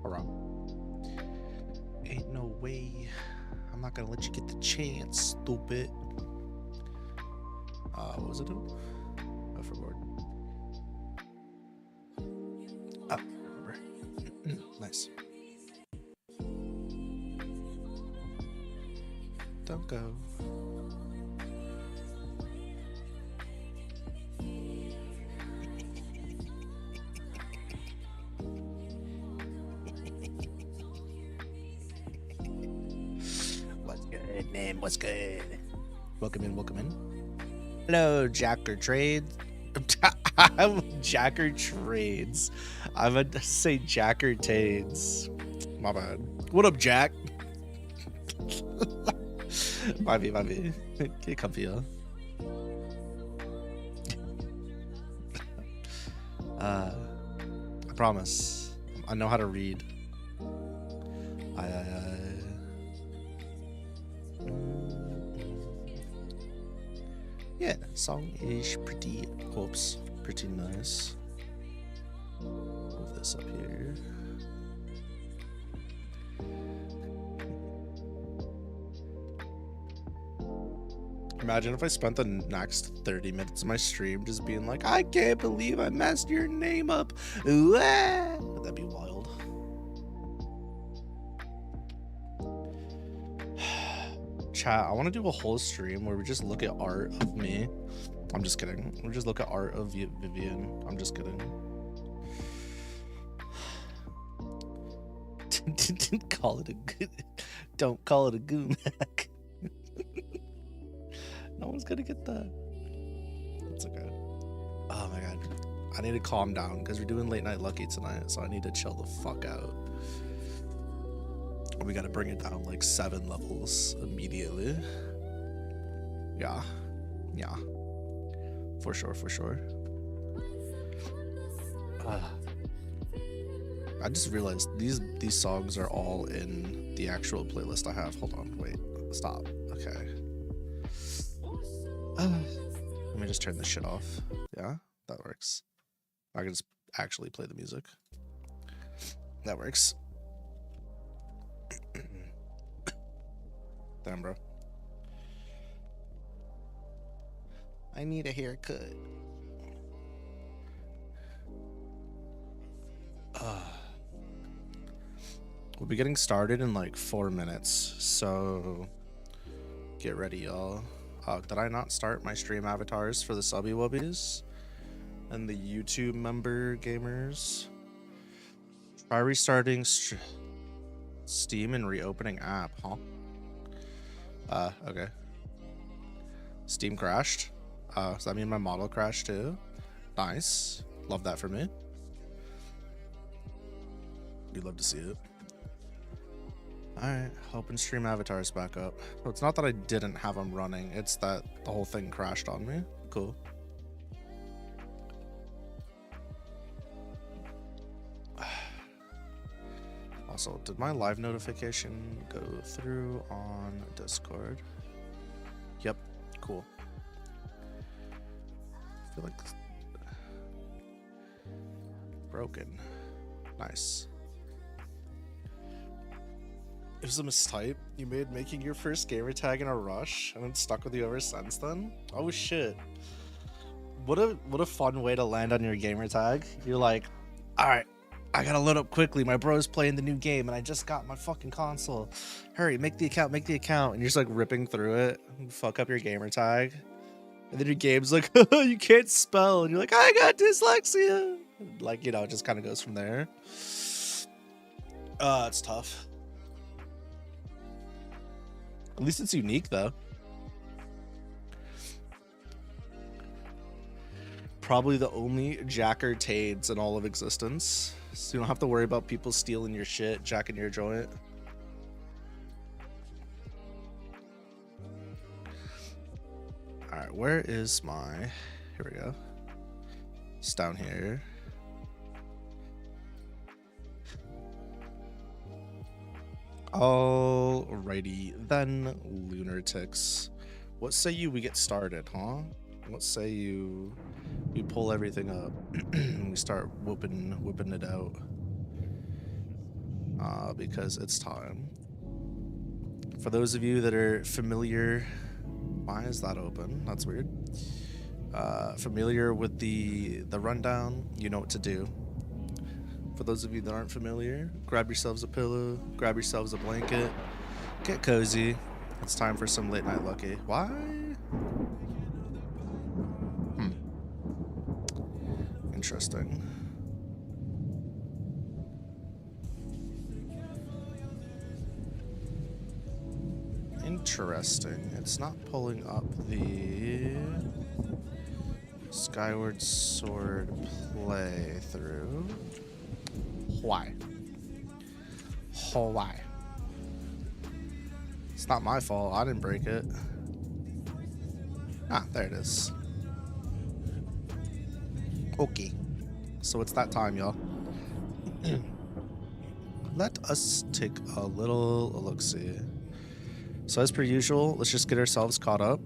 Hurrah. Ain't no way. I'm not gonna let you get the chance, stupid. What was it doing? Overboard. Ah, remember. Nice. Don't go. What's good, man? What's good? Welcome in, welcome in. Hello, Jacker Trades. Jacker Trades. I meant to say Jacker Tades. My bad. What up, Jack? My bad. Get comfy, y'all. I promise. I know how to read. Yeah, song is pretty, oops, pretty nice. Move this up here. Imagine if I spent the next 30 minutes of my stream just being like, I can't believe I messed your name up. Ooh, ah. That'd be wild. Chat, I want to do a whole stream where we just look at art of me. I'm just kidding. We just look at art of Vivian. I'm just kidding. Didn't call it a good. Don't call it a goon hack. No one's gonna get that. It's okay. Oh my god. I need to calm down because we're doing late night lucky tonight, so I need to chill the fuck out. We gotta bring it down like 7 levels immediately. Yeah. For sure. I just realized these songs are all in the actual playlist I have. Hold on, wait, stop. Okay. Let me just turn this shit off. Yeah, that works. I can just actually play the music. That works. Damn, bro. I need a haircut. We'll be getting started in like 4 minutes, so get ready, y'all. Did I not start my stream avatars for the subby wubbies and the YouTube member gamers? Try restarting Steam and reopening app, huh? Okay. Steam crashed. Does that mean my model crashed too? Nice. Love that for me. We'd love to see it. Alright, open stream avatars back up. So it's not that I didn't have them running, it's that the whole thing crashed on me. Cool. Also, did my live notification go through on Discord? Yep, cool. I feel like broken. Nice. It was a mistype you made making your first gamer tag in a rush and it's stuck with you ever since then? Oh shit. What a fun way to land on your gamer tag. You're like, alright, I gotta load up quickly. My bro's playing the new game and I just got my fucking console. Hurry, make the account. And you're just like ripping through it. And fuck up your gamer tag. And then your game's like, you can't spell. And you're like, I got dyslexia. And like, you know, it just kind of goes from there. It's tough. At least it's unique, though. Probably the only Jacker Tades in all of existence. So you don't have to worry about people stealing your shit, jacking your joint. Alright, where is my... Here we go. It's down here. Alrighty then, lunatics. What say you we get started, huh? What say you we pull everything up and we start whipping it out? because it's time. For those of you that are familiar, why is that open? That's weird. Familiar with the rundown, you know what to do. For those of you that aren't familiar, grab yourselves a pillow, grab yourselves a blanket, get cozy. It's time for some late night lucky. Why? Interesting. Interesting. It's not pulling up the Skyward Sword playthrough. Why? Oh, why? It's not my fault. I didn't break it. Ah, there it is. Okay. So it's that time, y'all. Let us take a little look-see. So as per usual, let's just get ourselves caught up.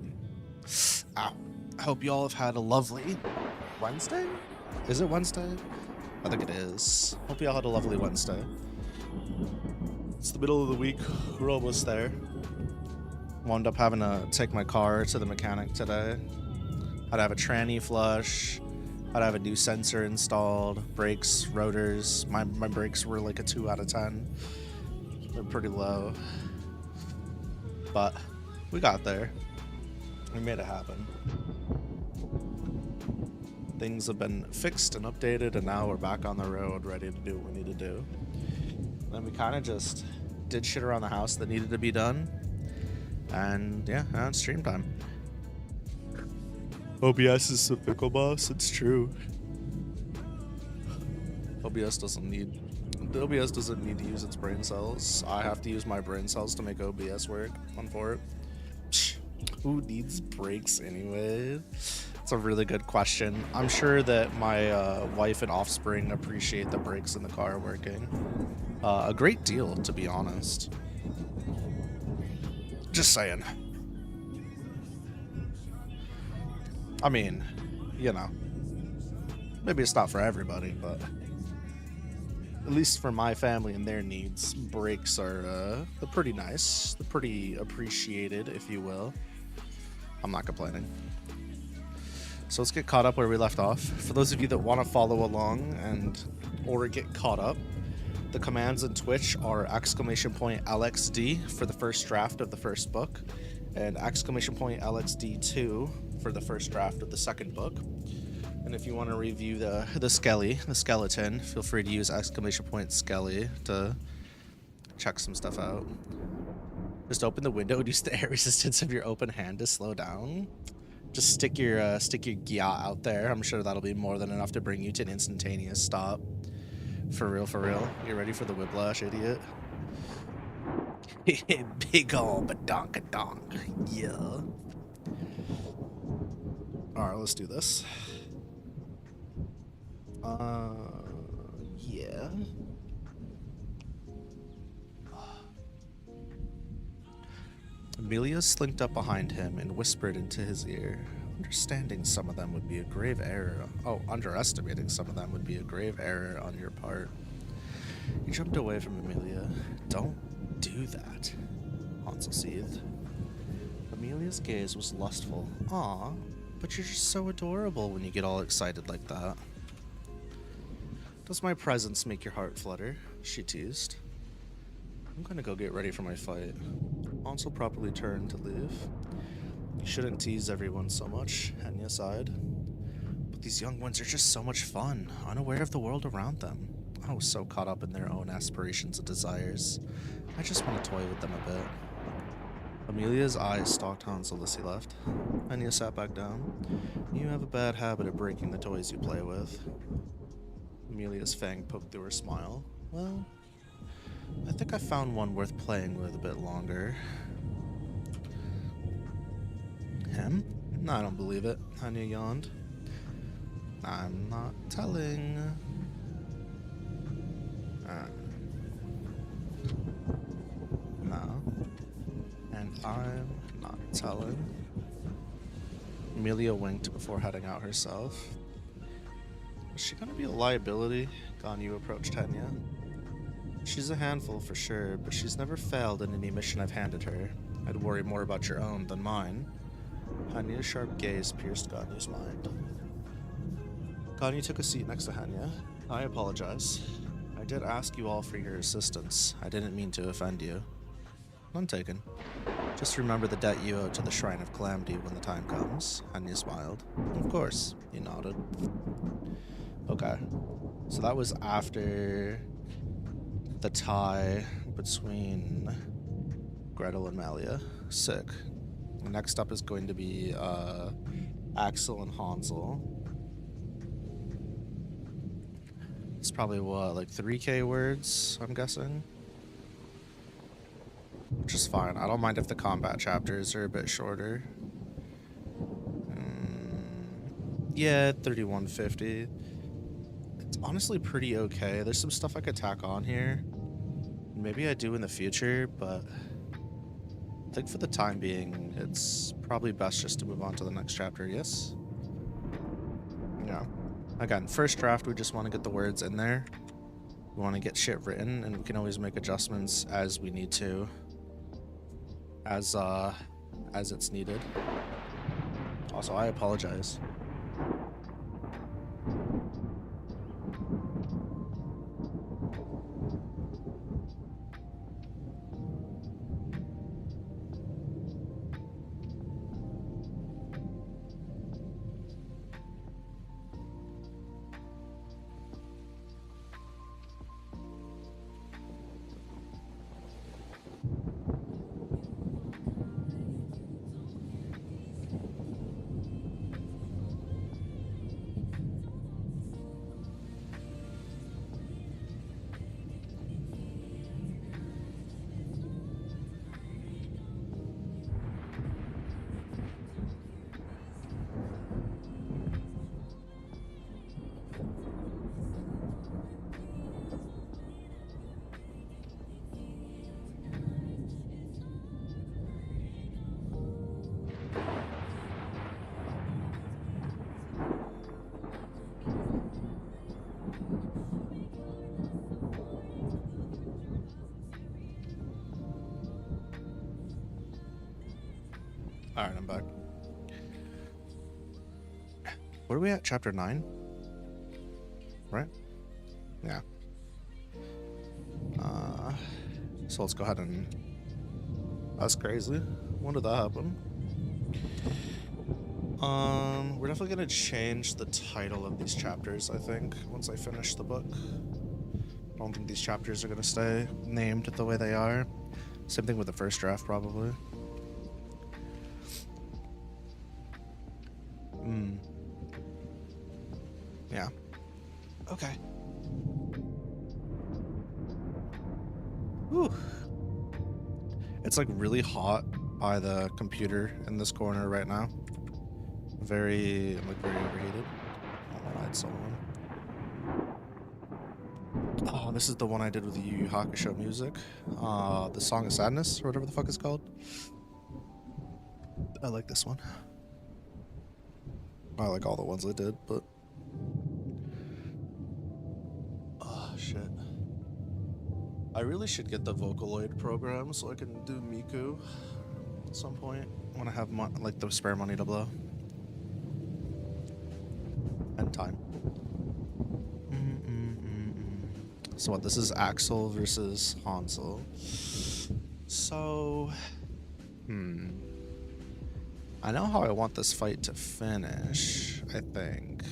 Ow. I hope y'all have had a lovely Wednesday? Is it Wednesday? I think it is. Hope y'all had a lovely Wednesday. It's the middle of the week. We're almost there. Wound up having to take my car to the mechanic today. Had to have a tranny flush. Had to have a new sensor installed. Brakes, rotors. My brakes were like a 2 out of 10. They're pretty low. But we got there. We made it happen. Things have been fixed and updated, and now we're back on the road, ready to do what we need to do. Then we kind of just did shit around the house that needed to be done. And yeah, now it's stream time. OBS is the pickle boss, it's true. OBS doesn't need to use its brain cells. I have to use my brain cells to make OBS work for it. Who needs brakes anyway? It's a really good question. I'm sure that my wife and offspring appreciate the brakes in the car working. A great deal, to be honest. Just saying. I mean, you know, maybe it's not for everybody, but at least for my family and their needs, brakes are they're pretty nice. They're pretty appreciated, if you will. I'm not complaining. So let's get caught up where we left off. For those of you that want to follow along or get caught up, the commands in Twitch are !LXD for the first draft of the first book, and !LXD2 for the first draft of the second book. And if you want to review the skeleton, feel free to use !Skelly to check some stuff out. Just open the window and use the air resistance of your open hand to slow down. Just stick your gya out there. I'm sure that'll be more than enough to bring you to an instantaneous stop. For real, for real. You ready for the whiplash, idiot? Big ol' badonkadonk. Yeah. Alright, let's do this. Yeah. Amelia slinked up behind him and whispered into his ear. Understanding some of them would be a grave error. Oh, underestimating some of them would be a grave error on your part. He jumped away from Amelia. Don't do that, Hansel seethed. Amelia's gaze was lustful. Aw, but you're just so adorable when you get all excited like that. Does my presence make your heart flutter? She teased. I'm gonna go get ready for my fight. Hansel properly turned to leave. You shouldn't tease everyone so much, Hainme sighed. But these young ones are just so much fun, unaware of the world around them. I was so caught up in their own aspirations and desires. I just want to toy with them a bit. Amelia's eyes stalked Hansel as he left. Hainme sat back down. You have a bad habit of breaking the toys you play with. Amelia's fang poked through her smile. Well, I think I found one worth playing with a bit longer. Him? No, I don't believe it. Hainme yawned. I'm not telling. No. And I'm not telling. Amelia winked before heading out herself. Is she gonna be a liability? Ganyu approached Hainme. She's a handful for sure, but she's never failed in any mission I've handed her. I'd worry more about your own than mine. Hainme's sharp gaze pierced Ganyu's mind. Ganyu took a seat next to Hainme. I apologize. I did ask you all for your assistance. I didn't mean to offend you. None taken. Just remember the debt you owe to the Shrine of Calamity when the time comes. Hainme smiled. Of course, he nodded. Okay. So that was after the tie between Gretel and Malia. Sick. Next up is going to be Axel and Hansel. It's probably what, like 3K words, I'm guessing? Which is fine. I don't mind if the combat chapters are a bit shorter. Yeah, 3150. It's honestly pretty okay. There's some stuff I could tack on here. Maybe I do in the future, but I think for the time being, it's probably best just to move on to the next chapter, yes? Yeah. Again, first draft, we just want to get the words in there. We want to get shit written, and we can always make adjustments as we need to. As it's needed. Also, I apologize. Alright, I'm back. What are we at? Chapter 9? Right? Yeah. So let's go ahead and... That's crazy. When did that happen? We're definitely gonna change the title of these chapters, I think, once I finish the book. I don't think these chapters are gonna stay named the way they are. Same thing with the first draft, probably. Yeah. Okay. Whew. It's like really hot by the computer in this corner right now. I'm very overheated. Oh, I had someone. Oh, this is the one I did with the Yu Yu Hakusho music. The Song of Sadness, or whatever the fuck it's called. I like this one. I like all the ones I did, but... Oh, shit. I really should get the Vocaloid program so I can do Miku at some point when I have like the spare money to blow. And time. So what, this is Axel versus Hansel. So... I know how I want this fight to finish, I think.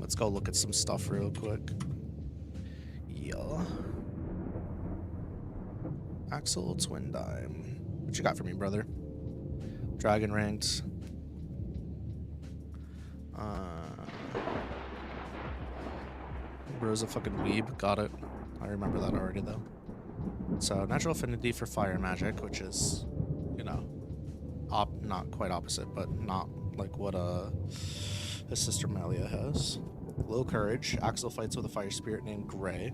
Let's go look at some stuff real quick. Yeah. Axel Twin Dime. What you got for me, brother? Dragon ranked. Bro's a fucking weeb. Got it. I remember that already, though. So, natural affinity for fire magic, which is... you know, not quite opposite, but not like what his sister Malia has. Low courage. Axel fights with a fire spirit named Gray.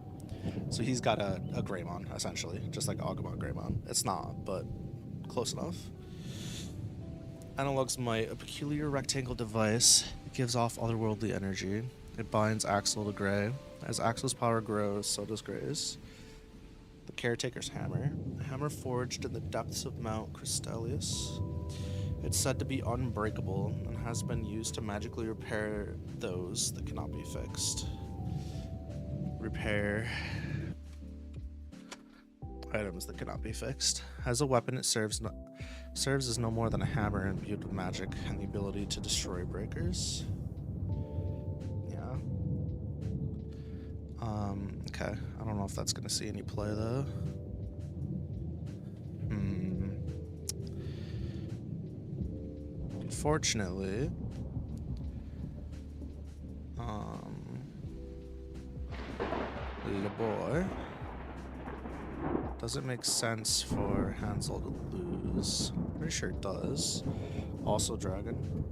So he's got a Greymon, essentially, just like Agumon Greymon. It's not, but close enough. Analog's Might, a peculiar rectangle device. It gives off otherworldly energy. It binds Axel to Gray. As Axel's power grows, so does Gray's. The Caretaker's Hammer. A hammer forged in the depths of Mount Crystalius. It's said to be unbreakable and has been used to magically repair those that cannot be fixed. Repair items that cannot be fixed. As a weapon, it serves as no more than a hammer imbued with magic and the ability to destroy breakers. Yeah. Okay. I don't know if that's gonna see any play though. Unfortunately, Le Boy, does it make sense for Hansel to lose? Pretty sure it does. Also dragon.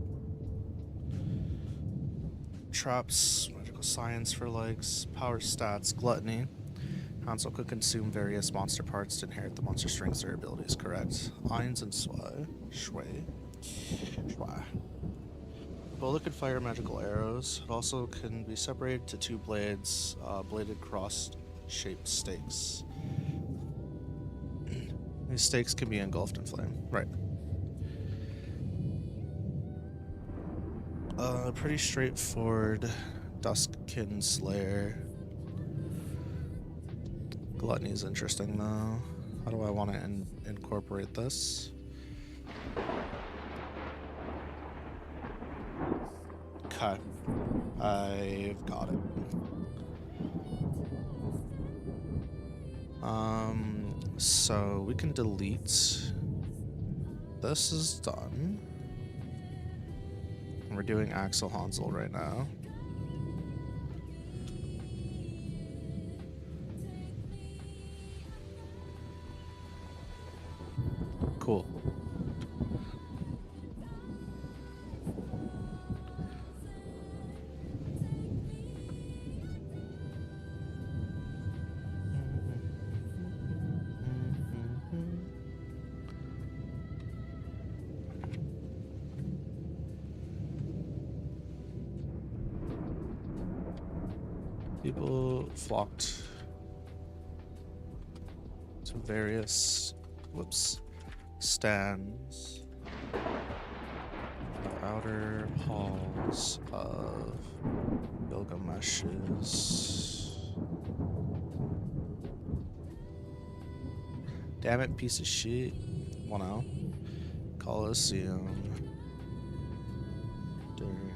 Traps, magical science for legs, power stats, gluttony. Hansel could consume various monster parts to inherit the monster strengths or abilities, correct? Eins and Shui. Bola could fire magical arrows. It also can be separated to two blades, bladed cross-shaped stakes. These stakes can be engulfed in flame. Right. Pretty straightforward. Duskkin Slayer. Gluttony is interesting though. How do I want to incorporate this? Okay. I've got it. So we can delete. This is done. We're doing Axel Hansel right now. Cool. People flocked to various, stands, the outer halls of Gilgamesh's. Damn it, piece of shit. 1-0. Colosseum. During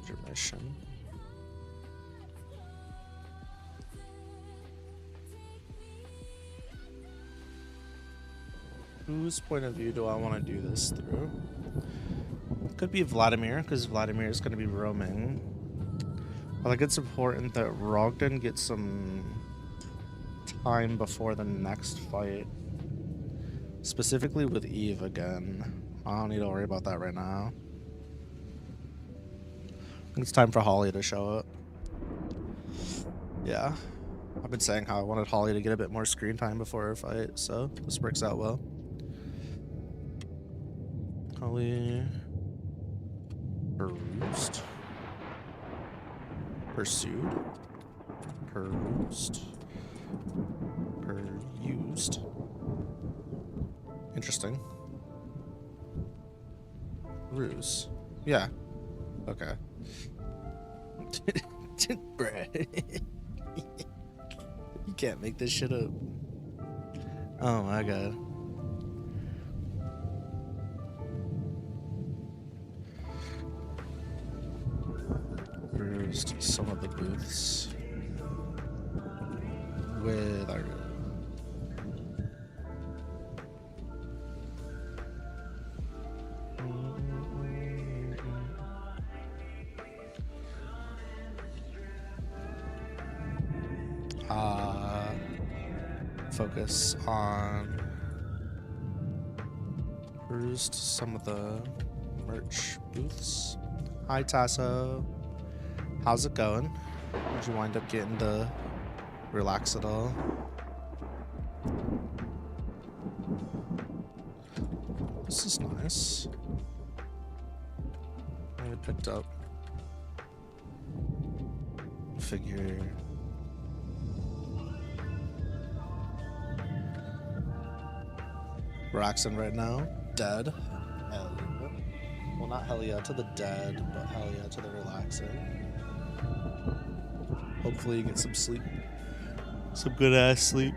intermission. Whose point of view do I want to do this through? Could be Vladimir, because Vladimir is going to be roaming. I think it's important that Rogden gets some time before the next fight. Specifically with Eve again. I don't need to worry about that right now. I think it's time for Holly to show up. Yeah. I've been saying how I wanted Holly to get a bit more screen time before her fight, so this works out well. Holly perused. Pursued. Perused. Perused. Interesting. Ruse. Yeah. Okay. Bruh. You can't make this shit up. Oh my god. Perused some of the booths with our focus on perused some of the merch booths. Hi Tasso, how's it going? Did you wind up getting to relax at all? This is nice. I picked up Figure. Relaxing right now. Dead. Hell yeah. Well, not hell yeah to the dead, but hell yeah to the relaxing. Hopefully you get some sleep. Some good ass sleep.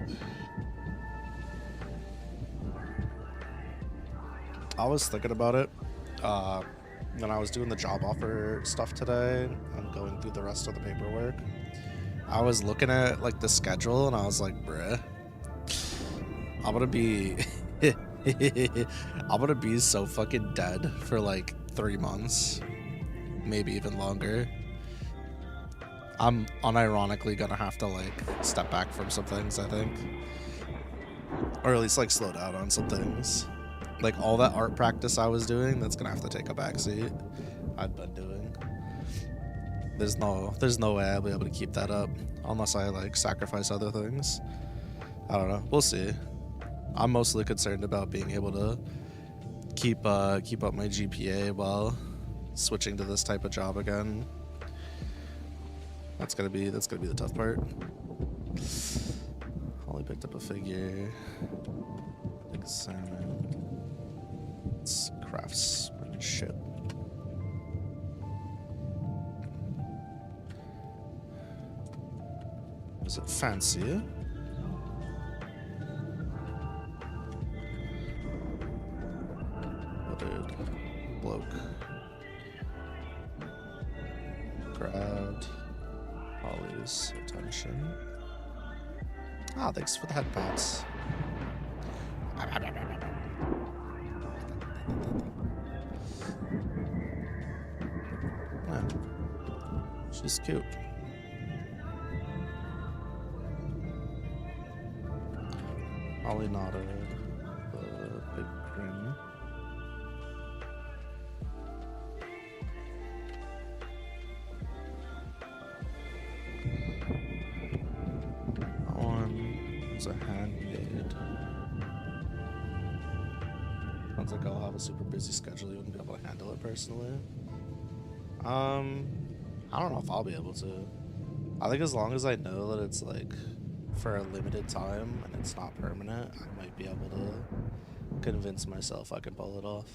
I was thinking about it when I was doing the job offer stuff today and going through the rest of the paperwork. I was looking at like the schedule and I was like, bruh, I'm gonna be I'm gonna be so fucking dead for like 3 months, maybe even longer. I'm unironically gonna have to like step back from some things, I think, or at least like slow down on some things. Like all that art practice I was doing, that's gonna have to take a backseat. I've been doing. There's no way I'll be able to keep that up unless I like sacrifice other things. I don't know. We'll see. I'm mostly concerned about being able to keep up my GPA while switching to this type of job again. That's gonna be the tough part. Only picked up a figure. Big salmon. It's craftsmanship. Is it fancy? Oh, dude. Bloke. Grabbed Holly's attention. Ah, thanks for the head pats. Yeah. She's cute. Holly nodded. The big grin. That one is a handmade. Sounds like I'll have a super busy schedule. You wouldn't be able to handle it personally. I don't know if I'll be able to. I think as long as I know that it's like for a limited time and it's not permanent, I might be able to convince myself I can pull it off.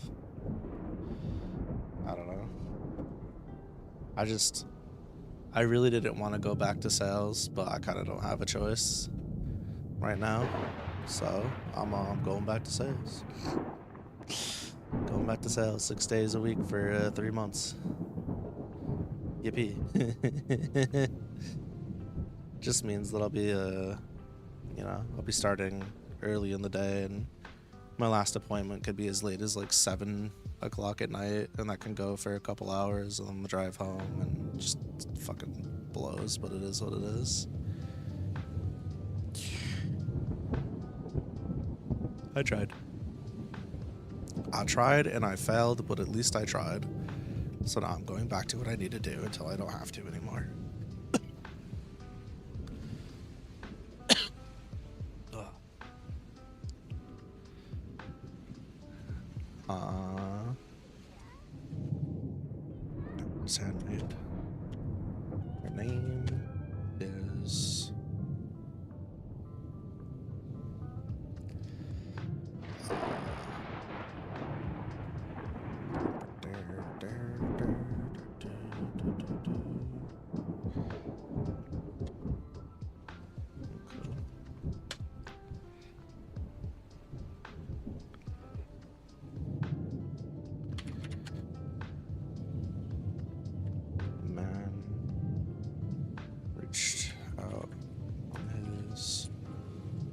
I don't know. I really didn't want to go back to sales, but I kind of don't have a choice right now. So I'm going back to sales. Going back to sales 6 days a week for 3 months. Yippee. Just means that I'll be, I'll be starting early in the day, and my last appointment could be as late as like 7 o'clock at night, and that can go for a couple hours on the drive home, and just fucking blows, but it is what it is. I tried and I failed, but at least I tried. So now I'm going back to what I need to do until I don't have to anymore. It's handmade. Her name is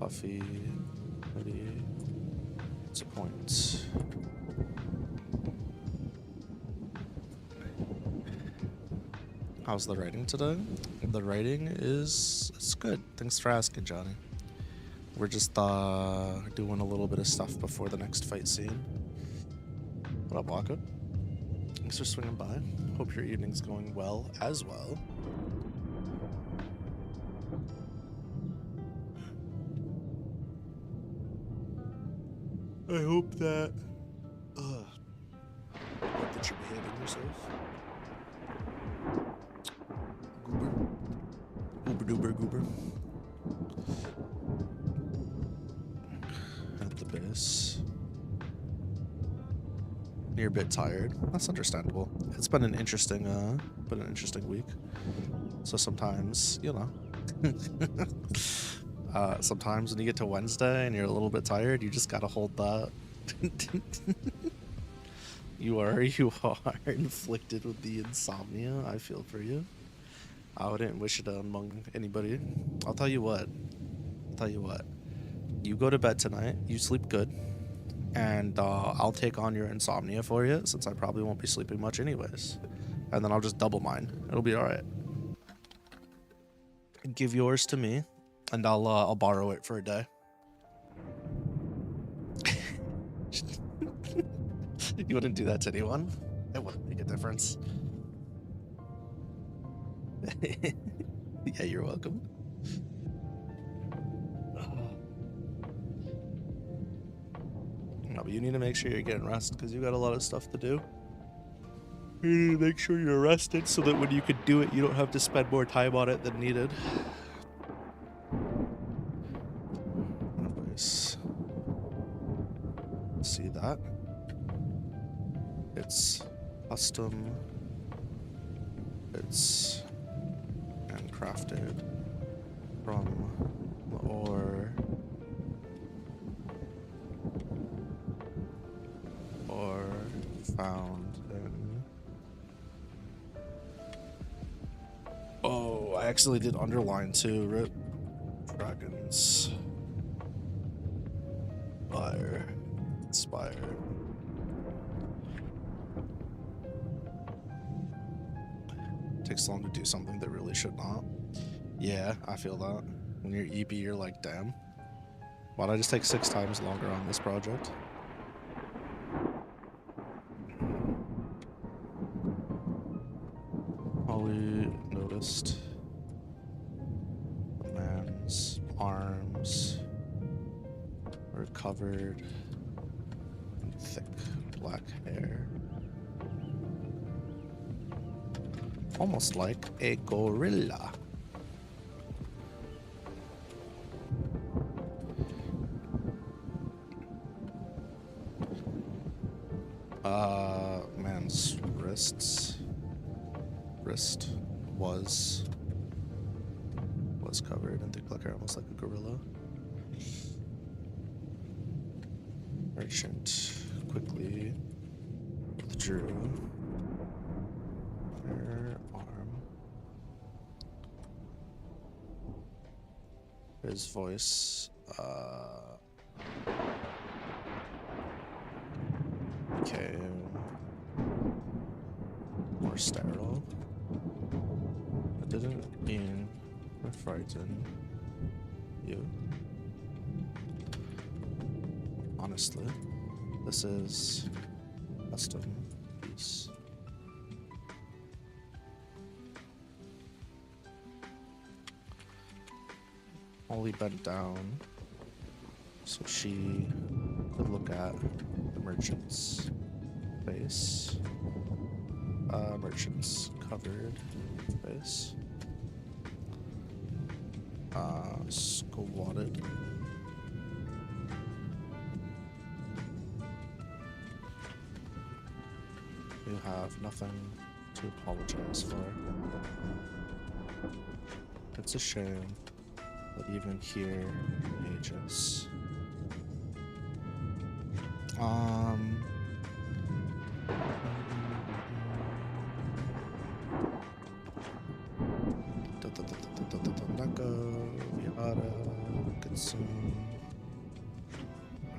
Lofi, hoodie. It's a point. How's the writing today? The writing it's good. Thanks for asking, Johnny. We're just doing a little bit of stuff before the next fight scene. What up, Waka? Thanks for swinging by. Hope your evening's going well as well. I hope that you're behaving yourself. Goober. duper goober. At the base. You're a bit tired. That's understandable. It's been an interesting week. So sometimes, you know. Sometimes when you get to Wednesday and you're a little bit tired, you just gotta hold that. You are inflicted with the insomnia. I feel for you. I wouldn't wish it among anybody. I'll tell you what. You go to bed tonight. You sleep good. And I'll take on your insomnia for you, since I probably won't be sleeping much anyways. And then I'll just double mine. It'll be alright. Give yours to me, and I'll borrow it for a day. You wouldn't do that to anyone? It wouldn't make a difference. Yeah, you're welcome. No, but you need to make sure you're getting rest, because you got a lot of stuff to do. You need to make sure you're rested so that when you can do it, you don't have to spend more time on it than needed. Nice. See that? It's custom. It's handcrafted from the ore. Or found in... Oh, I actually did underline too. Rip. Dragons. Fire. Inspire. Takes long to do something that really should not. Yeah, I feel that. When you're EP, you're like, damn. Why'd I just take 6 times longer on this project? Holly noticed the man's arms were covered in thick black hair. Almost like a gorilla. Man's wrist was covered in thick black hair, almost like a gorilla. Merchant quickly withdrew her arm. His voice became more sterile. I didn't mean to frighten you. Honestly, this is custom piece. Molly bent down so she could look at the merchant's face. Merchant's covered face. Squatted. You have nothing to apologize for. It's a shame that even here in Aegis,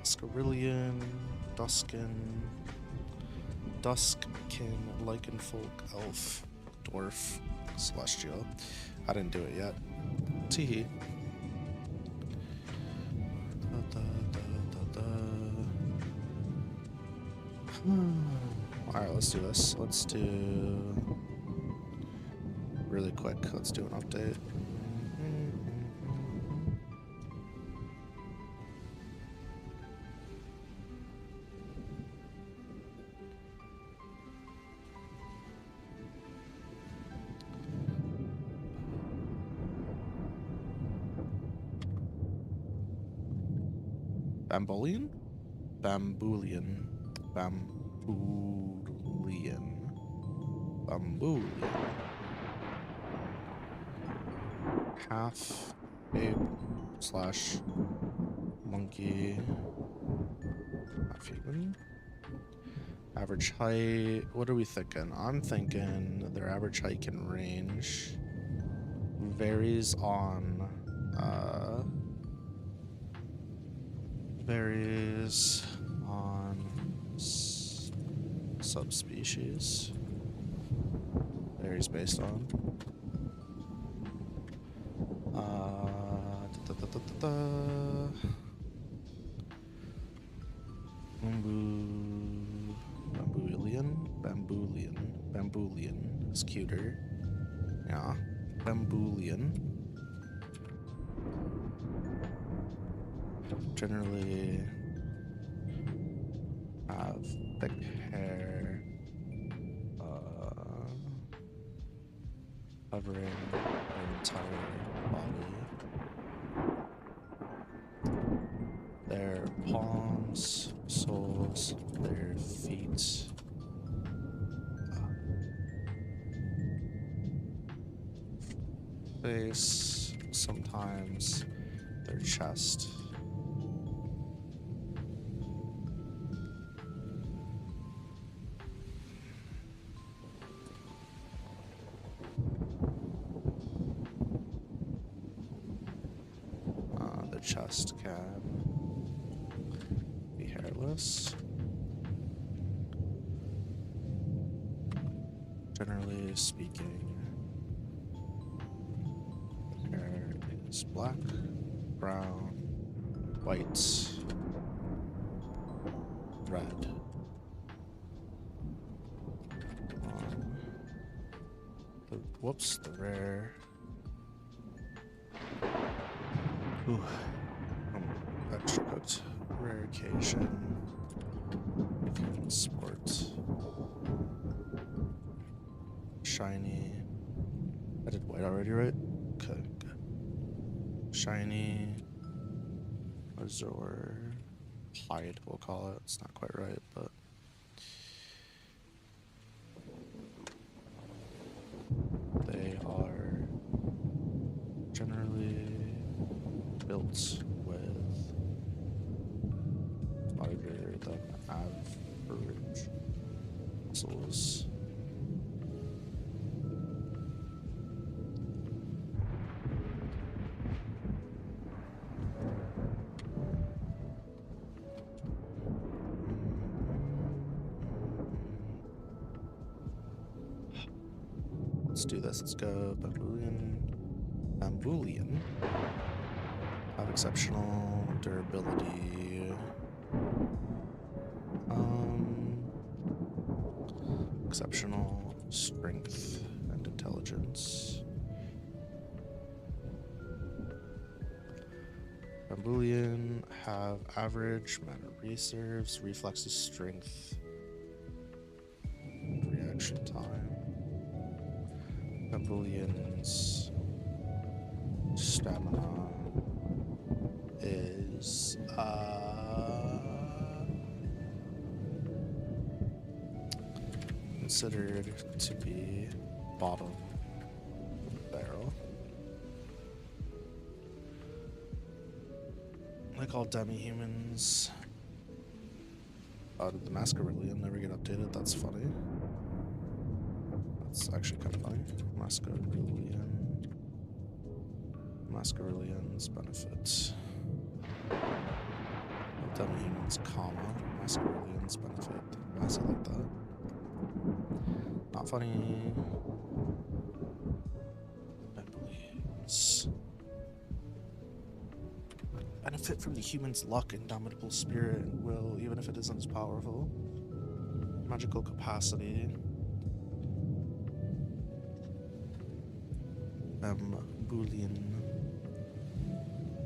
Mascarillion, Duskkin, Lycanfolk, Elf, Dwarf, Celestial. I didn't do it yet. Teehee. Alright, let's do this. Let's do... Really quick, let's do an update. Bambulian? Bambulian. Bambulian. Bambulian. Half ape slash monkey. Half human. Average height. What are we thinking? I'm thinking their average height can range. Varies on subspecies. Varies based on Bambulian is cuter. Yeah, Bambulian. Generally have thick hair, covering their entire body. Their palms, soles, their feet. Face, sometimes their chest. The chest can be hairless. Generally speaking, hair is black, brown, white, red. The rare. Ooh. Extra cooked. Rare occasion. If you can sport. Shiny. I did white already, right? Okay, good. Shiny. Azure. Hide, we'll call it. It's not quite right, but. They are generally built with larger than average muscles. Let's do this. Let's go Bambulian. Have exceptional durability. Exceptional strength and intelligence. Bambulian have average mana reserves, reflexes, strength, and reaction time. Bambulian's stamina is considered to be bottom of the barrel. Like all demi-humans. Did the Masquerilian never get updated? That's funny. That's actually kind of funny. Masquerilian's benefits. Demi-humans, comma. Masquerilian's benefit. Why is it like that? Not funny. Benefit from the human's luck, indomitable spirit, and will, even if it isn't as powerful. Magical capacity.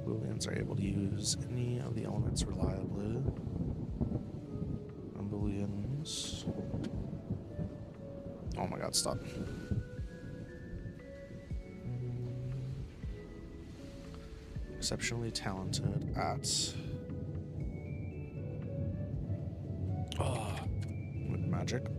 Booleans are able to use any of the elements reliably. Booleans. Oh my god, stop. Exceptionally talented at magic.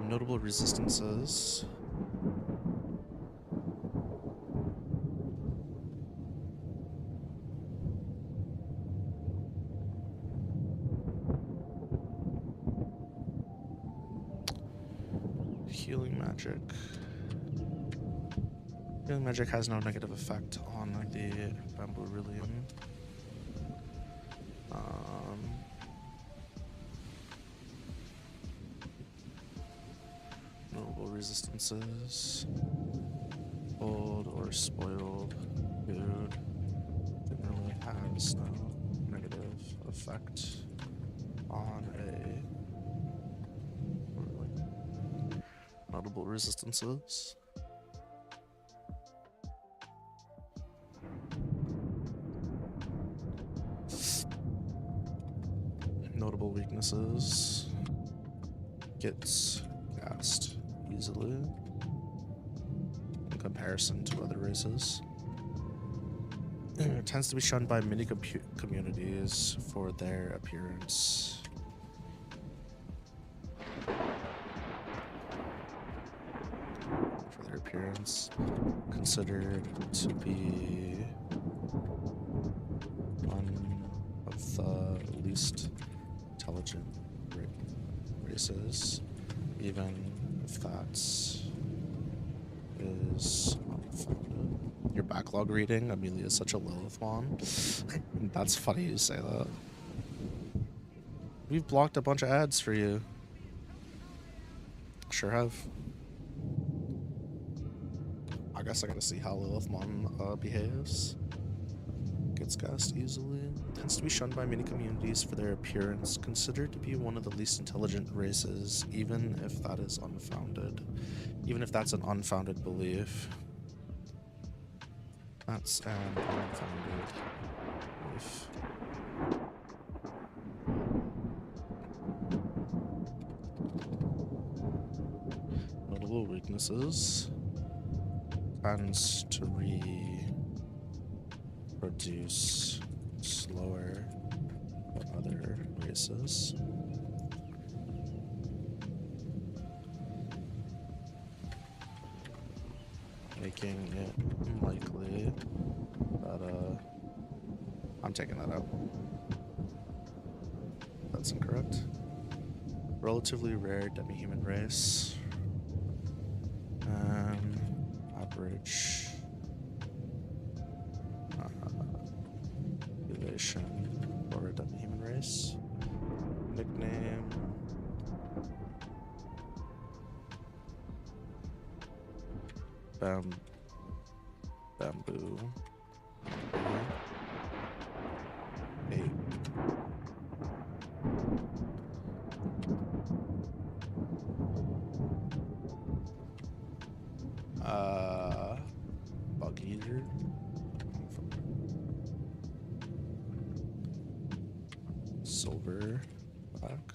Notable resistances. Healing magic. Healing magic has no negative effect on the Bamburillion. Notable resistances. Old or spoiled food generally has no negative effect on a notable resistances. Notable weaknesses. Gets cast easily in comparison to other races. It tends to be shunned by many communities for their appearance. Considered to be one of the least intelligent races, even if that is unfounded. Your backlog reading, Amelia is such a Lilith wand. That's funny you say that. We've blocked a bunch of ads for you. Sure have. I guess I gotta see how Lilithmon behaves. Gets cast easily. Tends to be shunned by many communities for their appearance. Considered to be one of the least intelligent races, even if that is unfounded. Even if that's an unfounded belief. That's an unfounded belief. Notable weaknesses. Tends to reproduce slower than other races. Making it unlikely that I'm taking that out. That's incorrect. Relatively rare demi-human race. Average population for a demi-human race. Nickname. Bamboo. Hey. Bug eater. Silver back.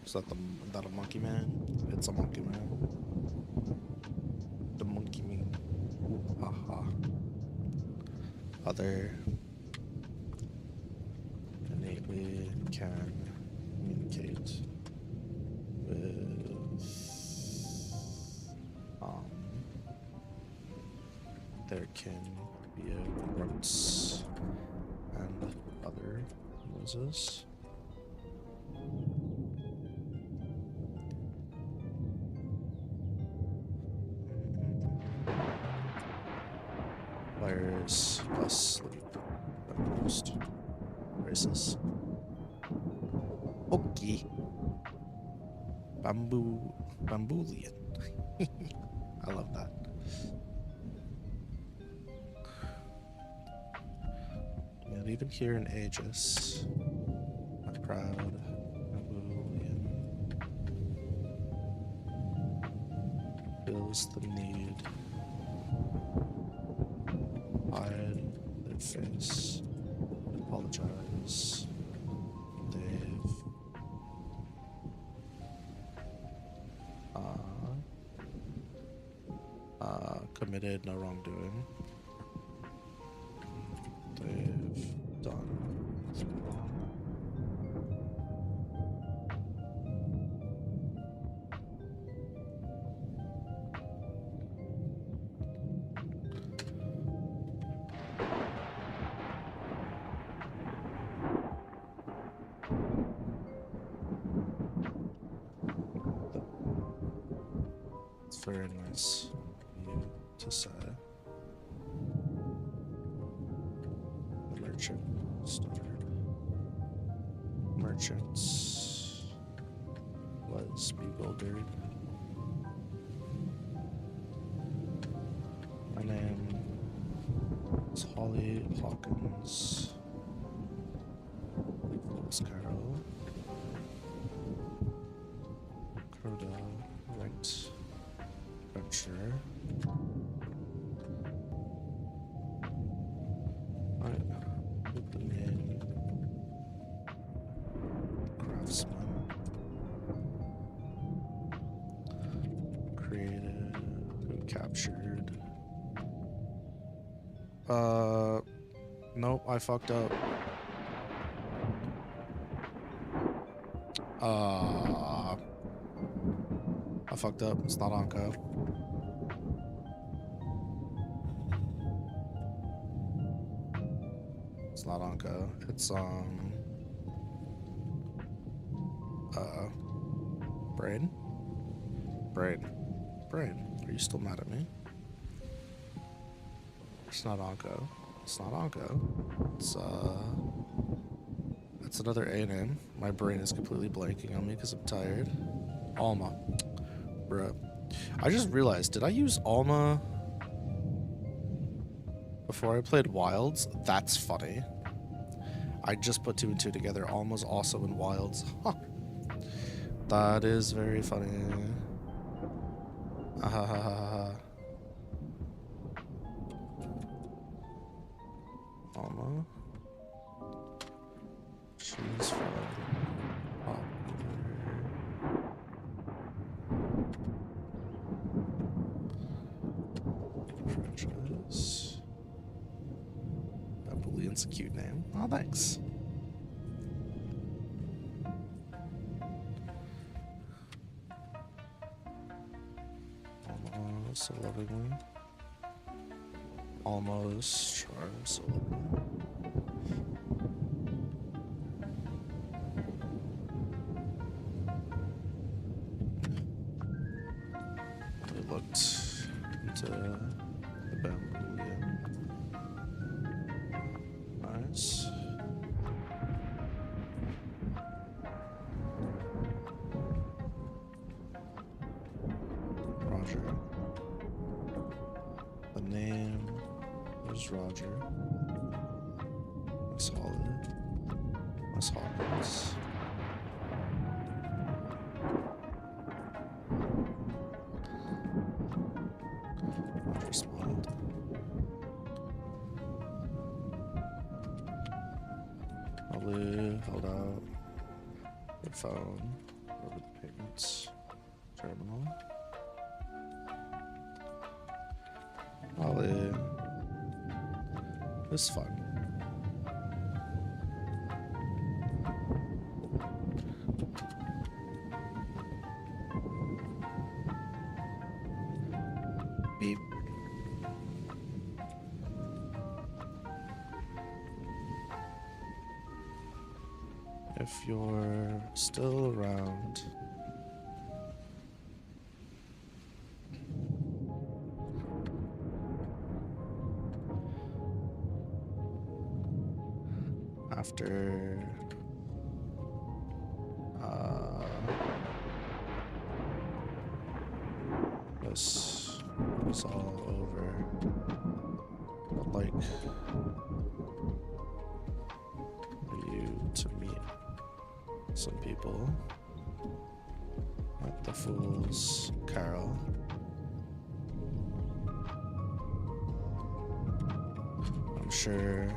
Is that a monkey man? It's a monkey man. The monkey man. Haha. Other innately can communicate with there can be grunts and other noises. Requires less sleep than most races. Okay. Bambulian. I love that. And even here in Aegis, I'm proud Bambulian feels the need hide their face, apologize. They've committed no wrongdoing. They've done nothing wrong. It's very nice of you to say. The merchant started. Merchants was bewildered. My name is Holly Hawkins. Nicholas Carroll. Croda ranked adventurer. With the name craftsman. Created and captured. Nope, I fucked up. I fucked up. It's not Anko. It's not Anko. It's Brain? Brain. Are you still mad at me? It's not Anko. It's not Anko. It's another A name. My brain is completely blanking on me because I'm tired. Alma. Bruh. I just realized, did I use Alma before I played Wilds? That's funny. I just put 2 and 2 together. Alma's also in Wilds. Huh. That is very funny. Alma. She's from franchise. That Boolean's a cute name. Oh, thanks. Almost so lovingly. Almost charmed so lovingly. We looked into the bamboo. Nice. Roger. The name is Roger. Miss Holly. Miss Hawkins. Roger smiled. Holly held out her phone over the payments terminal. Holly, this is fun. Beep. If you're still around, after this is all over, I'd like for you to meet some people at the Fool's Carol. sure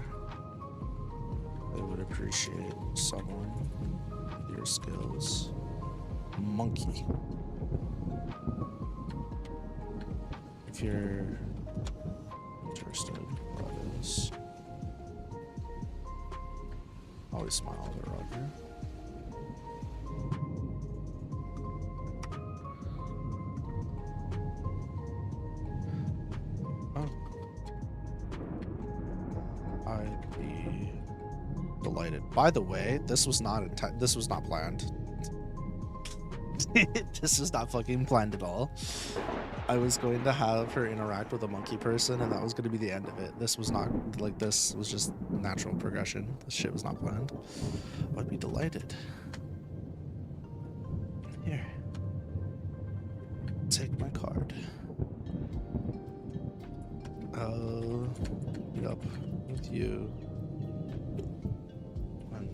they would appreciate someone with your skills. Monkey. If you're interested, that is. Always smile at Roger. Oh. I'd be delighted. By the way, this was not planned. This was not fucking planned at all. I was going to have her interact with a monkey person, and that was going to be the end of it. This was not, like, this was just natural progression. This shit was not planned. I'd be delighted. Here. Take my card. I'll meet up with you when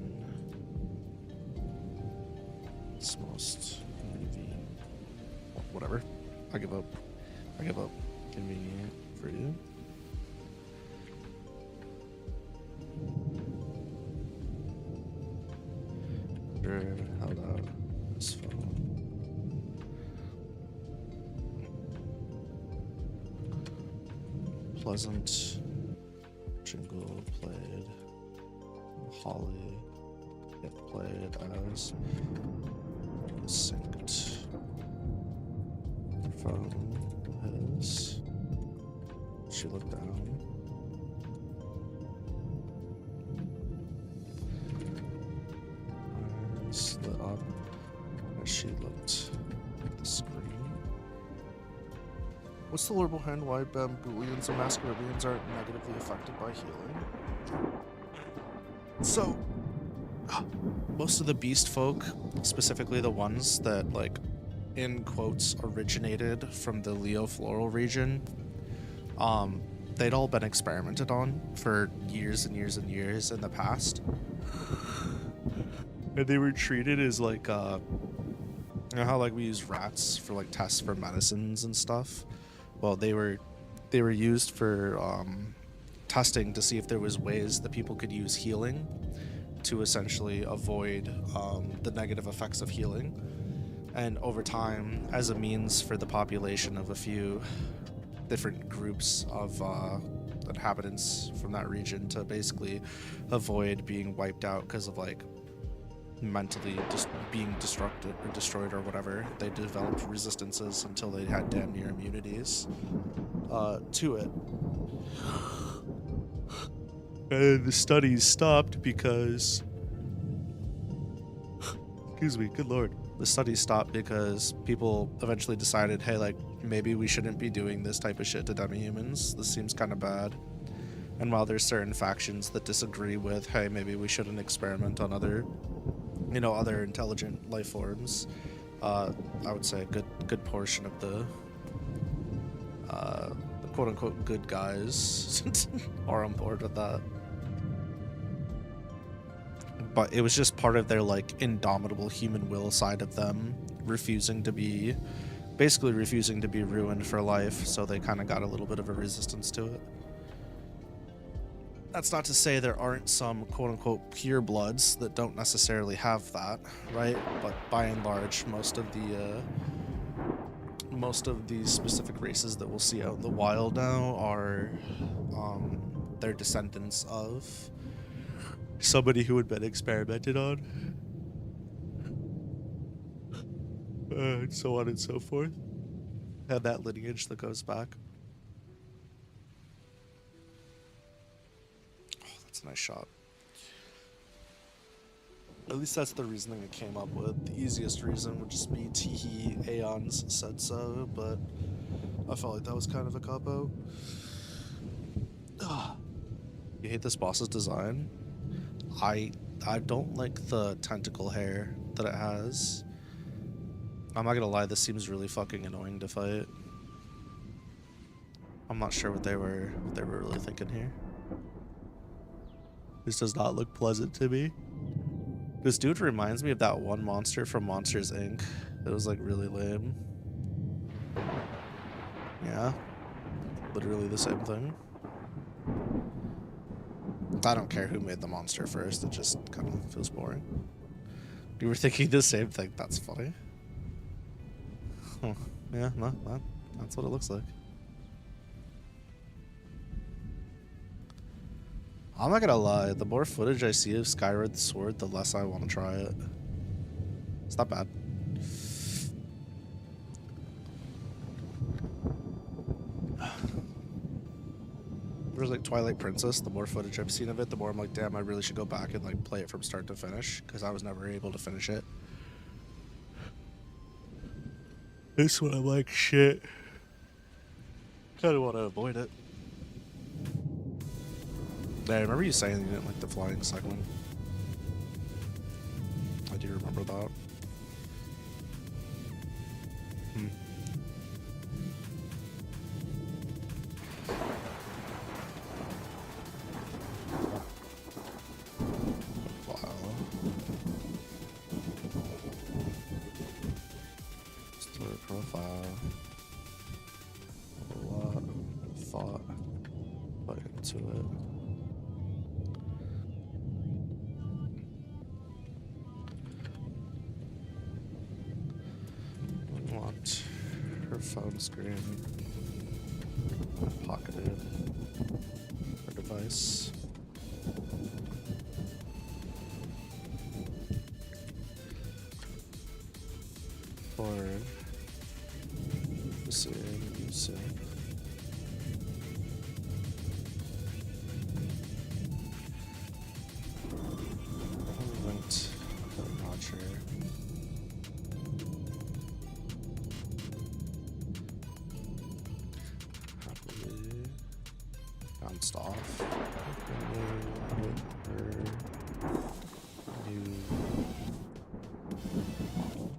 it's most convenient. Whatever. I give up. I give up. Convenient for you. Sure, held out this phone. Pleasant jingle played. Holly get played as synced. Phone is. She looked down. Eyes lit up as she looked at the screen. What's the lore behind why Bambooians and Masqueradians are negatively affected by healing? So, most of the beast folk, specifically the ones that, like, in quotes, originated from the Leo floral region, they'd all been experimented on for years and years and years in the past. And they were treated as like, you know how like we use rats for like tests for medicines and stuff? Well, they were used for testing to see if there was ways that people could use healing to essentially avoid the negative effects of healing. And over time, as a means for the population of a few different groups of inhabitants from that region to basically avoid being wiped out because of like mentally just being destroyed or whatever, they developed resistances until they had damn near immunities to it. And the studies stopped because, excuse me, good lord. The studies stopped because people eventually decided, hey, like, maybe we shouldn't be doing this type of shit to demi-humans. This seems kind of bad. And while there's certain factions that disagree with, hey, maybe we shouldn't experiment on other, you know, other intelligent life forms, I would say a good portion of the quote-unquote good guys are on board with that. But it was just part of their, like, indomitable human will side of them basically refusing to be ruined for life, so they kind of got a little bit of a resistance to it. That's not to say there aren't some quote-unquote pure bloods that don't necessarily have that, right? But by and large, most of these specific races that we'll see out in the wild now are they're descendants of somebody who had been experimented on, and so on and so forth, and that lineage that goes back. Oh, that's a nice shot. At least that's the reasoning I came up with. The easiest reason would just be teehee, Aeons said so, but I felt like that was kind of a cop-out. You hate this boss's design? I don't like the tentacle hair that it has. I'm not gonna lie, this seems really fucking annoying to fight. I'm not sure what they were really thinking here. This does not look pleasant to me. This dude reminds me of that one monster from Monsters Inc. It was like really lame. Yeah, literally the same thing. I don't care who made the monster first, it just kind of feels boring. You were thinking the same thing, that's funny. Huh. Yeah, no, that's what it looks like. I'm not gonna lie, the more footage I see of Skyward Sword, the less I want to try it. It's not bad. There's like Twilight Princess, the more footage I've seen of it, the more I'm like, damn, I really should go back and like play it from start to finish, because I was never able to finish it. This one I'm like, shit. Kinda want to avoid it. Yeah, I remember you saying you didn't like the flying segment. I do remember that. Profile. A lot of thought put into it. I want her phone screen pocketed. Her device. For music. Linked launcher. Happily bounced off. New model.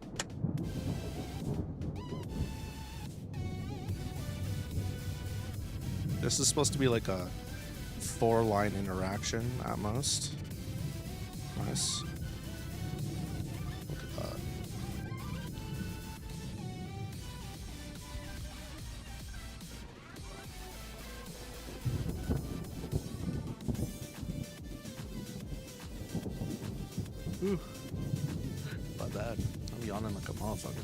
This is supposed to be like a 4-line interaction at most. Nice. Look at that. Ooh. Not bad. I'm yawning like a motherfucker.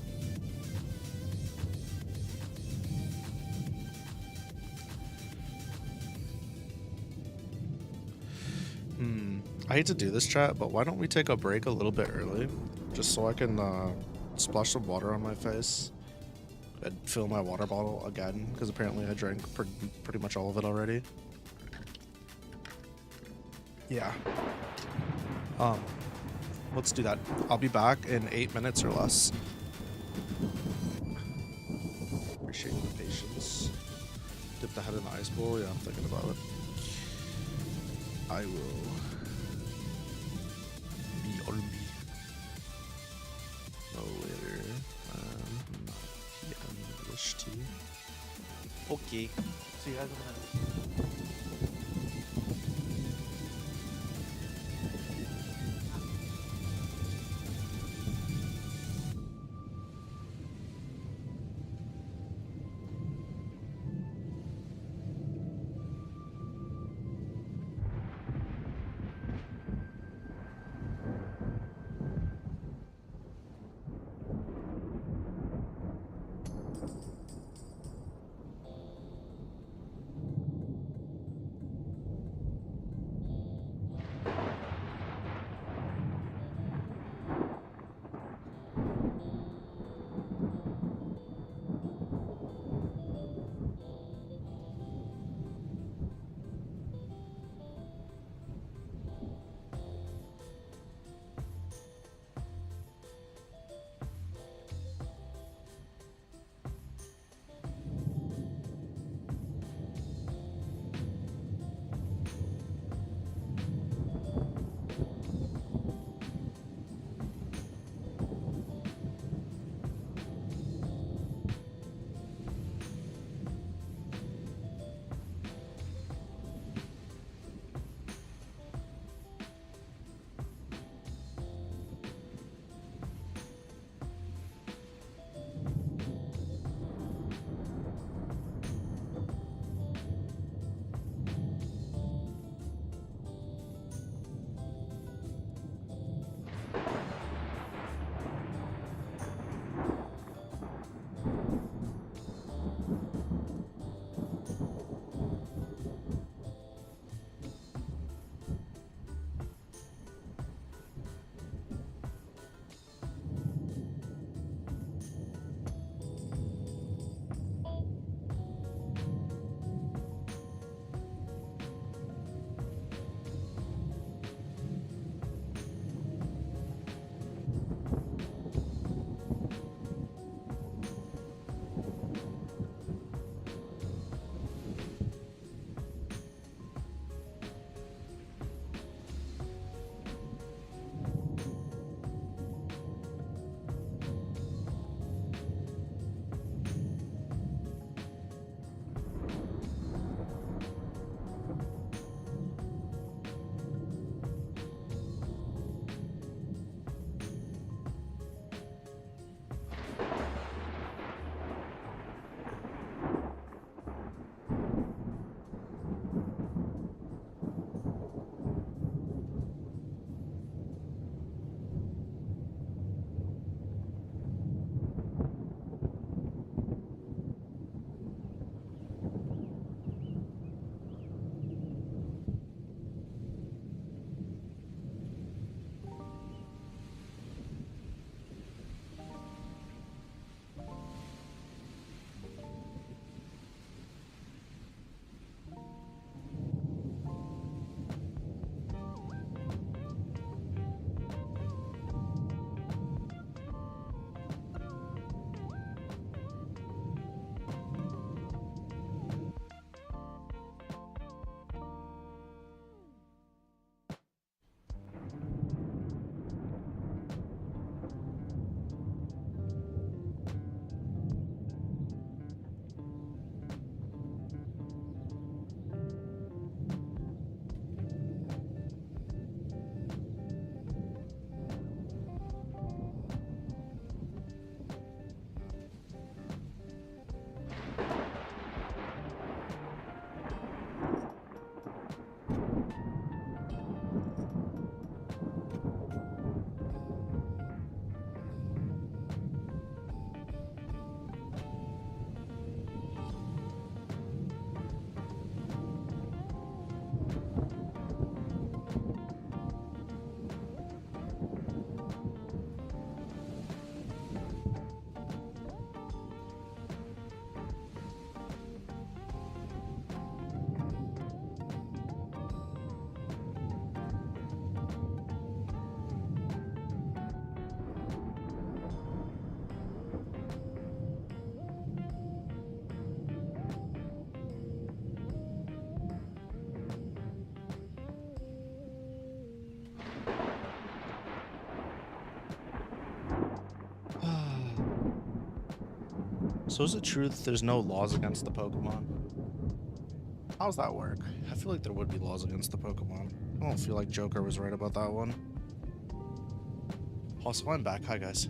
I hate to do this, chat, but why don't we take a break a little bit early, just so I can splash some water on my face and fill my water bottle again, because apparently I drank pretty much all of it already. Yeah. Let's do that. I'll be back in 8 minutes or less. Appreciate the patience. Dip the head in the ice bowl. Yeah, I'm thinking about it. I will be on me. No later. 9 PM English tea. Okay. See you guys in a minute. So is it true that there's no laws against the Pokemon? How does that work? I feel like there would be laws against the Pokemon. I don't feel like Joker was right about that one. Also, I'm back. Hi, guys.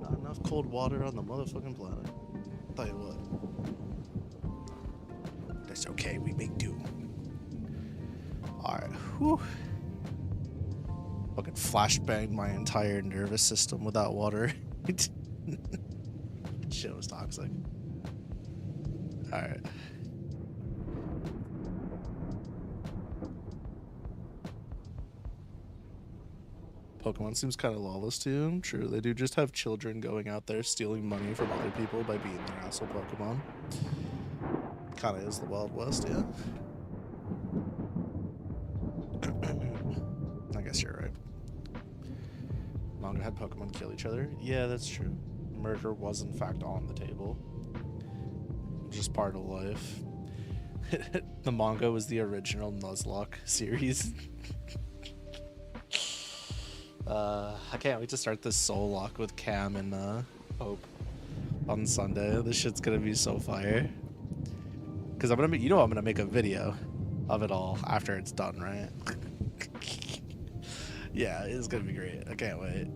Not enough cold water on the motherfucking planet. Tell you what. That's okay. We make do. Alright. Whew. Fucking flashbanged my entire nervous system with that water. Shit was toxic. Alright. Pokemon seems kind of lawless to you. True, they do just have children going out there stealing money from other people by being their asshole Pokemon. Kind of is the Wild West, yeah. I guess you're right. Manga had Pokemon kill each other. Yeah, that's true. Murder was in fact on the table. Just part of life. The manga was the original Nuzlocke series. I can't wait to start this soul lock with Cam and Hope on Sunday. This shit's gonna be so fire. Cause I'm gonna, I'm gonna make a video of it all after it's done, right? Yeah, it's gonna be great. I can't wait.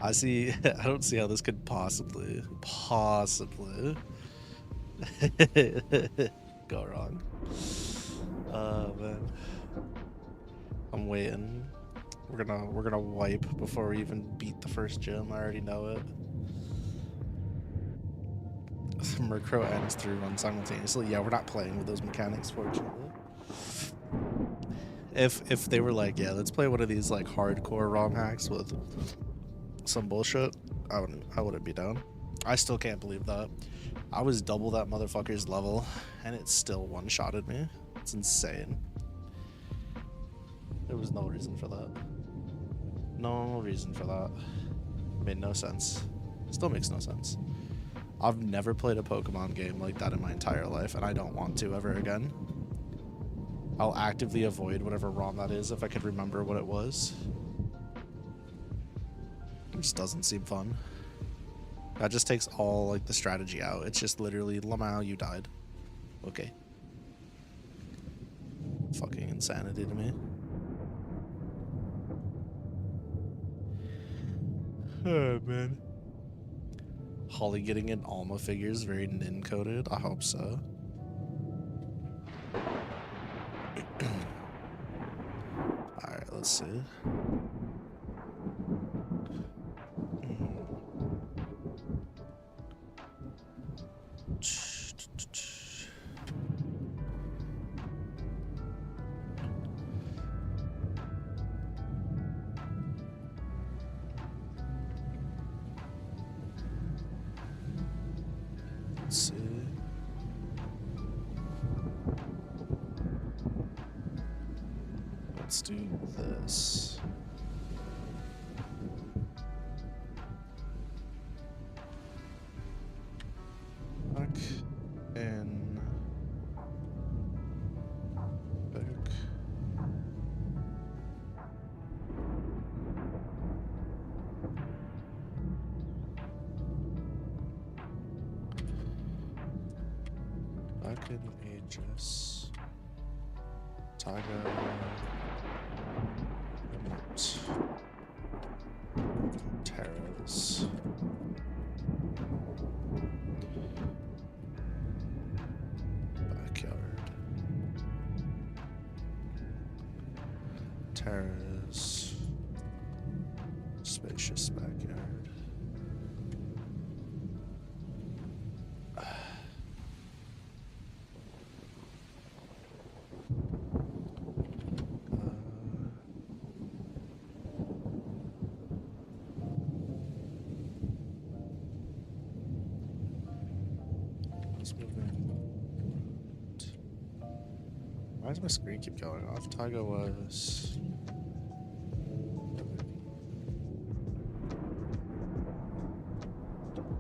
I don't see how this could possibly go wrong. Man. I'm waiting. We're gonna wipe before we even beat the first gym. I already know it. Murkrow ends through run simultaneously. Yeah, we're not playing with those mechanics, fortunately. If they were like, yeah, let's play one of these like hardcore ROM hacks with some bullshit, I wouldn't be down. I still can't believe that. I was double that motherfucker's level and it still one-shotted me. It's insane. There was no reason for that. No reason for that. Made no sense. Still makes no sense. I've never played a Pokemon game like that in my entire life, and I don't want to ever again. I'll actively avoid whatever ROM that is if I could remember what it was. It just doesn't seem fun. That just takes all like the strategy out. It's just literally, Lamau, you died. Okay. Fucking insanity to me. Oh, man. Holly getting an Alma figure is very nin-coded. I hope so. Alright, let's see. Let's see. Let's do this. Back and back. Back in Aegis. Tiger. Terras. Backyard. Terras. Spacious backyard. Why does my screen keep going off? Taiga was...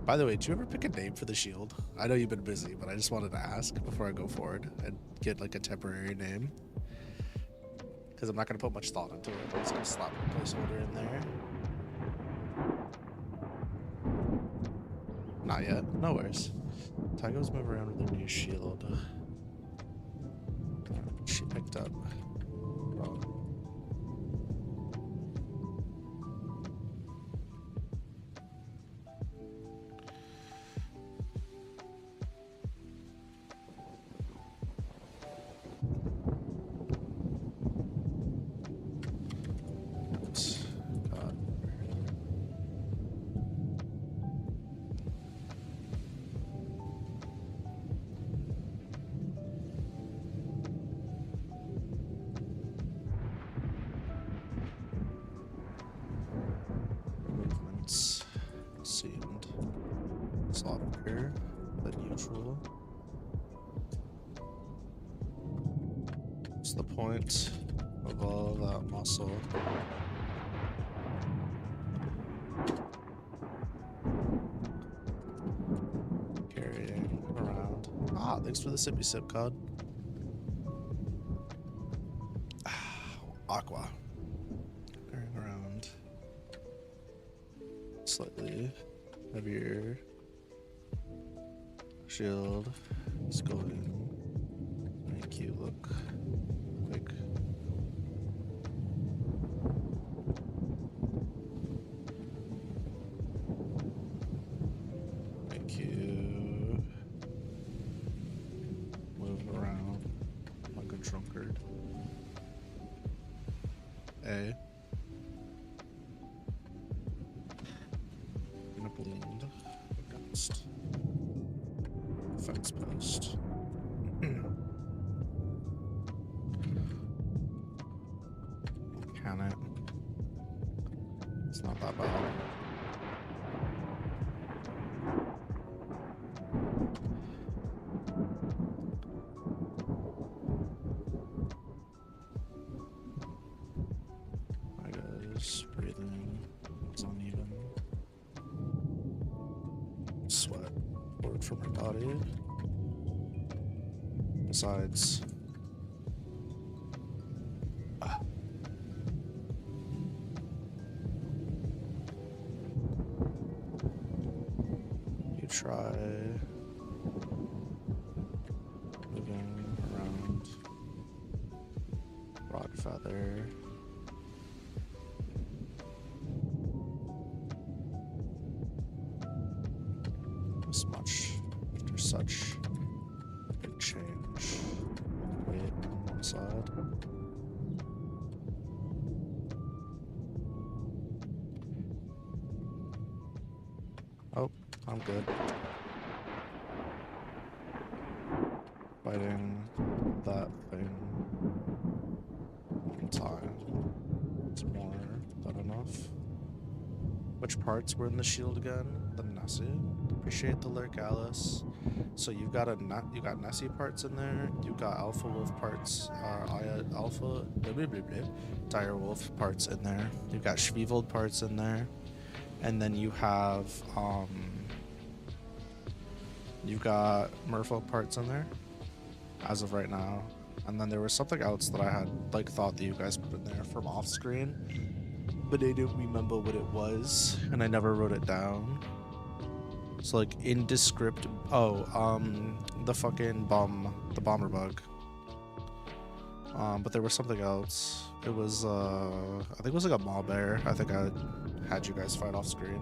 By the way, do you ever pick a name for the shield? I know you've been busy, but I just wanted to ask before I go forward and get like a temporary name. Because I'm not going to put much thought into it. I'm just going to slap a placeholder in there. Not yet. No worries. Tygo's move around with a new shield. She picked up. Seemed softer than usual. What's the point of all that muscle? Carrying around. Ah, thanks for the sippy sip cod. Aqua. Carrying around. Slightly heavier shield is going to make you look quick. Make you move around like a drunkard. A. Bleed against fence post. Can it? It's not that bad. I guess breathing is uneven. Sweat poured from her body. Besides, you try moving around rod feather. This much after such big change. Weight on one side. Oh, I'm good. Fighting that thing one time. It's more than enough. Which parts were in the shield again? The Nessie. Appreciate the lurk, Alice. So you've got you got Nessie parts in there. You've got Alpha Wolf parts. Alpha Dire Wolf parts in there. You've got Schwevold parts in there, and then you have you've got Merfolk parts in there, as of right now. And then there was something else that I had like thought that you guys put in there from off screen, but I didn't remember what it was, and I never wrote it down. So like indescript. Oh, the fucking the bomber bug. But there was something else. It was I think it was like a maw bear. I think I had you guys fight off screen.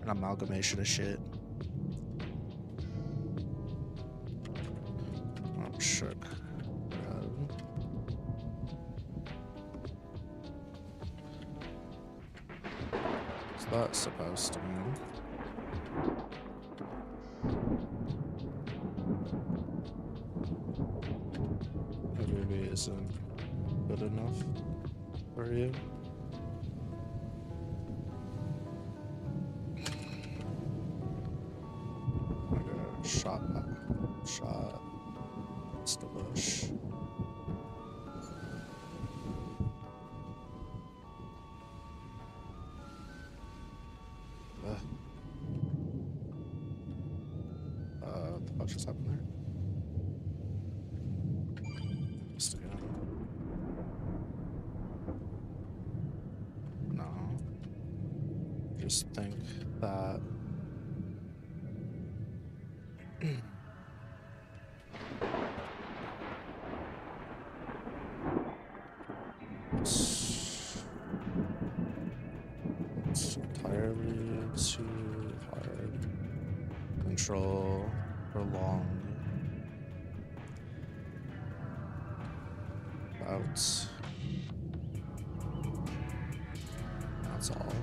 An amalgamation of shit. I'm shook. What's that supposed to mean? Maybe it isn't good enough for you. Shot. It's the bush. just think that it's entirely too hard. Control prolong bouts. That's all.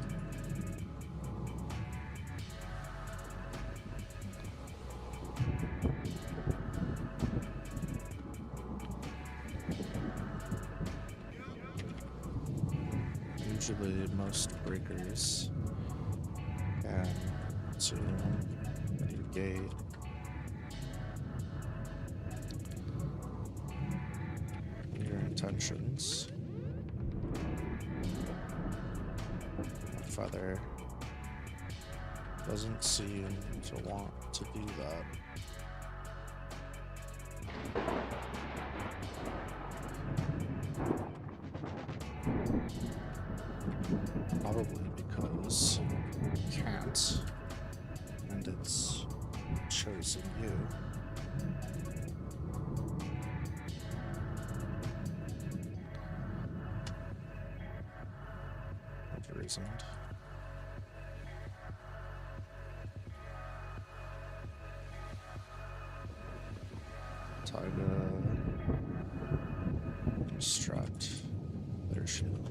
Usually most breakers can to negate your intentions. Feather doesn't seem to want to do that. Probably because it can't, and it's chosen you. There isn't. Taiga, distract their shield.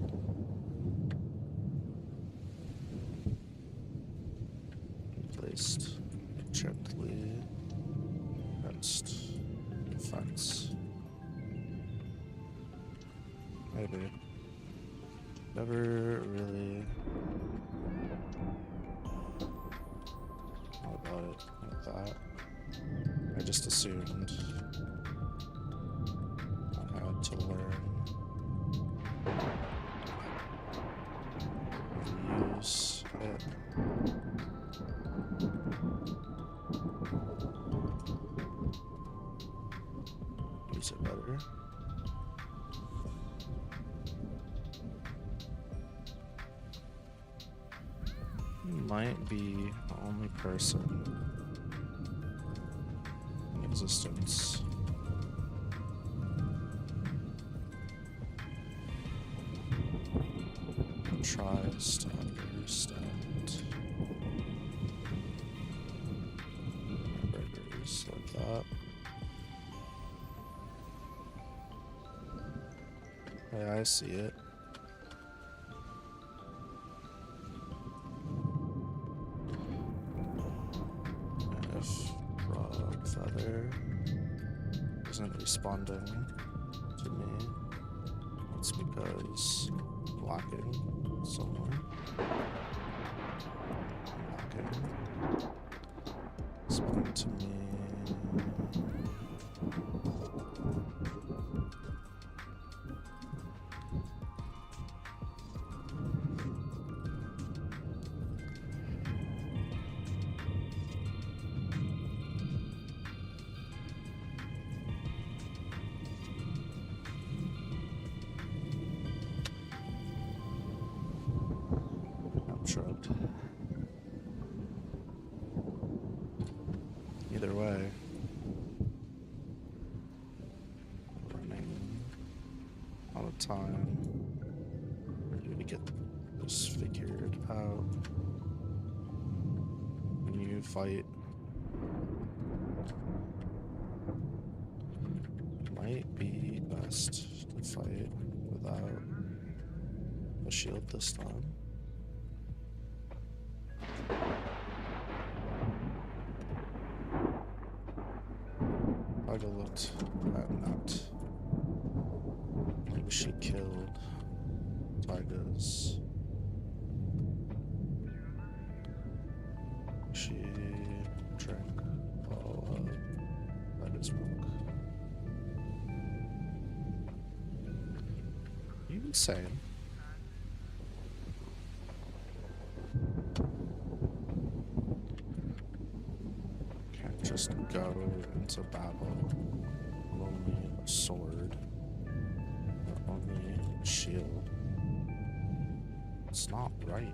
Placed gently against the fence. Maybe. Never really thought about it like that. I just assumed I had to learn how to use it. Use it better. You might be the only person in existence who tries to understand burgers like that. Hey, I see it. If Frog Feather isn't responding to me, it's because I'm lacking somewhere. I'm lacking. Responding to me. Shrugged. Either way, running out of time for you to get this figured out. When you fight, it might be best to fight without a shield this time. Taiga looked at Nut. Maybe she killed Taiga's. She drank all of Taiga's milk. You insane? Just go into battle with only a sword, or only a shield. It's not right,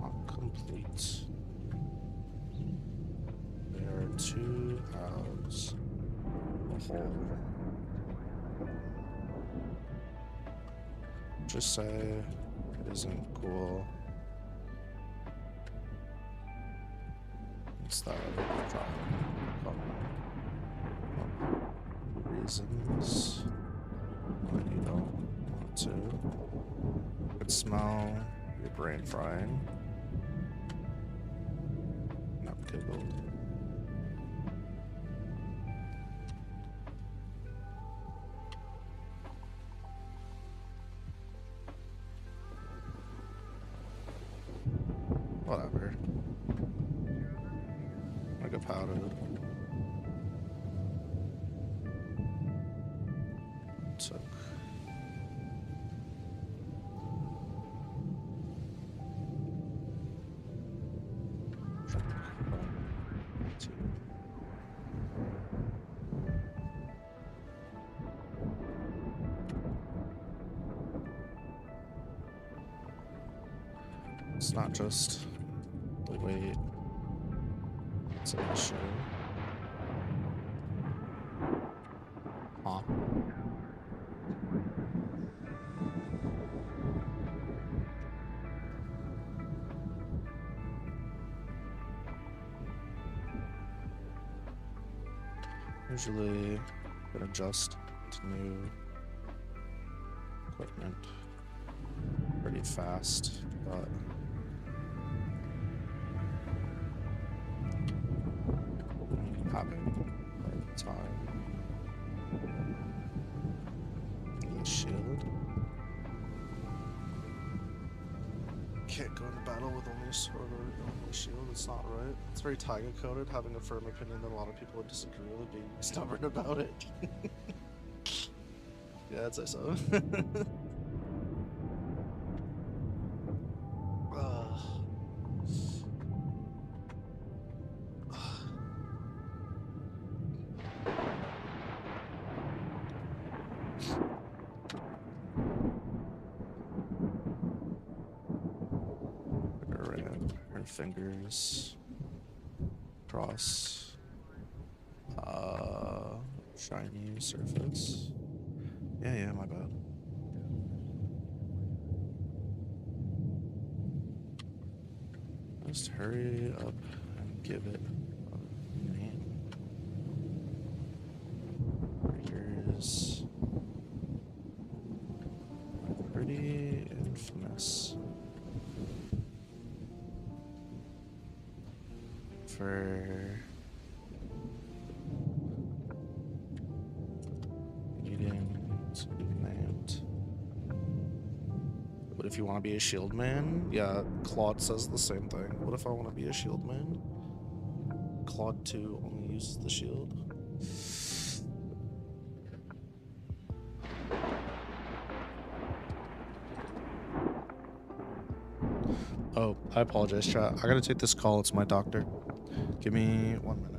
not complete. There are 2 halves. A hole. Just say it isn't cool. Instead of trying reasons when you don't want to. Could smell your brain frying. Not giggled. Whatever. Like a powdered. Took. It's not just the weight, it's an issue. Huh. Usually can adjust to new equipment pretty fast, but having the time. Need a shield. Can't go into battle with only a sword or only a shield. It's not right. It's very Taiga coded, having a firm opinion that a lot of people would disagree with, being stubborn about it. Yeah, I'd say so. Her fingers across shiny surface. Yeah, my bad. Just hurry up and give it a name. Here's pretty infamous for needing to be named. What if you want to be a shield man? Yeah, Claude says the same thing. What if I want to be a shield man? Claude 2 only uses the shield. Oh, I apologize, chat. I gotta take this call. It's my doctor. Give me 1 minute.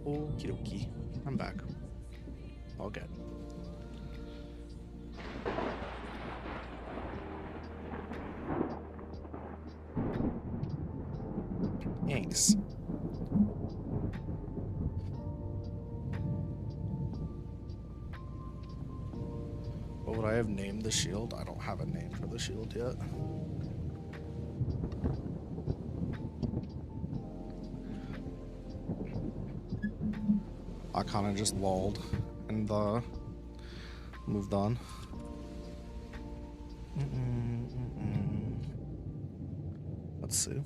Okie dokie. I'm back. All good. Thanks. What would I have named the shield? I don't have a name for the shield yet. I kind of just lulled and moved on. Let's see.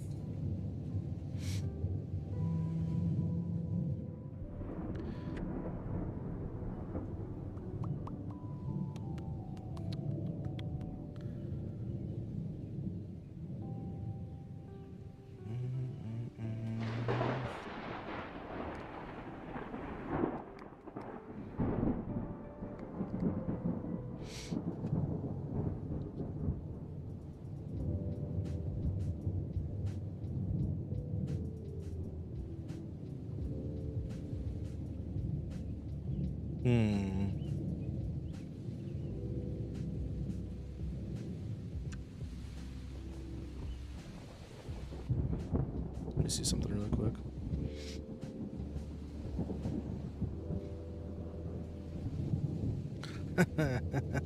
Let me see something really quick.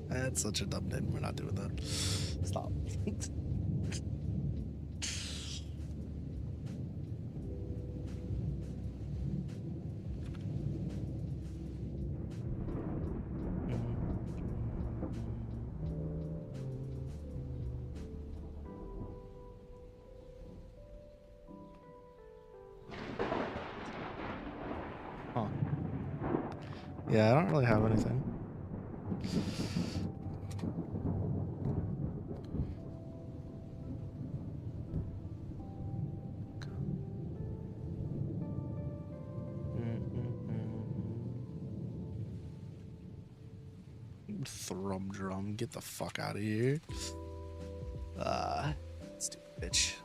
That's such a dumb name. We're not doing that. Stop. Huh. Yeah, I don't really have anything. Thrum drum, get the fuck out of here. Stupid bitch.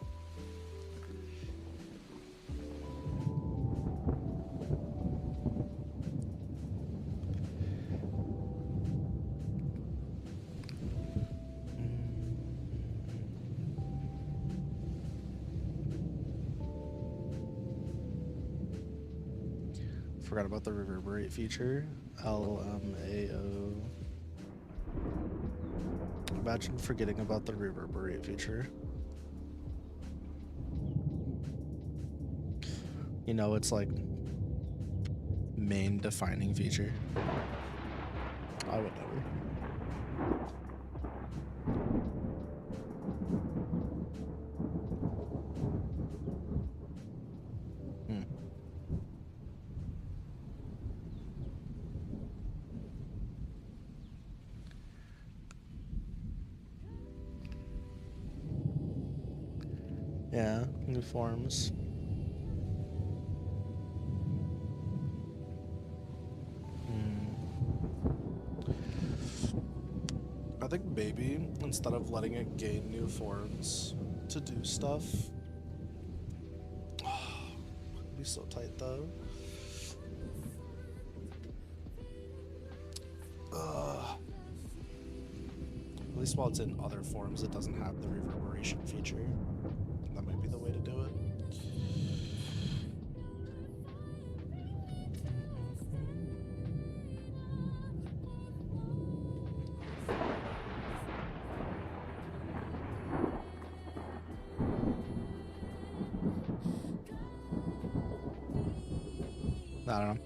Forgot about the reverberate feature. LMAO. Imagine forgetting about the reverberate feature. You know, it's like main defining feature. I would never. Yeah, new forms. I think maybe instead of letting it gain new forms to do stuff. It'd be so tight though. At least while it's in other forms, it doesn't have the reverberation feature. That might be the way to do it. I don't know.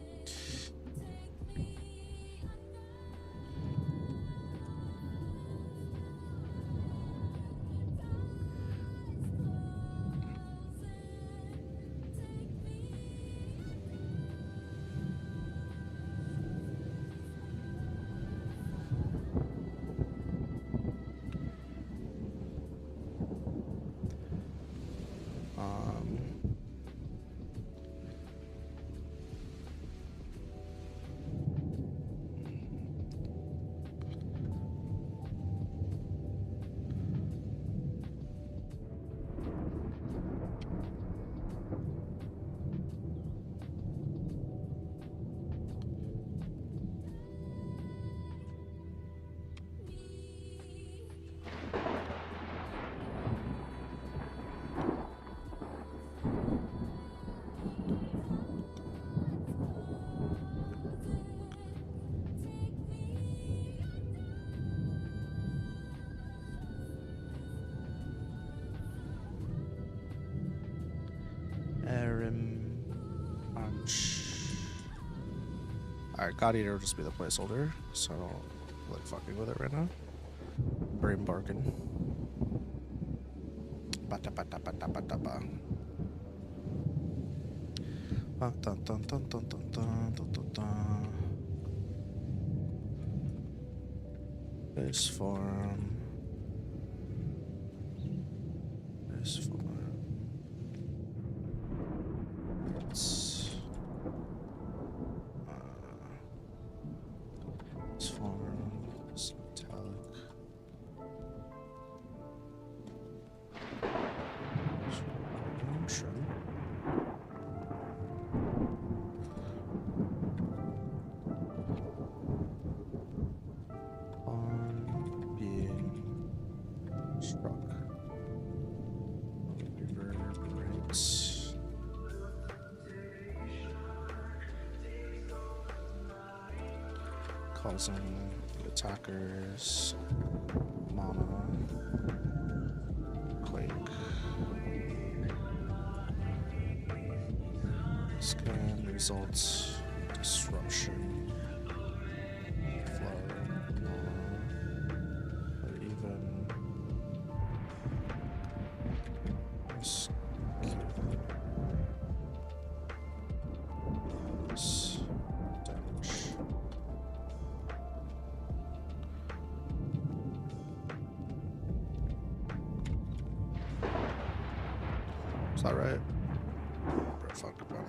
Alright, God Eater will just be the placeholder, so I don't like fucking with it right now. Brain barking. Bata bata bata bata ba. Dun dun dun dun dun dun dun dun dun. Base form. Base form. Causing the attackers mana, quake, scan results, disruption, flood, mana, or even is that right? Bro, fuck about it.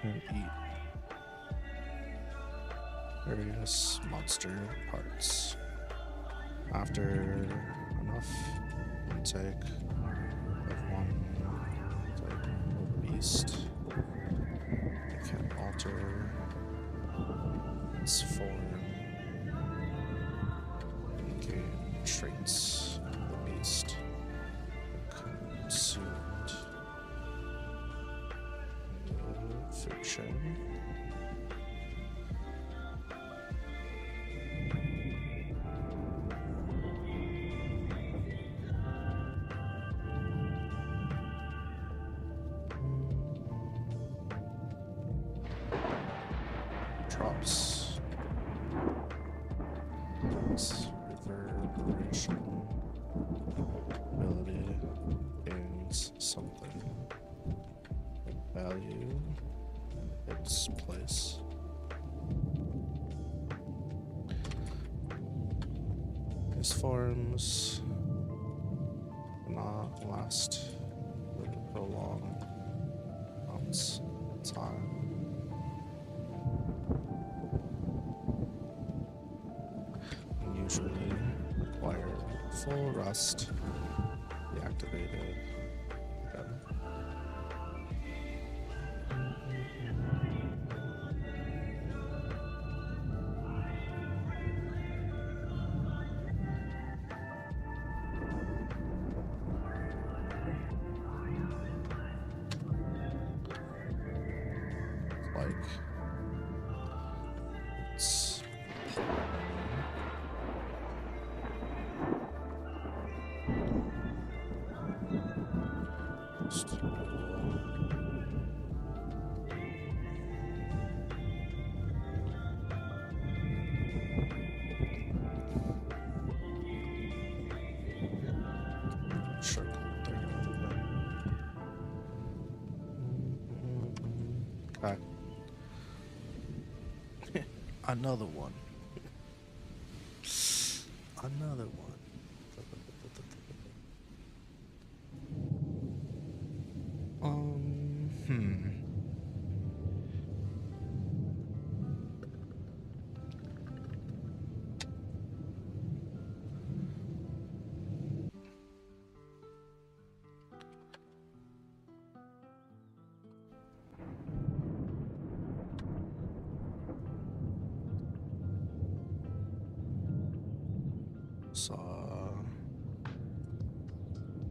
And eat various monster parts. After enough intake of one type of beast, can alter its form and gain traits of the beast consumed. Fiction. Drops. Reverberation ability gains something of value its place. These forms not last for prolonged amounts of time. Usually require full rest, be activated like it's sure. Okay. Another one. Another one. Hmm.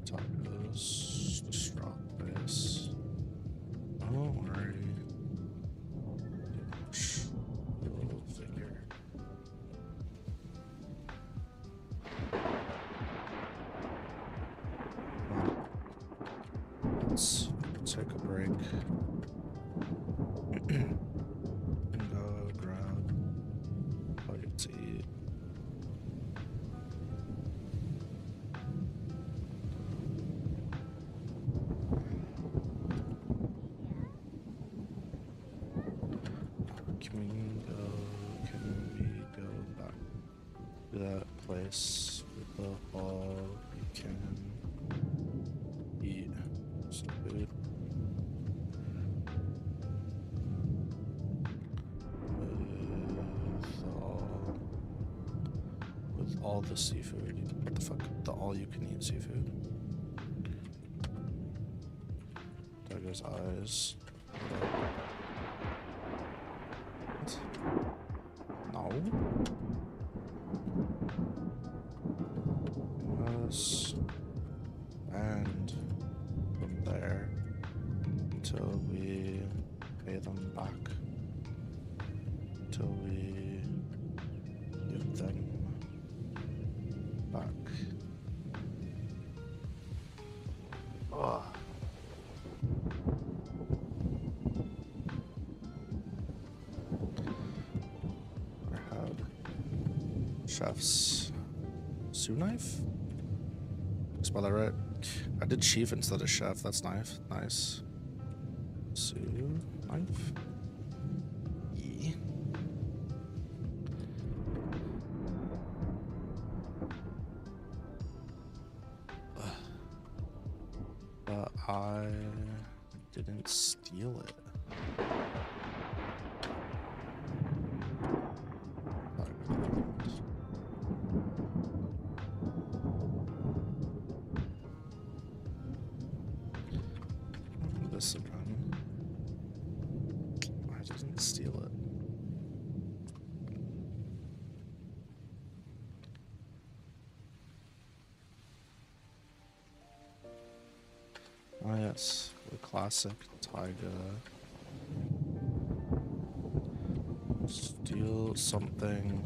Tacos, distraught face. Don't worry. Little figure. Let's take a break. And go grab bite to eat. Can we go back to that place with the hall? We can eat some food. With all the seafood. What the fuck? The all-you-can-eat seafood. Tiger's eyes. No. Yes. And from there until we pay them back. Until we give them back. Oh. Chef's Sue knife? Spell that right. I did chief instead of chef. That's nice. Nice. Sue knife. Yeah. But I didn't steal it. This again. I didn't steal it. Oh yes, the classic Taiga. Steal something.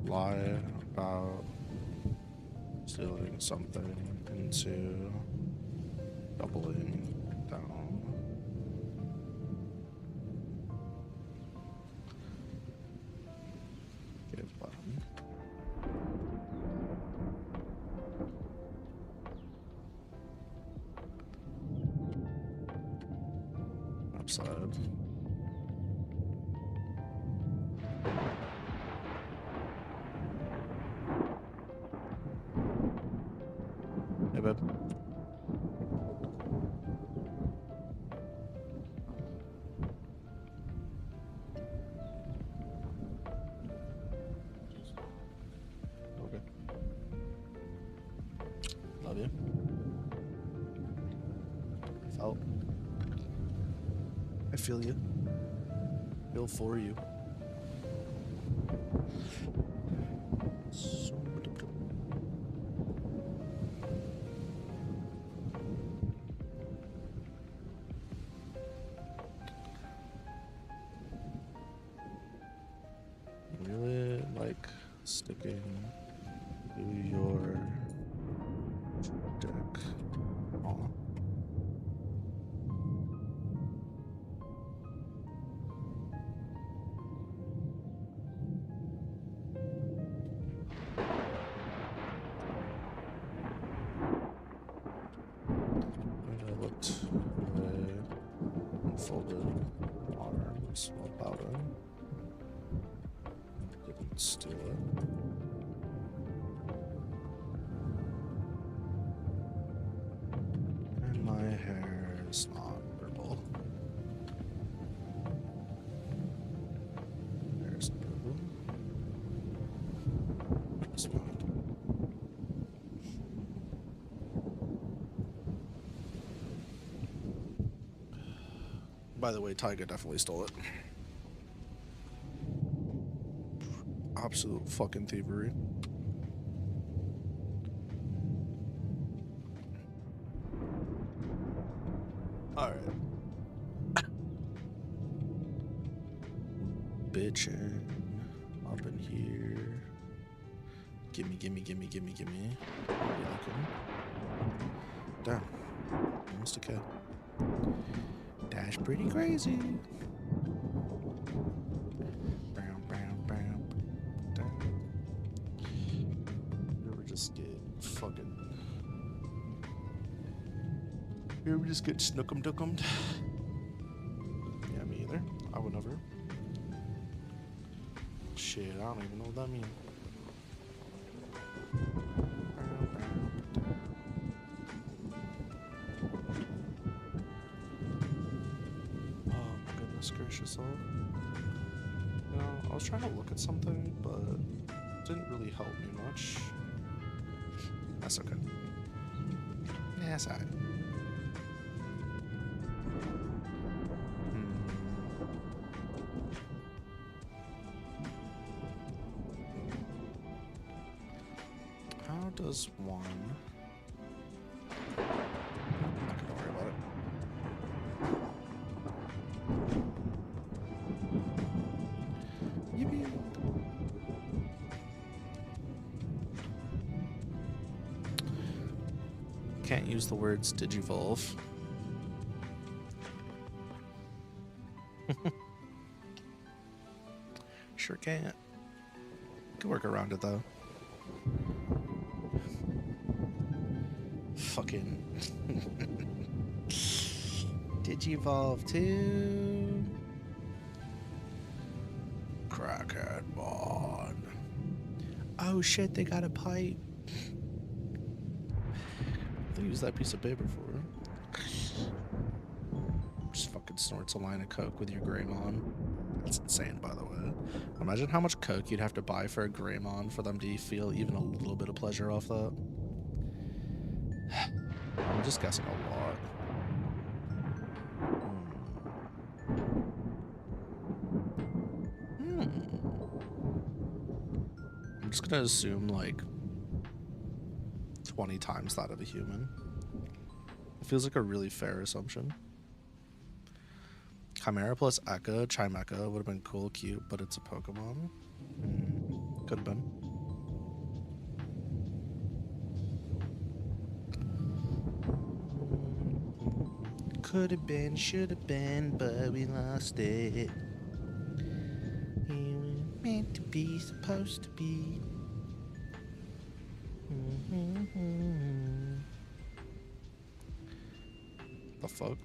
Lie about stealing something into doubling down. Give button. Upside. Hey, babe. Okay. Love you. Felt. I feel you. Feel for you. dick. Aw. And I looked away, unfolded arms while bowing. Didn't steal it. And my hair is not purple. Hair's purple. It's not. By the way, Tyga definitely stole it. Absolute fucking thievery. Alright. Bitchin' up in here. Gimme, gimme, gimme, gimme, gimme. Damn. Almost a cat. Dash pretty crazy. Brown, brown, brown. Damn. You ever just get fucking. You ever just get snookum-dookumed? Yeah, me either. I would never. Shit, I don't even know what that means. Gracious all. You know, I was trying to look at something, but it didn't really help me much. That's okay. Yeah, that's alright. How does one... I'm not gonna worry about it. Yippee. Can't use the words digivolve. Sure can't. Could work around it though. Fucking digivolve too. Crackhead mod. Oh shit, they got a pipe. They use that piece of paper for. Just fucking snorts a line of coke with your Greymon. That's insane, by the way. Imagine how much coke you'd have to buy for a Greymon for them to feel even a little bit of pleasure off that. I'm just guessing a lot. I'm just gonna assume like 20 times that of a human. It feels like a really fair assumption. Chimera plus Echo, Chimecha would have been cool, cute, but it's a Pokemon. Could have been. Could have been, should have been, but we lost it. We were meant to be, supposed to be. The fuck?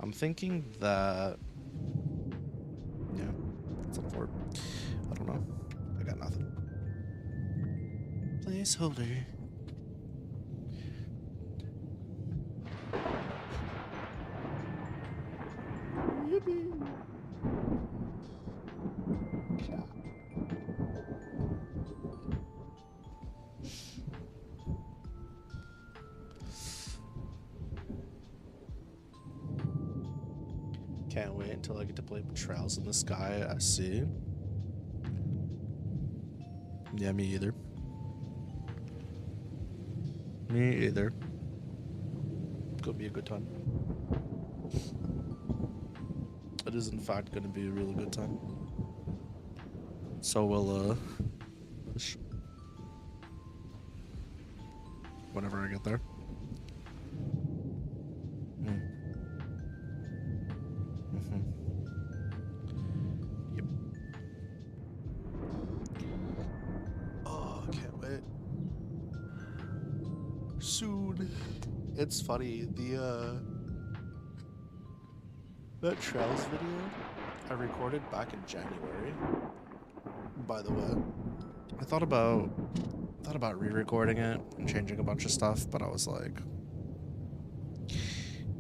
I'm thinking that... Yeah, it's up for it. I don't know. I got nothing. Placeholder. Yippee! Can't wait until I get to play Trails in the Sky. I see. Yeah, me either. Me either. Could be a good time. It is in fact going to be a really good time. So we'll whenever I get there. Yep. Oh, I can't wait. Soon. It's funny, that Trails video I recorded back in January. By the way, I thought about re-recording it and changing a bunch of stuff, but I was like,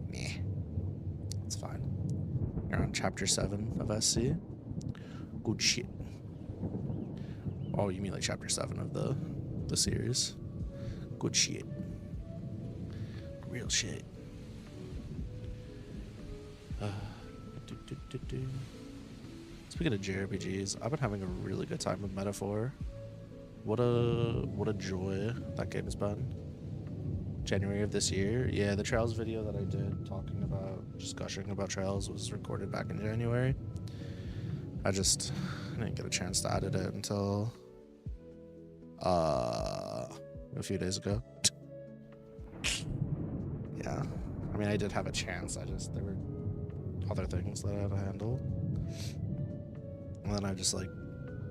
meh, it's fine. You're on chapter 7 of SC. Good shit. Oh, you mean like chapter 7 of the series? Good shit. Real shit. Speaking of JRPGs, I've been having a really good time with Metaphor. What a joy that game has been. January of this year. Yeah, the Trails video that I did talking about, just gushing about Trails, was recorded back in January. I didn't get a chance to edit it until a few days ago. Yeah. I mean, I did have a chance. There were other things that I had to handle. And then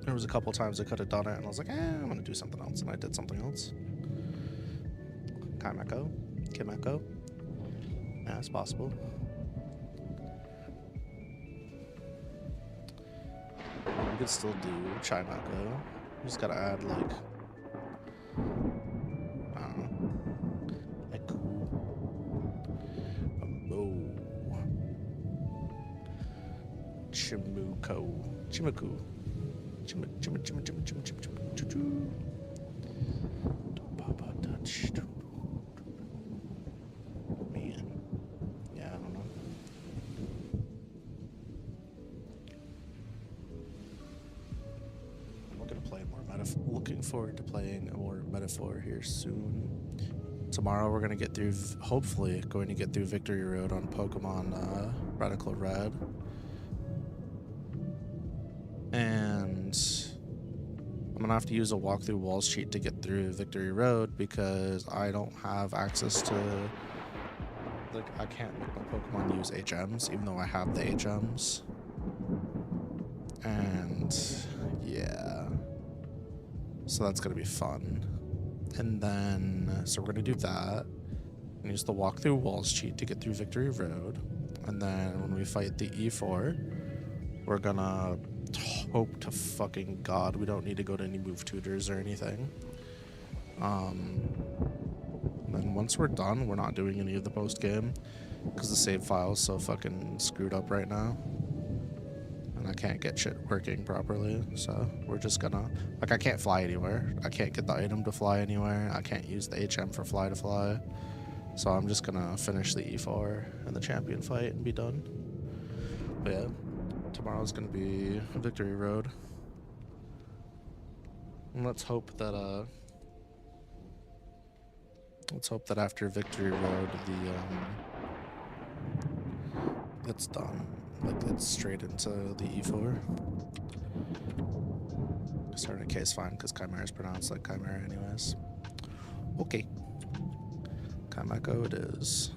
there was a couple times I could have done it, and I was like, I'm gonna do something else, and I did something else. Kimeko. Yeah, it's possible. We could still do Chimako. We just gotta add, like, I don't know, Eku. Chimaku. Man. Yeah, I don't know. Looking forward to playing more Metaphor here soon. Tomorrow we're gonna get through, hopefully going to get through Victory Road on Pokemon Radical Red. And I'm gonna have to use a walkthrough walls cheat to get through Victory Road because I don't have access to, like, I can't make my Pokemon use HMs even though I have the HMs. And yeah, so that's gonna be fun. And then so we're gonna do that and use the walkthrough walls cheat to get through Victory Road. And then when we fight the E4, we're gonna hope to fucking God we don't need to go to any move tutors or anything. Then once we're done, we're not doing any of the post game because the save file is so fucking screwed up right now, and I can't get shit working properly. So we're just gonna, like, I can't fly anywhere. I can't get the item to fly anywhere. I can't use the HM for fly to fly. So I'm just gonna finish the E4 and the champion fight and be done. But yeah. Tomorrow's gonna be Victory Road, and let's hope that after Victory Road it's done, like it's straight into the E4. Starting a case fine because Chimera is pronounced like Chimera anyways. Okay, Chimeko it is.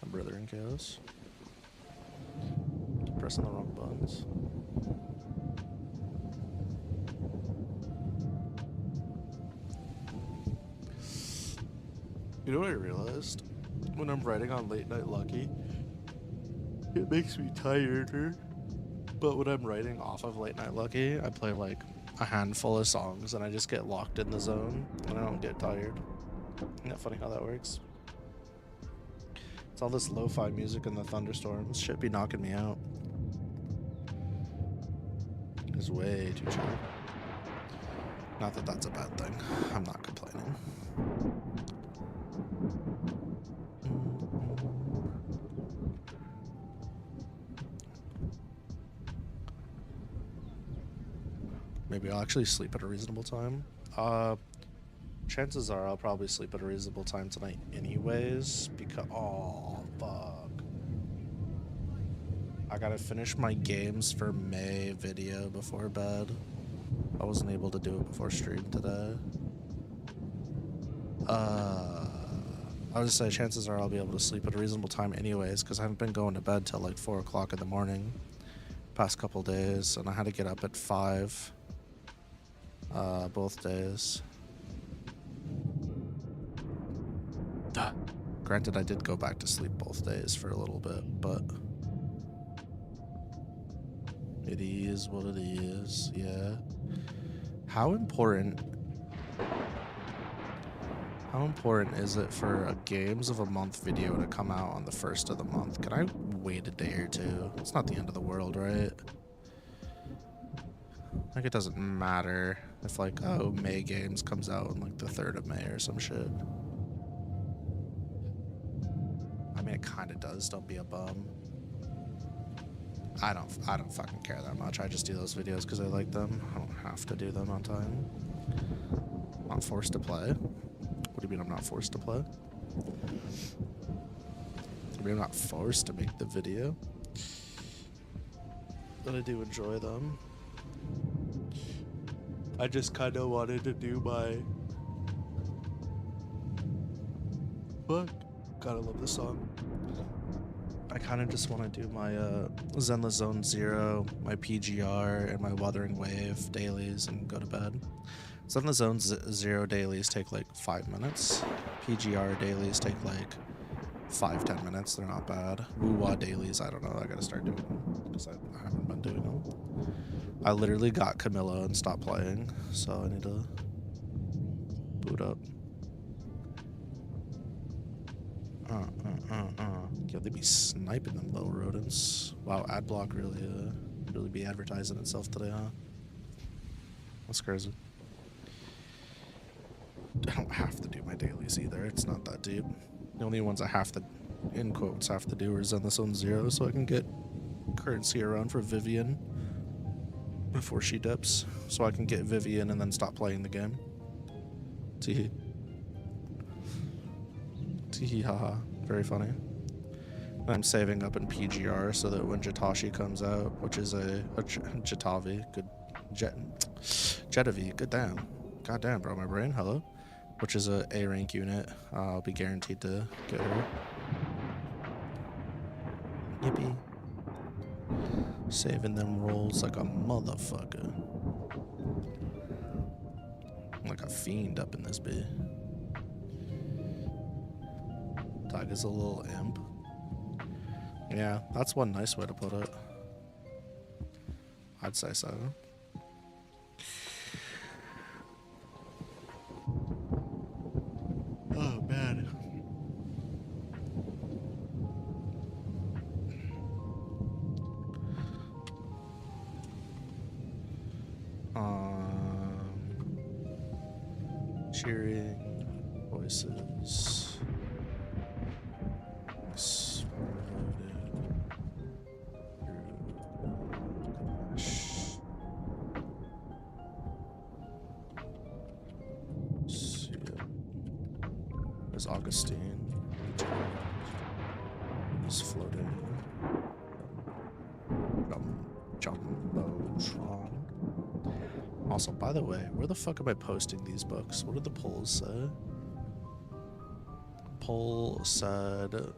I'm Brother Chaos. Pressing the wrong buttons. You know what I realized? When I'm writing on Late Night Lucky, it makes me tireder. But when I'm writing off of Late Night Lucky, I play like a handful of songs and I just get locked in the zone and I don't get tired. Isn't that funny how that works? It's all this lo-fi music and the Thunderstorms should be knocking me out. It's way too chill. Not that that's a bad thing. I'm not complaining. Maybe I'll actually sleep at a reasonable time. Chances are I'll probably sleep at a reasonable time tonight anyways, because, oh, fuck. I gotta finish my games for May video before bed. I wasn't able to do it before stream today. I would say chances are I'll be able to sleep at a reasonable time anyways, because I haven't been going to bed till like 4 o'clock in the morning past couple days, and I had to get up at 5 both days. Granted, I did go back to sleep both days for a little bit, but it is what it is, yeah. How important is it for a Games of a Month video to come out on the 1st of the month? Can I wait a day or two? It's not the end of the world, right? Like, it doesn't matter if, like, oh, May Games comes out on, like, the 3rd of May or some shit. I mean, it kind of does. Don't be a bum. I don't fucking care that much. I just do those videos because I like them. I don't have to do them on time. I'm not forced to play. What do you mean I'm not forced to play? I mean, I'm not forced to make the video. But I do enjoy them. I just kind of wanted to do my... Fuck. Gotta love this song. I kind of just want to do my Zenless Zone 0, my PGR, and my Wuthering Wave dailies and go to bed. Zenless Zone 0 dailies take like 5 minutes. PGR dailies take like 5-10 minutes. They're not bad. Woo-wah dailies, I don't know. I gotta start doing them because I haven't been doing them. I literally got Camilla and stopped playing, so I need to boot up. Yo, they be sniping them little rodents. Wow, Adblock really be advertising itself today, huh? That's crazy. I don't have to do my dailies either. It's not that deep. The only ones I have to, in quotes, have to do are Zenless Zone 0 so I can get currency around for Vivian before she dips. So I can get Vivian and then stop playing the game. Teehee. Teehee haha. Very funny. I'm saving up in PGR so that when Jatashi comes out, which is a Jatavi, good Jetavi, good damn. God damn, bro, my brain, hello. Which is a A rank unit. I'll be guaranteed to get her. Yippee. Saving them rolls like a motherfucker. Like a fiend up in this bit. Dog is a little imp. Yeah, that's one nice way to put it. I'd say so. Oh, man. Cheering voices. There's Augustine. He's floating. Jumbotron. Also, by the way, where the fuck am I posting these books? What did the polls say? Poll said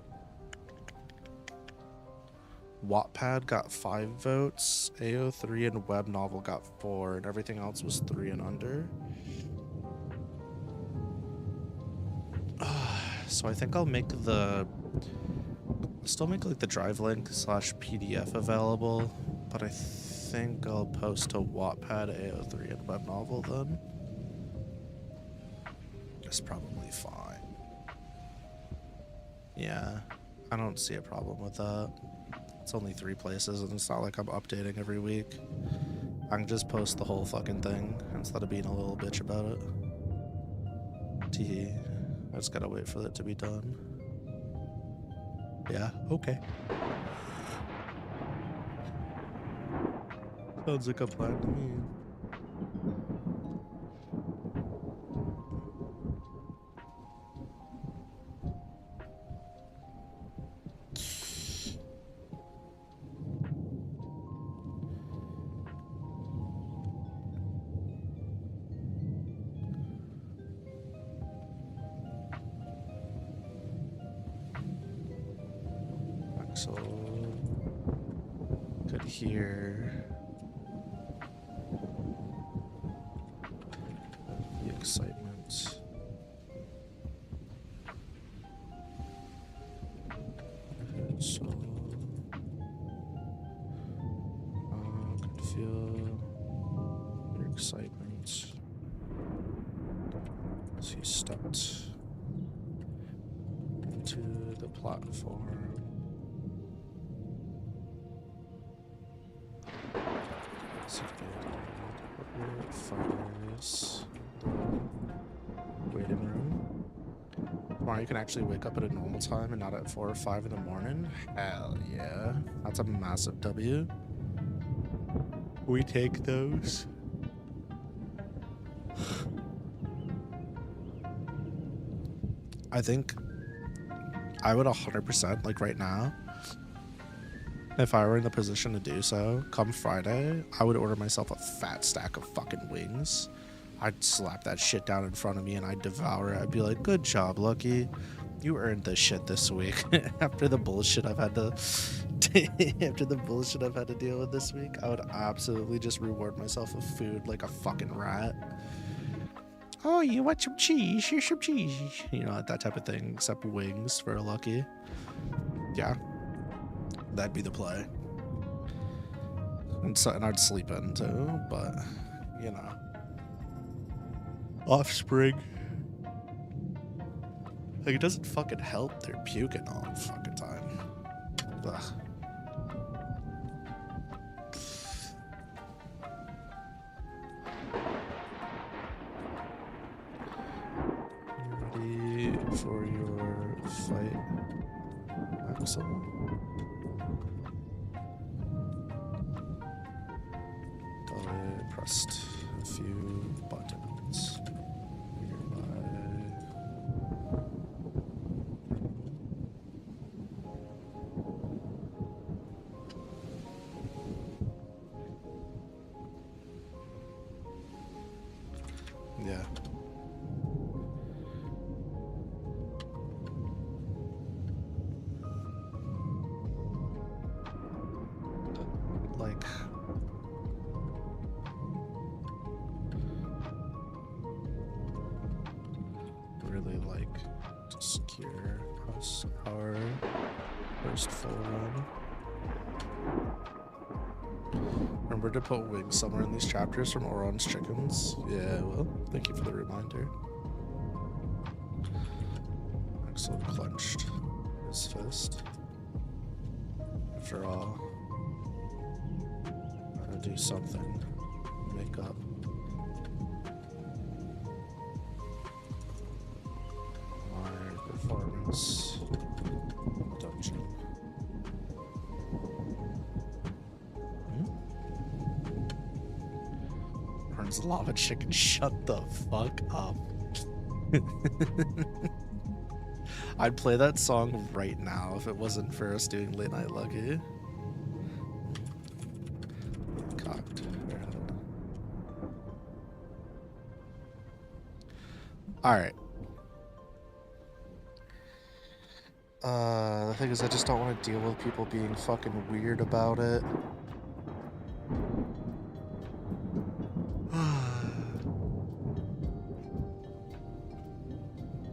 Wattpad got 5 votes, AO3 and web novel got 4, and everything else was 3 and under. So I think I'll make still make like the drive link / PDF available, but I think I'll post to Wattpad, AO3, and web novel then. That's probably fine. Yeah, I don't see a problem with that. It's only 3 places, and it's not like I'm updating every week. I can just post the whole fucking thing instead of being a little bitch about it. Teehee. I just gotta wait for it to be done. Yeah, okay. Sounds like a plan to me. soul. Could hear the excitement. Soul. Could feel your excitement as he stepped to the platform. Fires. Waiting room. Tomorrow you can actually wake up at a normal time and not at 4 or 5 in the morning. Hell yeah. That's a massive W. We take those. I think I would 100%, like right now, if I were in the position to do so, come Friday, I would order myself a fat stack of fucking wings. I'd slap that shit down in front of me and I'd devour it. I'd be like, good job, Lucky. You earned this shit this week. After the bullshit I've had to deal with this week, I would absolutely just reward myself with food like a fucking rat. Oh, you want some cheese? Here's some cheese. You know, that type of thing, except wings for a Lucky. Yeah. That'd be the play. And I'd sleep in too, but, you know. Offspring. Like, it doesn't fucking help they're puking all the fucking time. Ugh. Ready for your fight, Axel? I pressed a few buttons. Yeah. Like, really like to secure us our first full run. Remember to put wings somewhere in these chapters from Oron's chickens? Yeah, well, thank you for the reminder. Axel clenched his fist. After all, gotta do something. Make up. My performance in the dungeon. Lava chicken, shut the fuck up. I'd play that song right now if it wasn't for us doing late night Lucky. Cocked. Alright. The thing is, I just don't want to deal with people being fucking weird about it.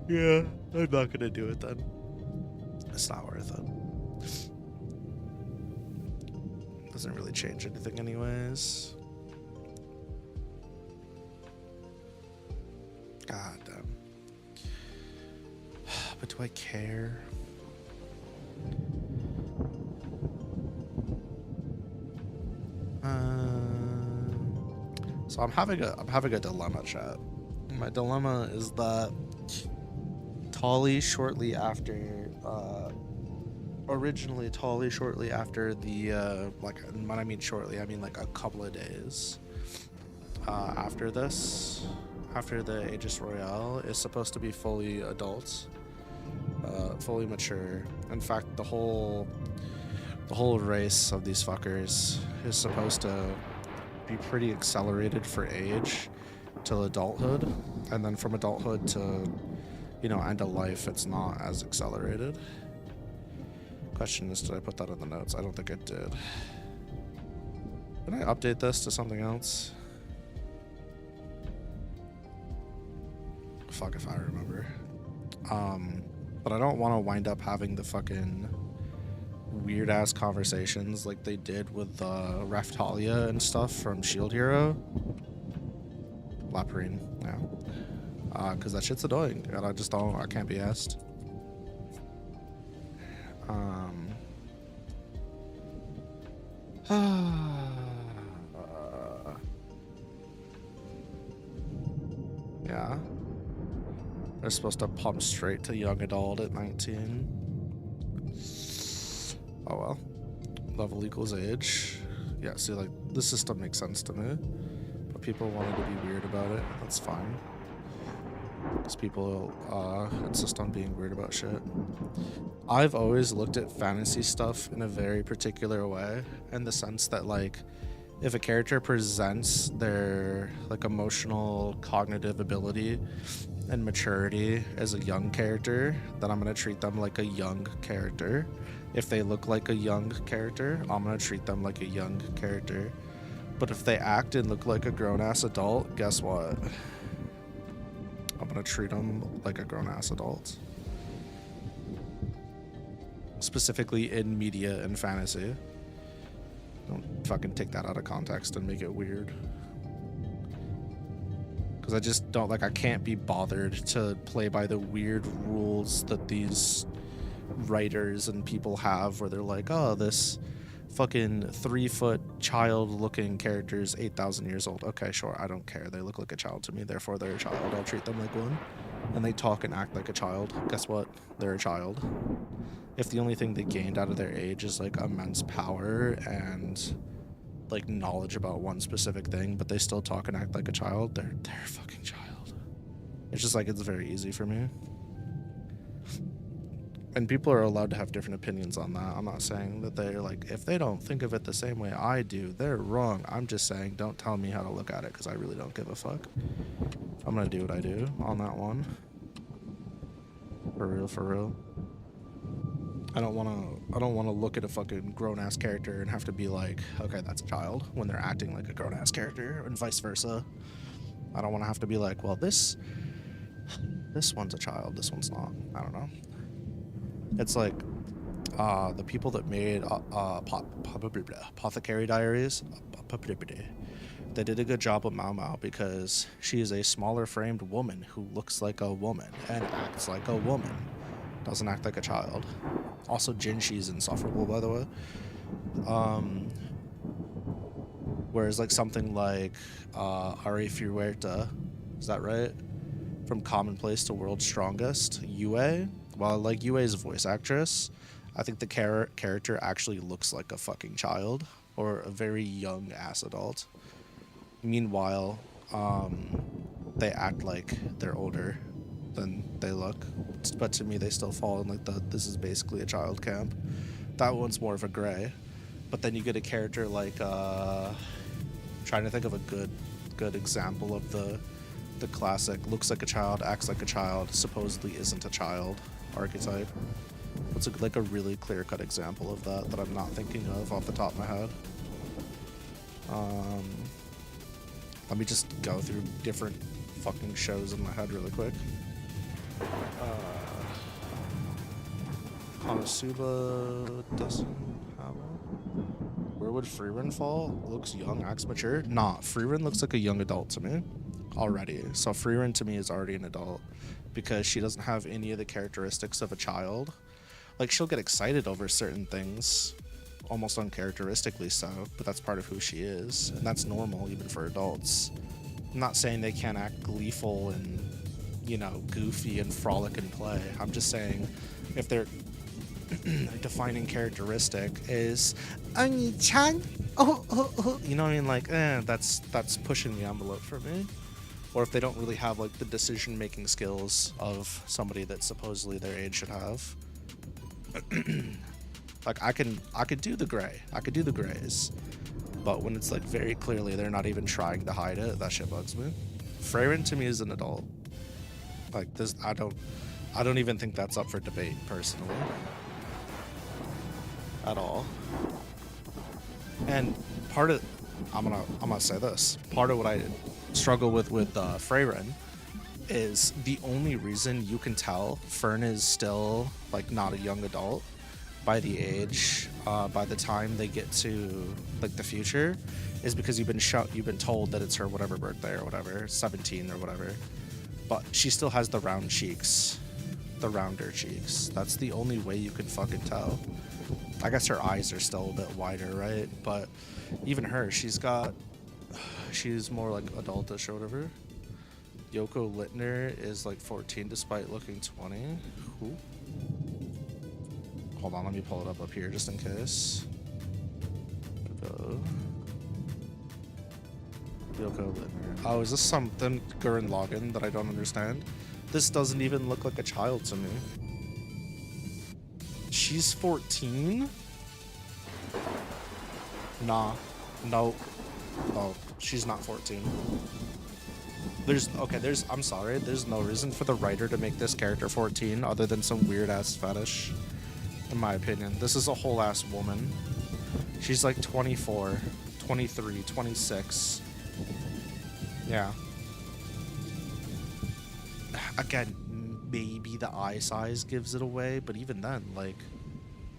Yeah, I'm not gonna do it then. It's not worth it. Doesn't really change anything anyways. God damn. But do I care? So I'm having a dilemma, chat. My dilemma is that Tolly shortly after, originally Tolly shortly after the, like, when I mean shortly, I mean like a couple of days after this, after the Aegis Royale, is supposed to be fully adult, fully mature. In fact, the whole race of these fuckers is supposed to be pretty accelerated for age till adulthood, and then from adulthood to, you know, end of life, it's not as accelerated. Question is, did I put that in the notes? I don't think I did. Can I update this to something else? Fuck if I remember. But I don't want to wind up having the fucking weird ass conversations like they did with Raftalia and stuff from Shield Hero. Laprine, yeah. Cause that shit's annoying and I can't be asked. Yeah. They're supposed to pump straight to young adult at 19. Oh well. Level equals age. Yeah, see, like, the system makes sense to me. But people wanted to be weird about it. That's fine. Because people insist on being weird about shit. I've always looked at fantasy stuff in a very particular way, in the sense that, like, if a character presents their, like, emotional, cognitive ability and maturity as a young character, then I'm going to treat them like a young character. If they look like a young character, I'm going to treat them like a young character. But if they act and look like a grown-ass adult, guess what? I'm going to treat them like a grown-ass adult. Specifically in media and fantasy. Don't fucking take that out of context and make it weird. Because I just don't, like, I can't be bothered to play by the weird rules that these writers and people have, where they're like, oh, this fucking 3-foot child-looking character is 8,000 years old. Okay, sure, I don't care. They look like a child to me, therefore they're a child. I'll treat them like one. And they talk and act like a child. Guess what? They're a child. If the only thing they gained out of their age is, like, immense power and, like, knowledge about one specific thing, but they still talk and act like a child, they're a fucking child. It's just, like, it's very easy for me. And people are allowed to have different opinions on that. I'm not saying that they're, like, if they don't think of it the same way I do, they're wrong. I'm just saying, don't tell me how to look at it, because I really don't give a fuck. I'm gonna do what I do on that one. For real, for real. I don't wanna look at a fucking grown-ass character and have to be like, okay, that's a child, when they're acting like a grown-ass character, and vice versa. I don't wanna have to be like, well, this one's a child, this one's not. I don't know. It's like, the people that made Apothecary Diaries, they did a good job with Mao Mao because she is a smaller framed woman who looks like a woman and acts like a woman. Doesn't act like a child. Also, Jinshi's insufferable, by the way. Whereas, like, something like Ari Fuerta, is that right? From Commonplace to World's Strongest, Yue. While, like, Yue's a voice actress, I think the character actually looks like a fucking child or a very young ass adult. Meanwhile, they act like they're older than they look, but to me they still fall in, like, this is basically a child camp. That one's more of a gray. But then you get a character like trying to think of a good example of the classic looks like a child, acts like a child, supposedly isn't a child archetype. What's like a really clear-cut example of that I'm not thinking of off the top of my head? Let me just go through different fucking shows in my head really quick. Konosuba doesn't have one. Where would Frieren fall? Looks young, acts mature. Nah, Frieren looks like a young adult to me already. So Frieren to me is already an adult because she doesn't have any of the characteristics of a child. Like, she'll get excited over certain things, almost uncharacteristically so, but that's part of who she is, and that's normal even for adults. I'm not saying they can't act gleeful and, you know, goofy and frolic and play. I'm just saying if their defining characteristic is Oni-chan, you know what I mean? Like, that's pushing the envelope for me. Or if they don't really have, like, the decision-making skills of somebody that supposedly their age should have. Like, I could do the gray. I could do the grays. But when it's, like, very clearly they're not even trying to hide it, that shit bugs me. Frieren to me is an adult. Like, this, I don't even think that's up for debate, personally. at all. And part of, I'm gonna say this. Part of what I struggle with Freyren is the only reason you can tell Fern is still like not a young adult by the age, by the time they get to like the future, is because you've been told that it's her whatever birthday or whatever, 17 or whatever, but she still has the round cheeks, the rounder cheeks. That's the only way you can fucking tell. I guess her eyes are still a bit wider, right? But even her, she's more like adultish or whatever. Yoko Littner is like 14 despite looking 20. Who? Hold on, let me pull it up here just in case. Yoko Littner. Oh, is this something Gurren Lagann that I don't understand? This doesn't even look like a child to me. She's 14? Nah. No. No, she's not 14. I'm sorry, there's no reason for the writer to make this character 14 other than some weird ass fetish. In my opinion, this is a whole ass woman. She's like 24, 23, 26. Yeah. Again, maybe the eye size gives it away, but even then, like,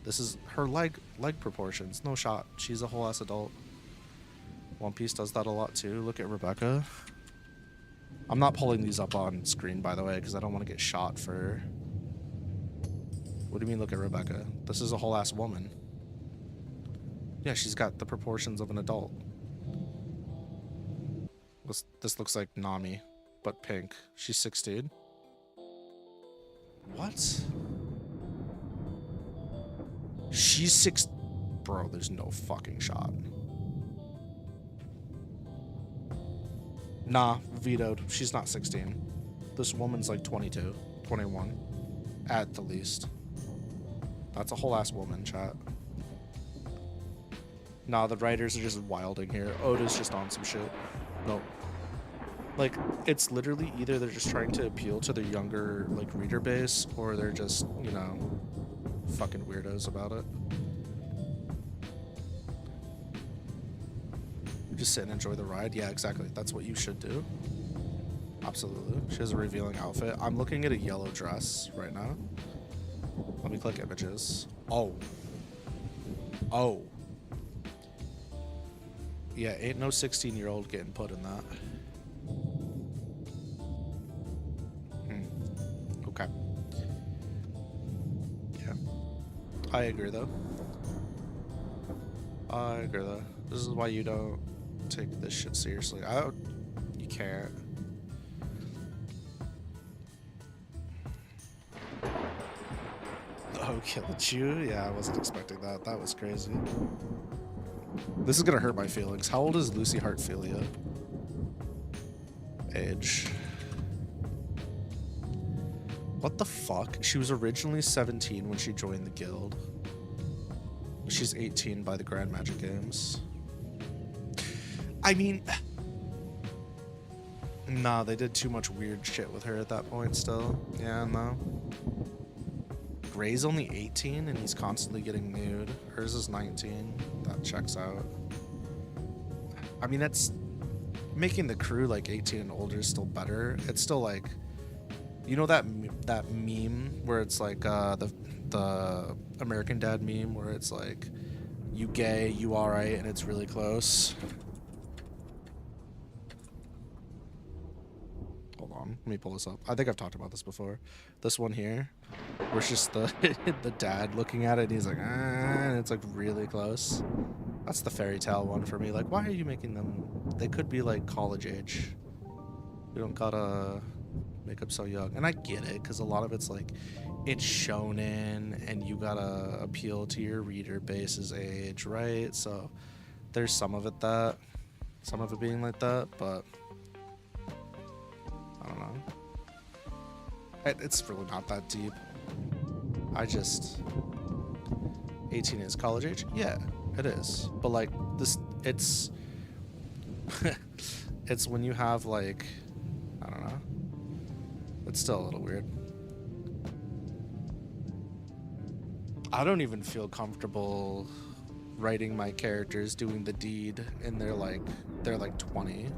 this is her leg proportions. No shot. She's a whole ass adult. One Piece does that a lot too. Look at Rebecca. I'm not pulling these up on screen, by the way, because I don't want to get shot for... What do you mean, look at Rebecca? This is a whole ass woman. Yeah, she's got the proportions of an adult. This looks like Nami, but pink. She's 16. What? She's 6... Bro, there's no fucking shot. Nah, vetoed. She's not 16. This woman's like 22, 21. At the least. That's a whole ass woman, chat. Nah, the writers are just wilding here. Oda's just on some shit. Nope. Like, it's literally either they're just trying to appeal to their younger, like, reader base, or they're just, you know, fucking weirdos about it. You just sit and enjoy the ride? Yeah, exactly. That's what you should do. Absolutely. She has a revealing outfit. I'm looking at a yellow dress right now. Let me click images. Oh. Oh. Yeah, ain't no 16-year-old getting put in that. Okay. Yeah. I agree, though. This is why you don't take this shit seriously. You can't. Oh, killed you? Yeah, I wasn't expecting that. That was crazy. This is gonna hurt my feelings. How old is Lucy Hartfilia? Age. What the fuck? She was originally 17 when she joined the guild. She's 18 by the Grand Magic Games. I mean... Nah, they did too much weird shit with her at that point still. Yeah, no. Gray's only 18 and he's constantly getting nude. Hers is 19. That checks out. I mean, that's... Making the crew like 18 and older is still better. It's still like... You know that meme where it's like the American Dad meme where it's like, you gay, you alright, and it's really close. Hold on, let me pull this up. I think I've talked about this before. This one here, where it's just the the dad looking at it and he's like, and it's like really close. That's the fairy tale one for me. Like, why are you making them? They could be like college age. We don't gotta make up so young. And I get it, because a lot of it's like, it's shonen and you gotta appeal to your reader base's age, right? So there's some of it being like that, but I don't know. It's really not that deep. 18 is college age? Yeah, it is. But like this, it's it's when you have like, I don't know. It's still a little weird. I don't even feel comfortable writing my characters doing the deed in they're like 20,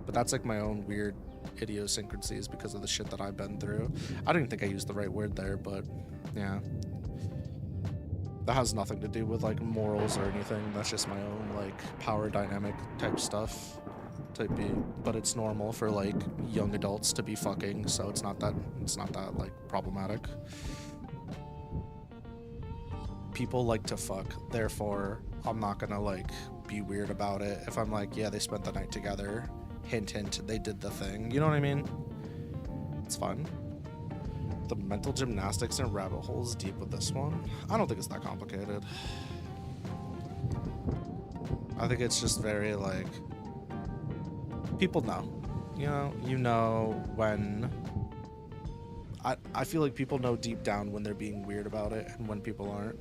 but that's like my own weird idiosyncrasies because of the shit that I've been through. I don't even think I used the right word there, but yeah, that has nothing to do with like morals or anything. That's just my own like power dynamic type stuff, type B. But it's normal for like young adults to be fucking, so it's not that like problematic. People like to fuck, therefore I'm not gonna like be weird about it if I'm like, yeah, they spent the night together, hint hint, they did the thing, you know what I mean? It's fun. The mental gymnastics and rabbit holes deep with this one, I don't think it's that complicated. I think it's just very like, people know, you know when I feel like people know deep down when they're being weird about it and when people aren't.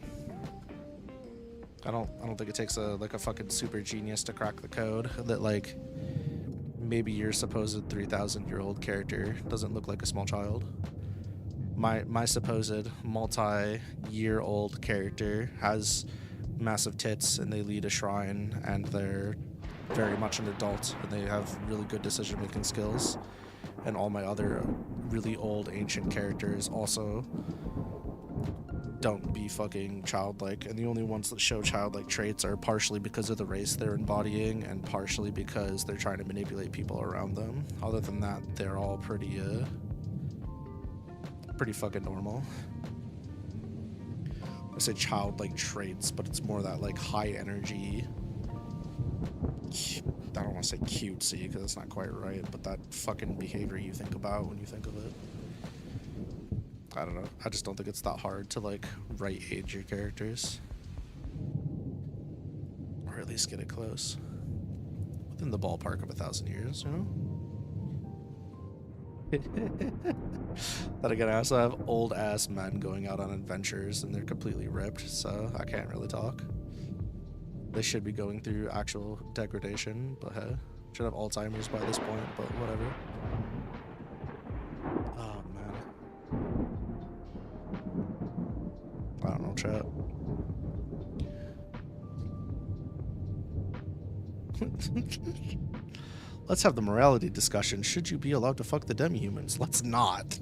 I don't think it takes a fucking super genius to crack the code that like maybe your supposed 3,000-year-old character doesn't look like a small child. My supposed multi-year-old character has massive tits and they lead a shrine and they're very much an adult and they have really good decision-making skills. And all my other really old ancient characters also don't be fucking childlike, and the only ones that show childlike traits are partially because of the race they're embodying and partially because they're trying to manipulate people around them. Other than that, they're all pretty fucking normal. I say childlike traits, but it's more that like high energy, I don't want to say cutesy because it's not quite right, but that fucking behavior you think about when you think of it. I don't know. I just don't think it's that hard to like right age your characters, or at least get it close, within the ballpark of 1,000 years, you know. Then again, I also have old ass men going out on adventures and they're completely ripped, so I can't really talk. They should be going through actual degradation, but hey, should have Alzheimer's by this point, but whatever. Oh man. I don't know, chat. Let's have the morality discussion. Should you be allowed to fuck the demi-humans? Let's not.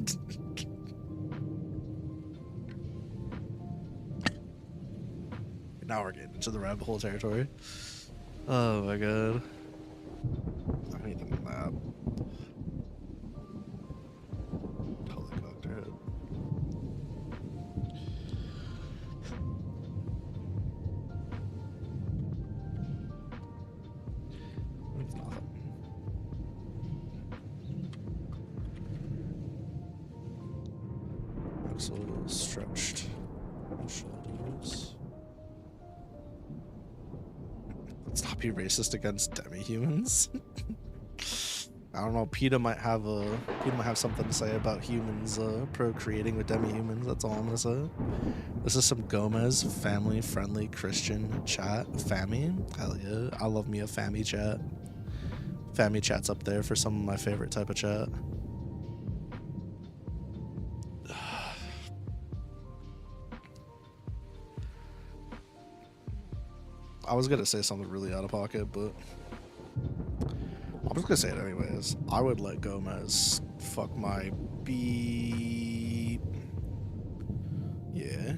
Now we're getting into the rabbit hole territory. Oh my god. I need a nap. Helicopter head. Looks a little stretched. Shoulders. Let's not be racist against demi-humans. I don't know. PETA might have something to say about humans procreating with demi-humans. That's all I'm gonna say. This is some Gomez family-friendly Christian chat. Fammy, hell yeah! I love me a fammy chat. Fammy chat's up there for some of my favorite type of chat. I was gonna say something really out of pocket, but I'm just gonna say it anyways. I would let Gomez fuck my beep. Yeah,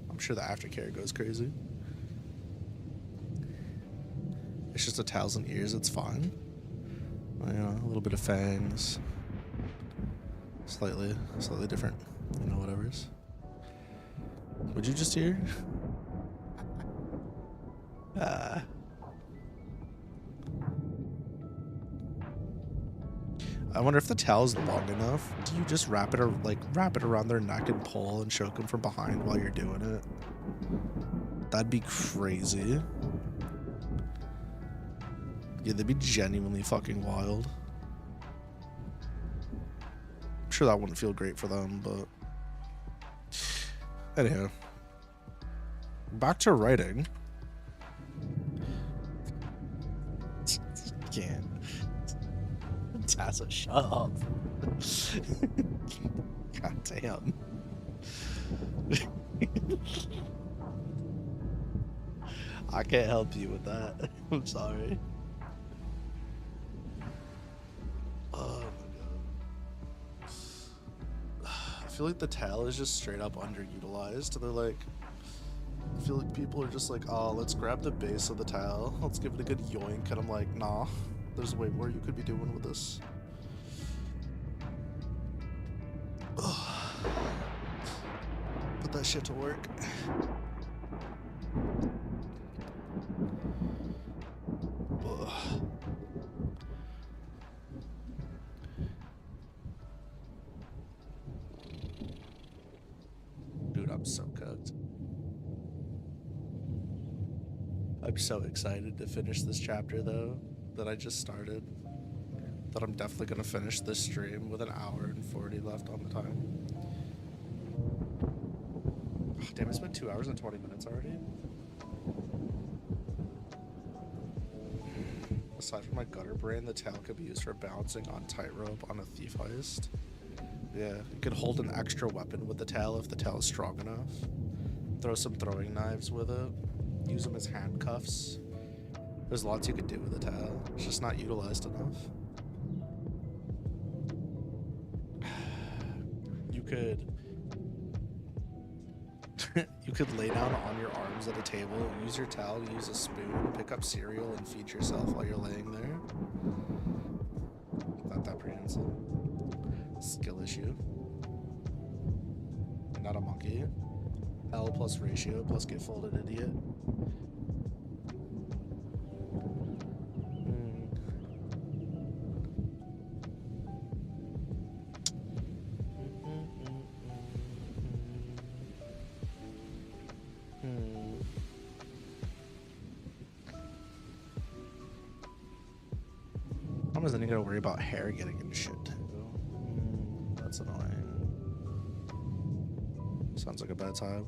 I'm sure the aftercare goes crazy. It's just 1,000 ears, it's fine. You know, a little bit of fangs. Slightly different, you know, whatever's. Would you just hear? I wonder if the towel's long enough. Do you just wrap it around their neck and pull and choke them from behind while you're doing it? That'd be crazy. Yeah, that'd be genuinely fucking wild. I'm sure that wouldn't feel great for them, but anyhow, back to writing. Can't. Tassa, shut up. God damn. I can't help you with that. I'm sorry. Oh my god. I feel like the tail is just straight up underutilized. They're like, I feel like people are just like, oh, let's grab the base of the tail, let's give it a good yoink, and I'm like, nah, there's way more you could be doing with this. Put that shit to work. Dude, I'm so cooked. I'm so excited to finish this chapter though, that I just started. That I'm definitely gonna finish this stream with an hour and 40 left on the time. Oh, damn, it's been 2 hours and 20 minutes already. Aside from my gutter brain, the tail could be used for bouncing on tightrope on a thief heist. Yeah, you could hold an extra weapon with the tail if the tail is strong enough. Throw some throwing knives with it. Use them as handcuffs. There's lots you could do with the tail. It's just not utilized enough. You could... you could lay down on your arms at a table, use your towel, use a spoon, pick up cereal, and feed yourself while you're laying there. Not that prehensile. Skill issue. Not a monkey. L plus ratio plus get folded idiot. Then you gotta worry about hair getting in shit too. That's annoying. Sounds like a bad time.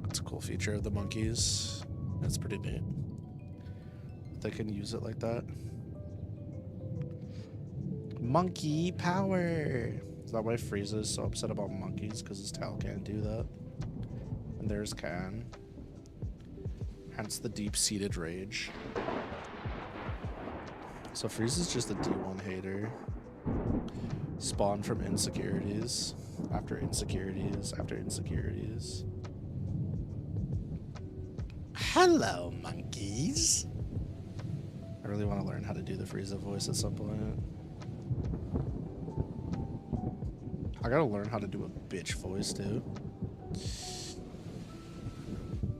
That's a cool feature of the monkeys. That's pretty neat. They can use it like that. Monkey power! Is that why Frieza is so upset about monkeys? Because his tail can't do that. And theirs can. Hence the deep-seated rage. So Frieza's just a D1 hater. Spawned from insecurities. After insecurities. After insecurities. Hello, monkeys! I really want to learn how to do the Frieza voice at some point. I gotta learn how to do a bitch voice too.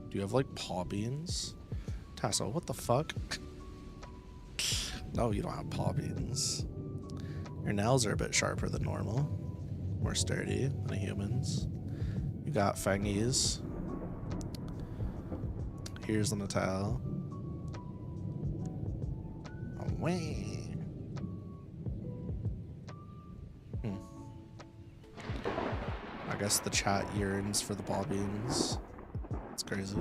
Do you have like paw beans? Tasso, what the fuck? No, you don't have paw beans. Your nails are a bit sharper than normal. More sturdy than a human's. You got fangies. Here's the Natal. Away. I guess the chat yearns for the ball beans. It's crazy.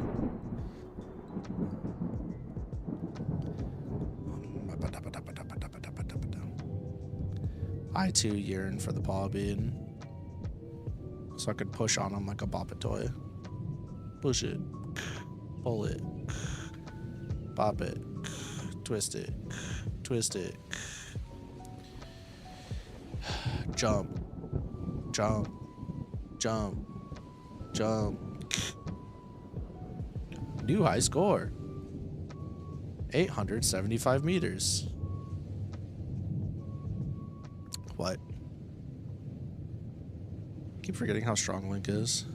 I too yearn for the paw bean. So I could push on him like a bop it toy. Push it. Pull it. Bop it. Twist it. Twist it. Jump. Jump. Jump. Jump. New high score. 875 meters. What? I keep forgetting how strong Link is.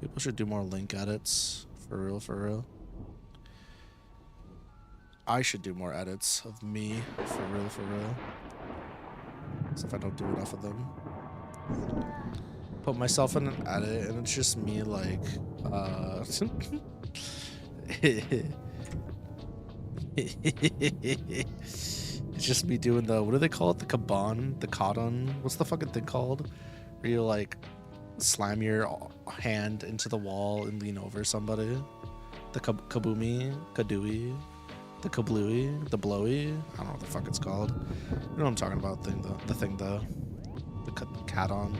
People should do more Link edits. For real, for real. I should do more edits of me. For real, for real. As if I don't do enough of them. Put myself in an edit and it's just me like, it's just me doing the, what do they call it? The Kaban? The Kadan? What's the fucking thing called? Where you like slam your hand into the wall and lean over somebody. The kaboomy, kadooey, the kablooey, the blowy. I don't know what the fuck it's called. You know what I'm talking about? The thing though. The katon.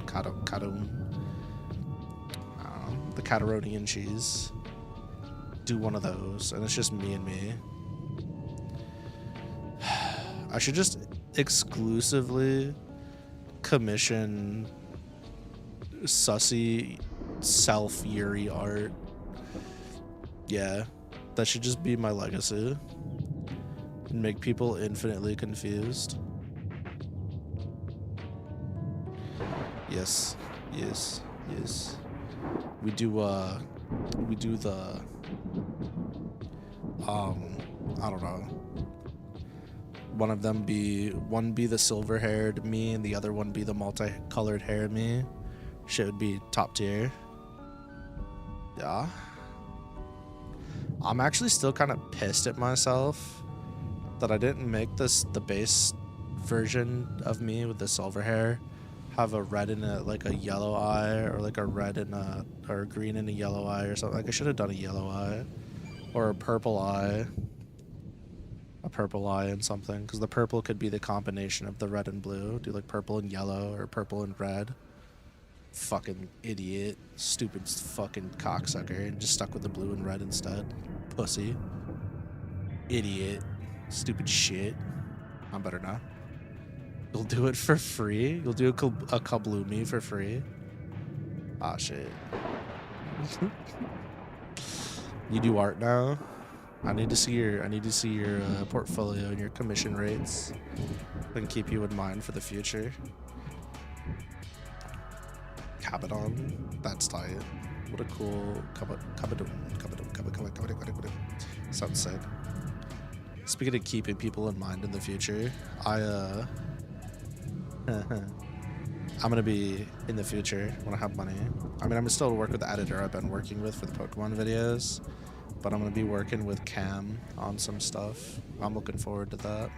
The Cataronian cheese. Do one of those, and it's just me and me. I should just exclusively commission sussy self-Yuri art. Yeah, that should just be my legacy and make people infinitely confused. Yes. We do the I don't know. One be the silver-haired me and the other one be the multicolored hair me. Shit would be top tier. Yeah. I'm actually still kind of pissed at myself that I didn't make the base version of me with the silver hair have a red and a yellow eye, or like a red and or a green and a yellow eye or something. Like I should have done a yellow eye or a purple eye. A purple eye and something, because the purple could be the combination of the red and blue. Do like purple and yellow or purple and red. Fucking idiot. Stupid fucking cocksucker. And just stuck with the blue and red instead. Pussy. Idiot. Stupid shit. I'm better now. You'll do it for free? You'll do a kabloomy for free? Ah, shit. You do art now? I need to see your portfolio and your commission rates. I can keep you in mind for the future. Cabadon, that's tight. What a cool cabadon. Sounds sick. Speaking of keeping people in mind in the future, I'm gonna be in the future when I have money. I mean, I'm still work with the editor I've been working with for the Pokemon videos. But I'm going to be working with Cam on some stuff. I'm looking forward to that.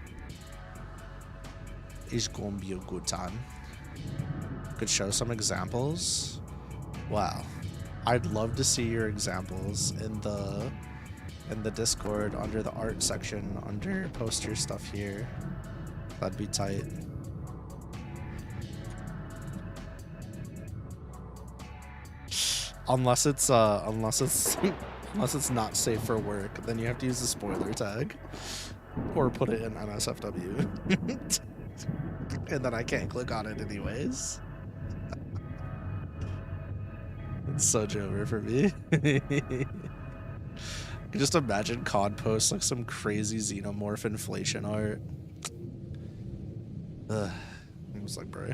It's going to be a good time. Could show some examples. Wow. I'd love to see your examples in the Discord under the art section, under post your stuff here. That'd be tight. Unless it's unless it's not safe for work, then you have to use the spoiler tag or put it in NSFW. And then I can't click on it anyways. It's such over for me. Just imagine COD posts like some crazy xenomorph inflation art. Ugh. I was like, bro,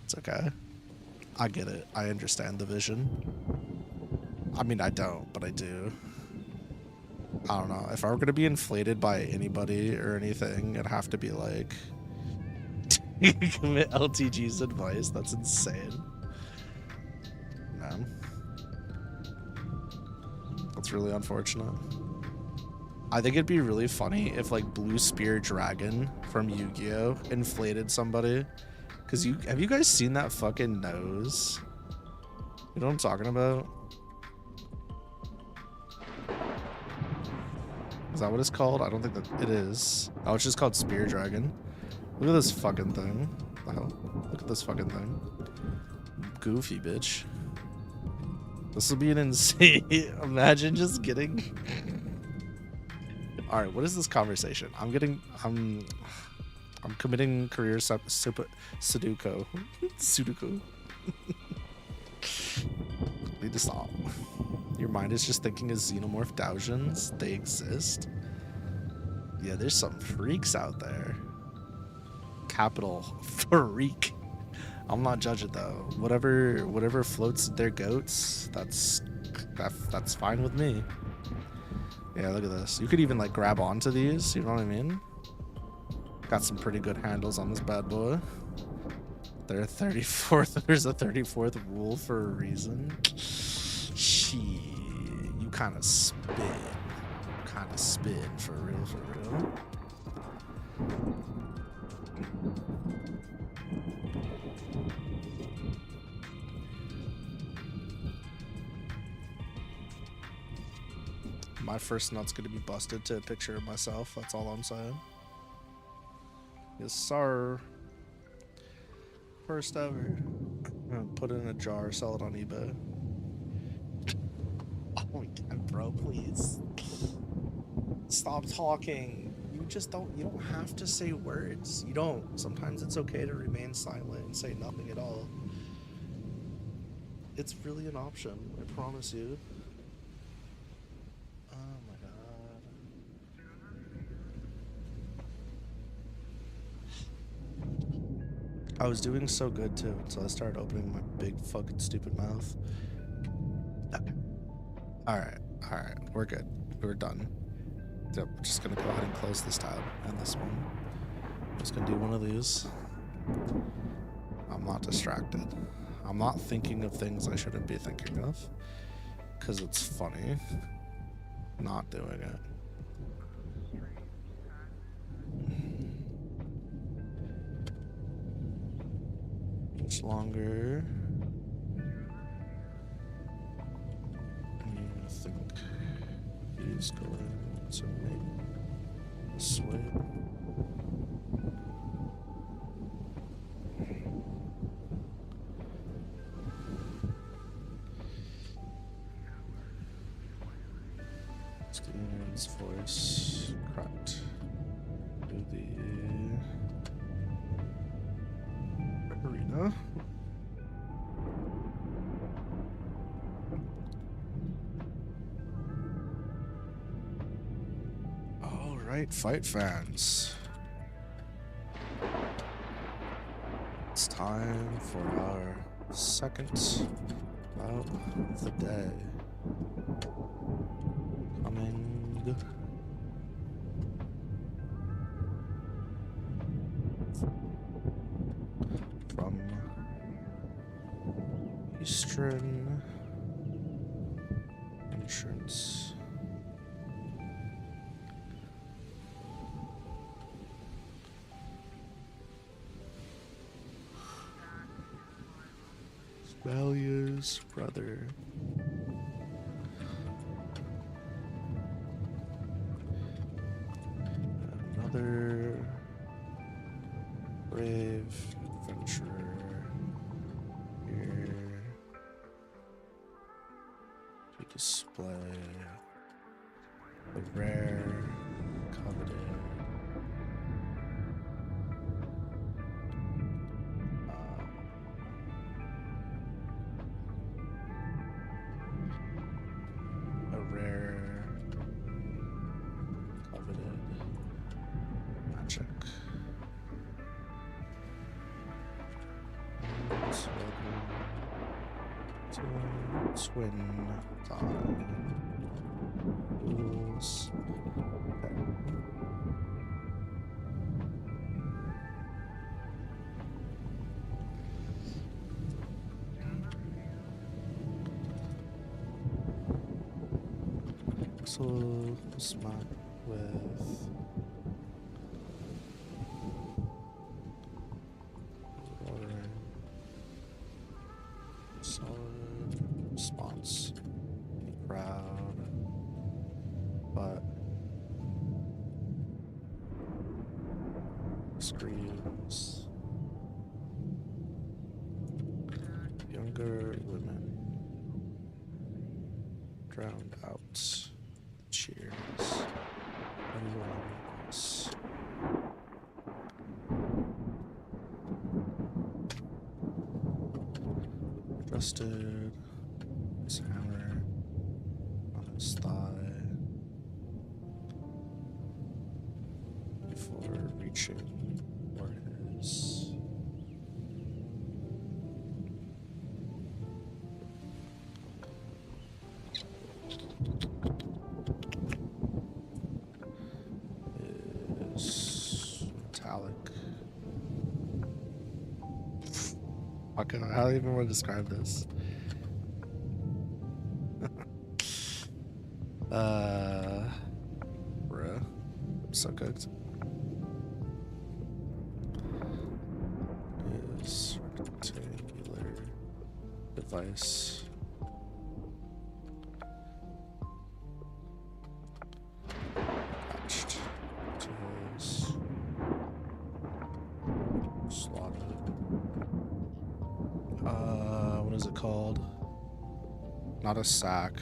it's okay. I get it. I understand the vision. I mean, I don't, but I do. I don't know. If I were going to be inflated by anybody or anything, it'd have to be like... commit LTG's advice. That's insane. Man. That's really unfortunate. I think it'd be really funny if, like, Blue Spear Dragon from Yu-Gi-Oh! Inflated somebody. Because have you guys seen that fucking nose? You know what I'm talking about? Is that what it's called? I don't think that it is. Oh, it's just called Spear Dragon. Look at this fucking thing. Wow. Look at this fucking thing. Goofy, bitch. This will be an insane... Imagine just getting... Alright, what is this conversation? I'm committing career Sudoku. Sudoku. Need to stop. Your mind is just thinking of xenomorph Daujins. They exist. Yeah, there's some freaks out there. Capital freak. I'm not judging though. Whatever floats their goats, that's fine with me. Yeah, look at this. You could even like grab onto these, you know what I mean? Got some pretty good handles on this bad boy. There's a 34th rule for a reason. Shit, you kind of spin. For real. My first nut's gonna be busted to a picture of myself. That's all I'm saying. Yes, sir. First ever. I'm gonna put it in a jar, sell it on eBay. Oh my god, bro, please. Stop talking. You don't have to say words. You don't. Sometimes it's okay to remain silent and say nothing at all. It's really an option, I promise you. Oh my god. I was doing so good too until I started opening my big fucking stupid mouth. Okay. Alright, we're good. We're done. Yep, we're just gonna go ahead and close this tab and this one. I'm just gonna do one of these. I'm not distracted. I'm not thinking of things I shouldn't be thinking of. Because it's funny not doing it. Much longer. I think he's going to make this way. Steven's voice cracked to the arena. All right, fight fans. It's time for our second bout of the day. Coming from Eastern entrance. Valia's brother. Another brave adventurer here to display the rare, coveted magic. Welcome to Twin Time Rules. So smart with solid response, proud, but screams younger women drowned out. Cheers. Everyone else. Adjusted his hammer on his thigh before reaching for his metallic. Okay, how do you even want to describe this? Bruh. I'm so cooked. Is rectangular device. Not a sack.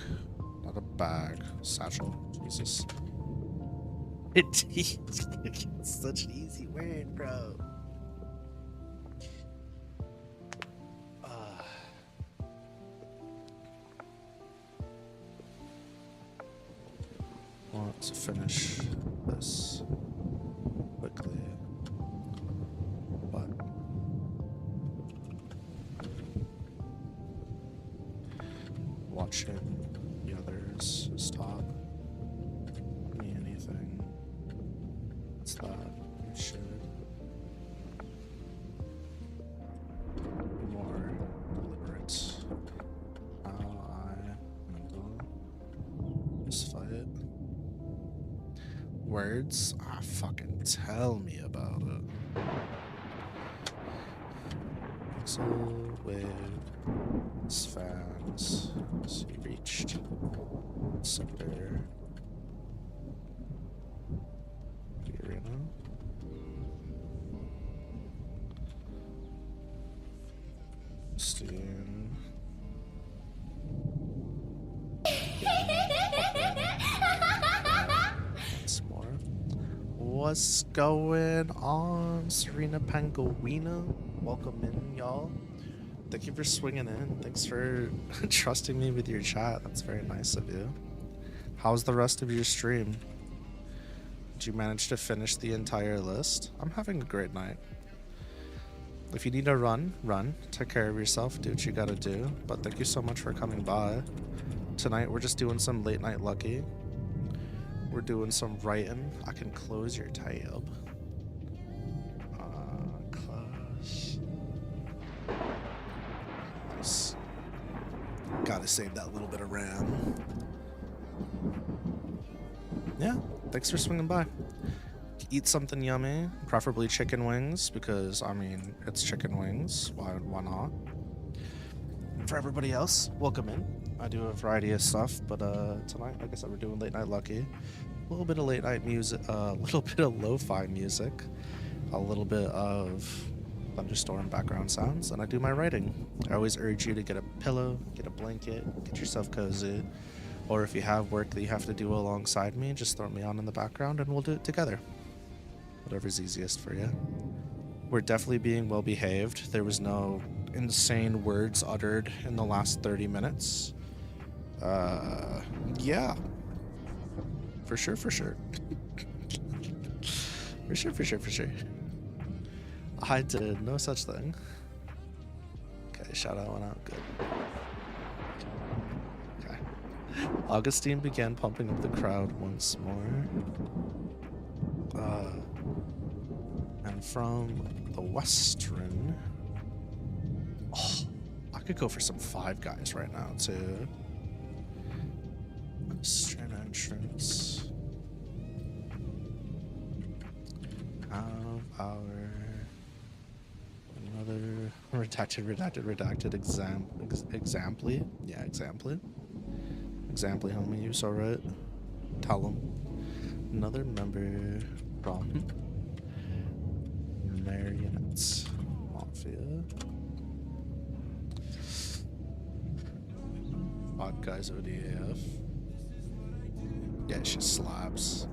Not a bag. Satchel. Jesus. It's such an easy word, bro. Want to finish this quickly, but watching the others is top. Me anything. What's that? You should be more deliberate. How I handle this fight. Words? Ah, fucking tell me about it. So with fans, so you reached center arena. Steam. More. What's going on, Serena Panguina? Welcome in, y'all. Thank you for swinging in. Thanks for trusting me with your chat. That's very nice of you. How's the rest of your stream? Did you manage to finish the entire list? I'm having a great night. If you need to run, run. Take care of yourself. Do what you gotta do. But thank you so much for coming by. Tonight we're just doing some late night lucky. We're doing some writing. I can close your tab. Close. Nice. Gotta save that little bit of RAM. Yeah, thanks for swinging by. Eat something yummy, preferably chicken wings, because, I mean, it's chicken wings. Why not? For everybody else, welcome in. I do a variety of stuff, but tonight, like I said, we're doing late night lucky. A little bit of late night music, a little bit of lo-fi music, a little bit of thunderstorm background sounds, and I do my writing. I always urge you to get a pillow, get a blanket, get yourself cozy, or if you have work that you have to do alongside me, just throw me on in the background and we'll do it together. Whatever's easiest for you. We're definitely being well behaved. There was no insane words uttered in the last 30 minutes. Yeah. For sure. For sure. I did no such thing. Okay, shout out went out. Good. Okay. Augustine began pumping up the crowd once more. And from the western... Oh, I could go for some Five Guys right now, too. Western entrance. Of our... Another redacted examply. Yeah, examply. Examply, homie, you so right. Tell them. Another member from Marionettes Mafia. Five Guys ODAF. Yeah, she slaps.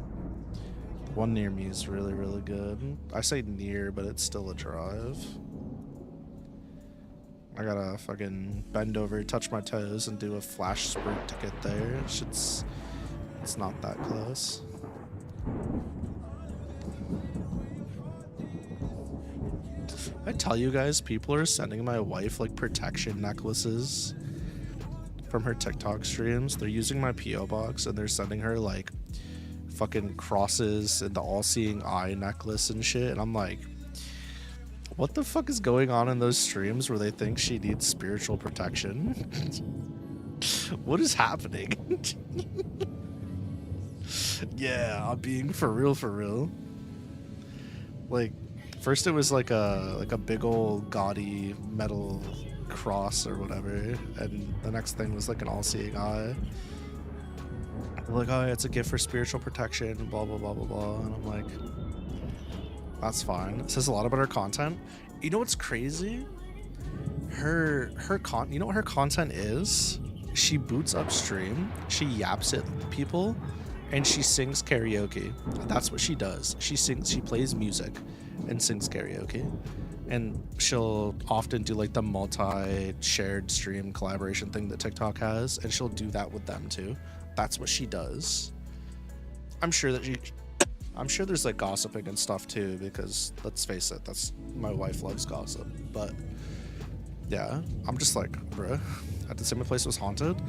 The one near me is really, really good. I say near, but it's still a drive. I gotta fucking bend over, touch my toes, and do a flash sprint to get there. It's not that close. I tell you guys, people are sending my wife like protection necklaces from her TikTok streams. They're using my PO box and they're sending her like fucking crosses and the all-seeing eye necklace and shit. And I'm like, what the fuck is going on in those streams where they think she needs spiritual protection? What is happening? Yeah, I'm being for real. Like, first it was like a big old gaudy metal cross or whatever, and the next thing was like an all-seeing eye. They're like, oh, it's a gift for spiritual protection, blah blah blah blah blah, and I'm like, that's fine. It says a lot about her content. You know what's crazy? You know what her content is? she boots up stream, she yaps at people, and she sings karaoke. That's what she does. She plays music and sings karaoke. And she'll often do like the multi-shared stream collaboration thing that TikTok has, and she'll do that with them too. That's what she does. I'm sure there's like gossiping and stuff too, because let's face it, my wife loves gossip. But yeah, I'm just like, bruh, I did say my place was haunted.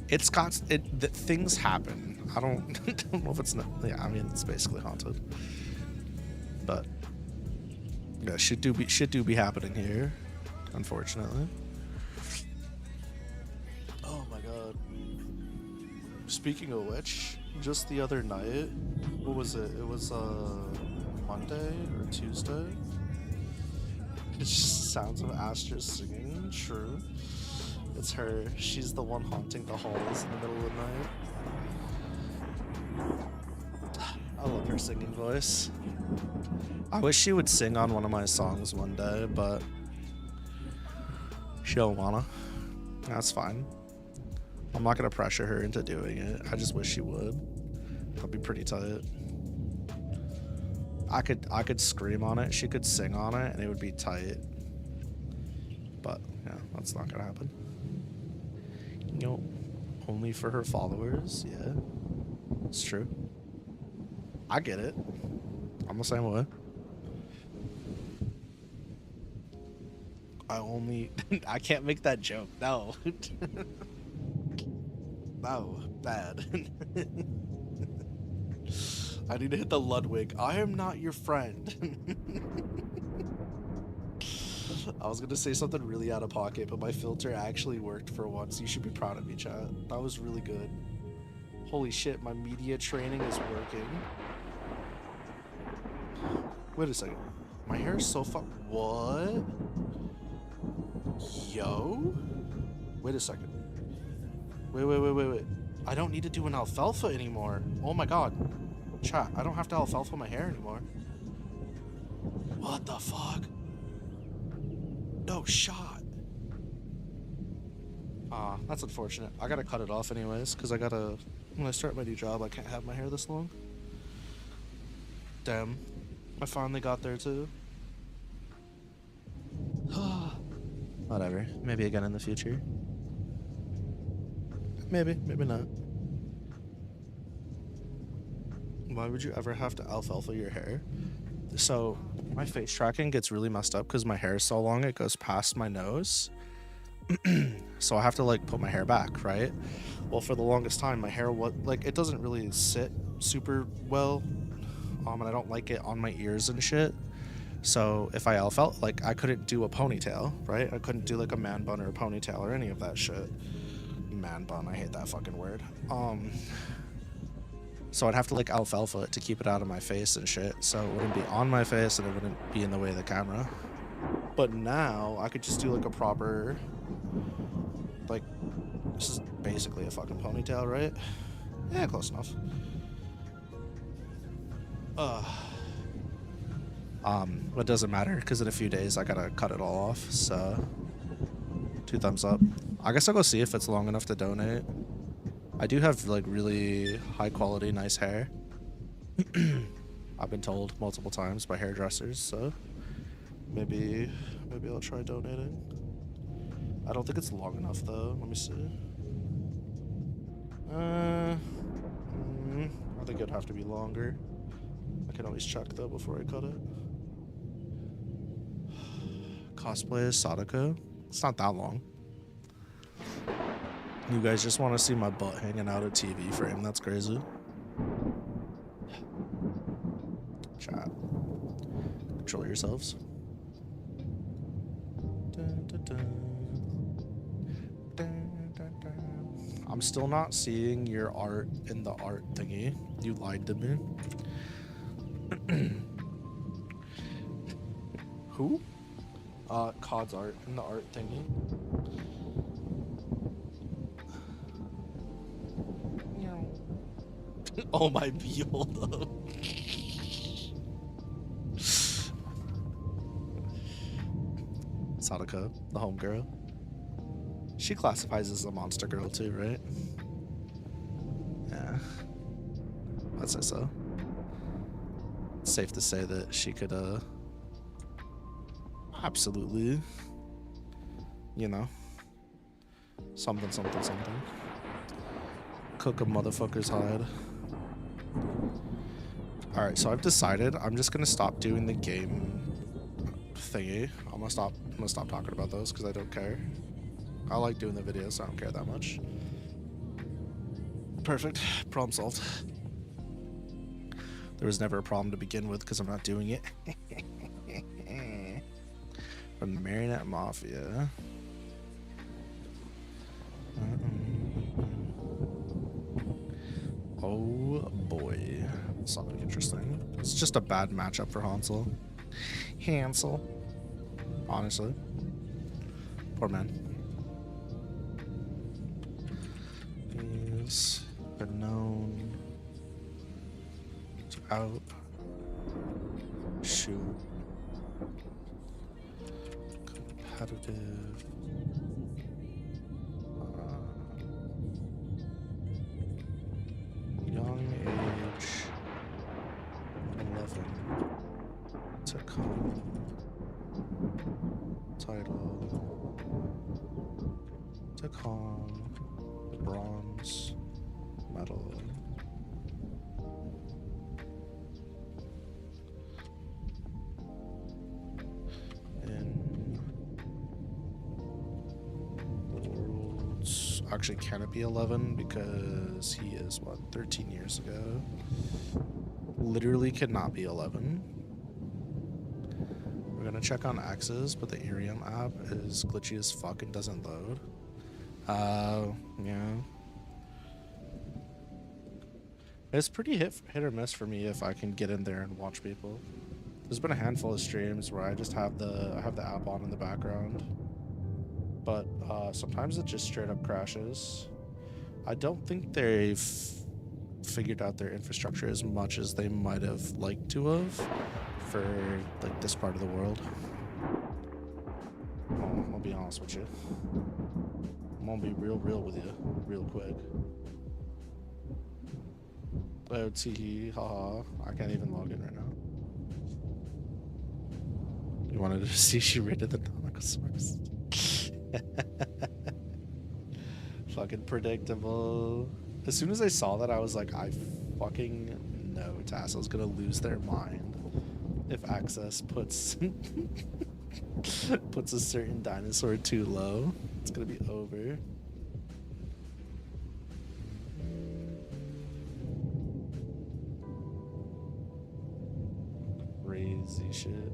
Things happen. I don't know if it's not. Yeah, I mean it's basically haunted. But yeah, shit do be happening here, unfortunately. Oh my god. Speaking of which, just the other night, what was it? It was Monday or Tuesday. It's just sounds of Astra singing. True. It's her. She's the one haunting the halls in the middle of the night. I love her singing voice. I wish she would sing on one of my songs one day, but she don't wanna. That's fine. I'm not gonna pressure her into doing it. I just wish she would. That'd be pretty tight. I could scream on it, she could sing on it, and it would be tight. But yeah, that's not gonna happen. You know, only for her followers. Yeah, it's true. I get it. I'm the same way. I can't make that joke. No. No, bad. I need to hit the Ludwig. I am not your friend. I was gonna say something really out of pocket, but my filter actually worked for once. You should be proud of me, chat. That was really good. Holy shit, my media training is working. Wait a second. My hair is so what? Yo? Wait a second. Wait. I don't need to do an alfalfa anymore. Oh my god. Chat, I don't have to alfalfa my hair anymore. What the fuck? No shot. That's unfortunate. I gotta cut it off anyways, because when I start my new job, I can't have my hair this long. Damn. I finally got there too. Whatever. Maybe again in the future. Maybe not. Why would you ever have to alfalfa your hair? So my face tracking gets really messed up because my hair is so long it goes past my nose. So I have to like put my hair back, right? Well, for the longest time, my hair it doesn't really sit super well, and I don't like it on my ears and shit. So if I alfalfa, like I couldn't do a ponytail, right? I couldn't do like a man bun or a ponytail or any of that shit. Man bun, I hate that fucking word. So I'd have to like alfalfa it to keep it out of my face and shit, so it wouldn't be on my face and it wouldn't be in the way of the camera. But now I could just do like a proper, like, this is basically a fucking ponytail, right? Yeah, close enough. But it doesn't matter because in a few days I gotta cut it all off, so 2 thumbs up. I guess I'll go see if it's long enough to donate. I do have like really high quality, nice hair. I've been told multiple times by hairdressers, so maybe I'll try donating. I don't think it's long enough though. Let me see. I think it'd have to be longer. I can always check though before I cut it. Cosplay as Sadako? It's not that long. You guys just want to see my butt hanging out of TV frame. That's crazy. Chat. Control yourselves. I'm still not seeing your art in the art thingy. You lied to me. Who? COD's art in the art thingy. Oh my behold. Sadako, the homegirl. She classifies as a monster girl too, right? Yeah. I'd say so. It's safe to say that she could, absolutely, you know, something. Cook a motherfucker's hide. Alright, so I've decided I'm just gonna stop doing the game thingy. I'm gonna stop talking about those because I don't care. I like doing the videos, so I don't care that much. Perfect. Problem solved. There was never a problem to begin with because I'm not doing it. From the Marionette Mafia. Oh boy. Something interesting. It's just a bad matchup for Hansel. Honestly. Poor man. He's been known to out shoot competitive young age 11 to come title to come bronze medal. Actually, can it be 11 because he is what, 13 years ago? Literally cannot be 11. We're gonna check on X's, but the Irium app is glitchy as fuck and doesn't load. Yeah. It's pretty hit or miss for me if I can get in there and watch people. There's been a handful of streams where I just have the app on in the background. But sometimes it just straight up crashes. I don't think they've figured out their infrastructure as much as they might have liked to have for like this part of the world. I'll be honest with you. I'm gonna be real with you real quick. Oh, tee, haha. I can't even log in right now. You wanted to see she rated the Thunderstorms. Fucking predictable. As soon as I saw that, I was like, I fucking know Tassel's gonna lose their mind if Access puts puts a certain dinosaur too low. It's gonna be over. Crazy shit.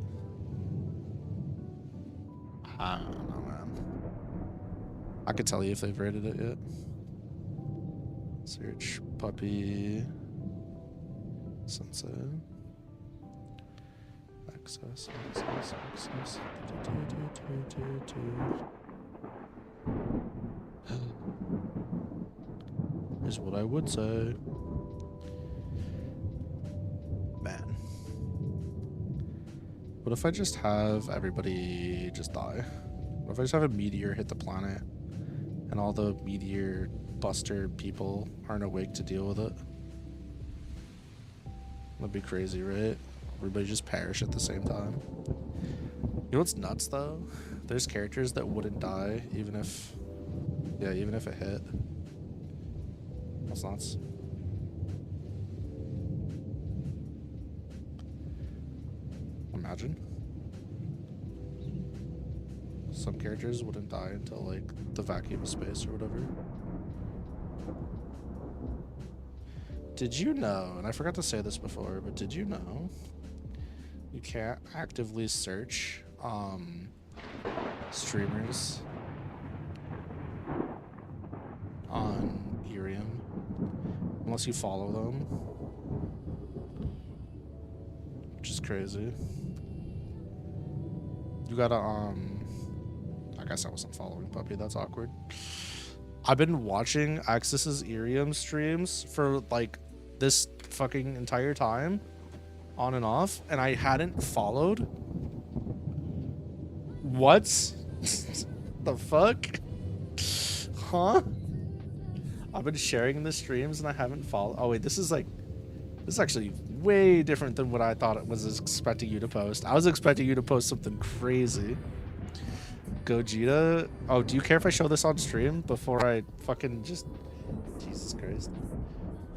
I don't know, man. I could tell you if they've rated it yet. Search puppy sunset. Access. Here's what I would say. Man. What if I just have everybody just die? What if I just have a meteor hit the planet and all the meteor buster people aren't awake to deal with it? That'd be crazy, right? Everybody just perish at the same time. You know what's nuts though? There's characters that wouldn't die even if it hit. That's nuts. Imagine. Some characters wouldn't die until like the vacuum of space or whatever. Did you know, and I forgot to say this before, but did you know you can't actively search streamers on Irium unless you follow them? Which is crazy. You gotta I guess I wasn't following Puppy, that's awkward. I've been watching Axis's Irium streams for like this fucking entire time, on and off, and I hadn't followed. What? The fuck? Huh? I've been sharing the streams and I haven't followed. Oh wait, this is actually way different than what I thought it was expecting you to post. I was expecting you to post something crazy. Gogeta. Oh, do you care if I show this on stream before I fucking just... Jesus Christ.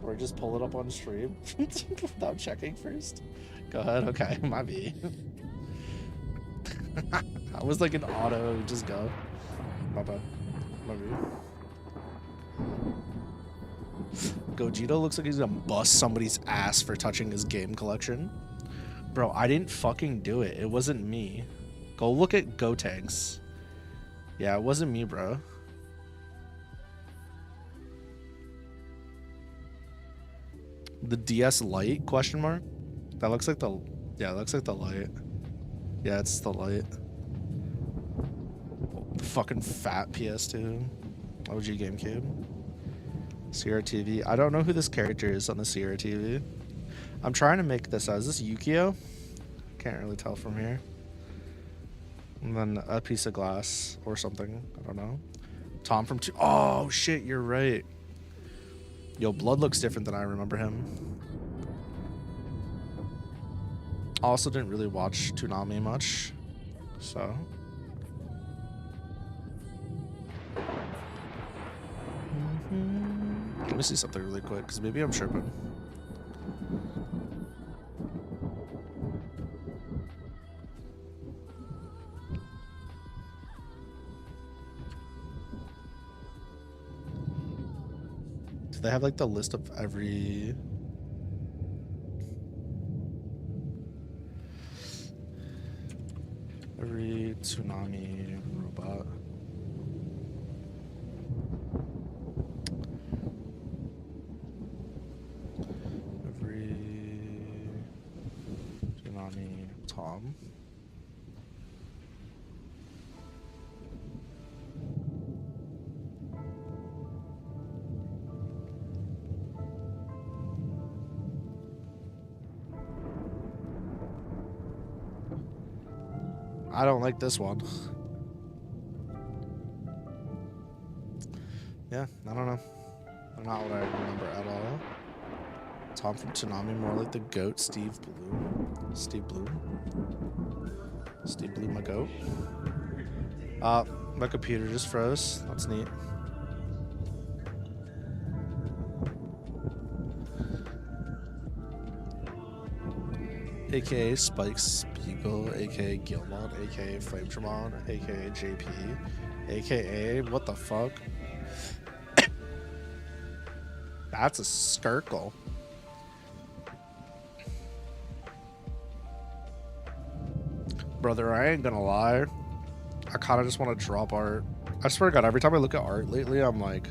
Or just pull it up on stream without checking first? Go ahead. Okay, my B. I was like an auto, just go. My bad. My B. Gogeta looks like he's gonna bust somebody's ass for touching his game collection. Bro, I didn't fucking do it. It wasn't me. Go look at Gotenks. Yeah, it wasn't me, bro. The DS Lite, question mark? That looks like the... Yeah, it looks like the Lite. Yeah, it's the Lite. The fucking fat PS2. OG GameCube. Sierra TV. I don't know who this character is on the Sierra TV. I'm trying to make this out. Is this Yukio? Can't really tell from here. And then a piece of glass or something. I don't know. Tom from... Oh, shit, you're right. Yo, Blood looks different than I remember him. Also didn't really watch Toonami much. So... Let me see something really quick, because maybe I'm tripping. Do they have like the list of every... Toonami robot? Tom. I don't like this one. Yeah, I don't know. Not what I remember at all. Tom from Toonami, more like the goat, Steve Blue. Steve Blue. Steve Blue, my goat. My computer just froze. That's neat. AKA Spike Spiegel, AKA Gilmon, AKA Flametramon, AKA JP, AKA what the fuck? That's a skirkle. Brother, I ain't gonna lie. I kind of just want to drop art. I swear to God, every time I look at art lately, I'm like,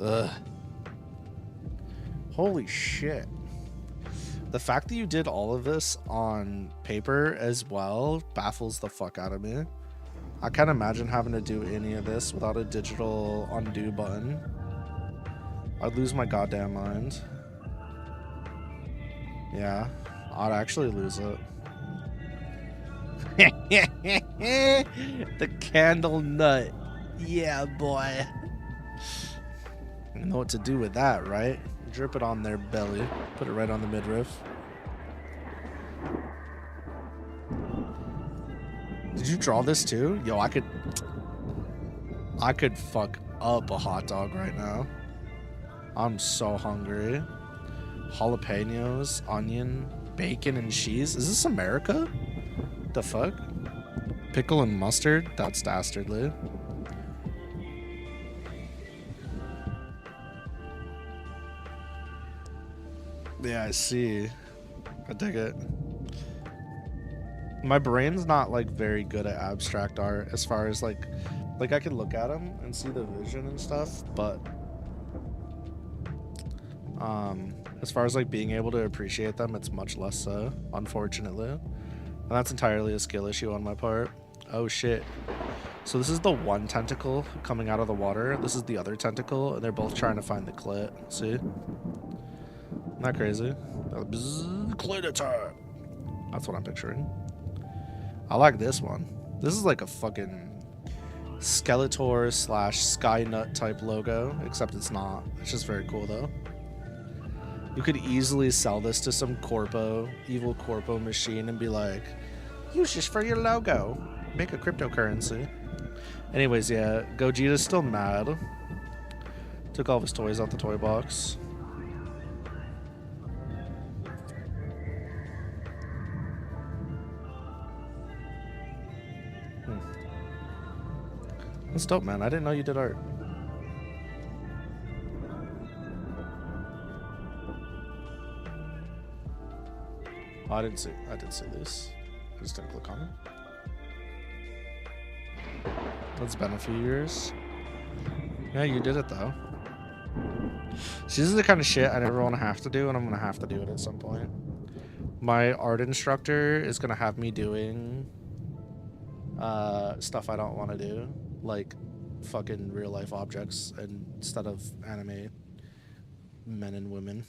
ugh. Holy shit. The fact that you did all of this on paper as well baffles the fuck out of me. I can't imagine having to do any of this without a digital undo button. I'd lose my goddamn mind. Yeah, I'd actually lose it. The candle nut. Yeah, boy. You know what to do with that, right? Drip it on their belly. Put it right on the midriff. Did you draw this too? Yo, I could fuck up a hot dog right now. I'm so hungry. Jalapenos, onion, bacon, and cheese. Is this America? The fuck? Pickle and mustard? That's dastardly. Yeah, I see. I dig it. My brain's not like very good at abstract art as far as like I can look at them and see the vision and stuff, but as far as like being able to appreciate them, it's much less so, unfortunately. And that's entirely a skill issue on my part. Oh shit. So this is the one tentacle coming out of the water. This is the other tentacle, and they're both trying to find the clit. See? Isn't that crazy? Clit attack. That's what I'm picturing. I like this one. This is like a fucking Skeletor slash Skynut type logo, except it's not. It's just very cool though. You could easily sell this to some evil corpo machine and be like, use this for your logo. Make a cryptocurrency. Anyways, yeah, Gogeta's still mad. Took all of his toys out the toy box. That's dope, man. I didn't know you did art. Oh, I did see this. Just didn't click on it. It's been a few years. Yeah, you did it though. See, this is the kind of shit I never want to have to do, and I'm gonna have to do it at some point. My art instructor is gonna have me doing stuff I don't want to do, like fucking real life objects instead of anime men and women.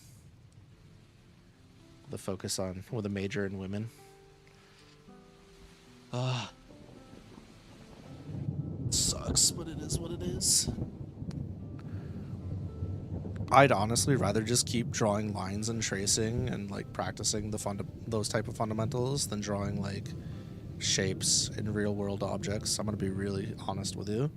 The focus on with a major in women. Sucks, but it is what it is. I'd honestly rather just keep drawing lines and tracing and like practicing those type of fundamentals than drawing like shapes in real world objects. I'm gonna be really honest with you.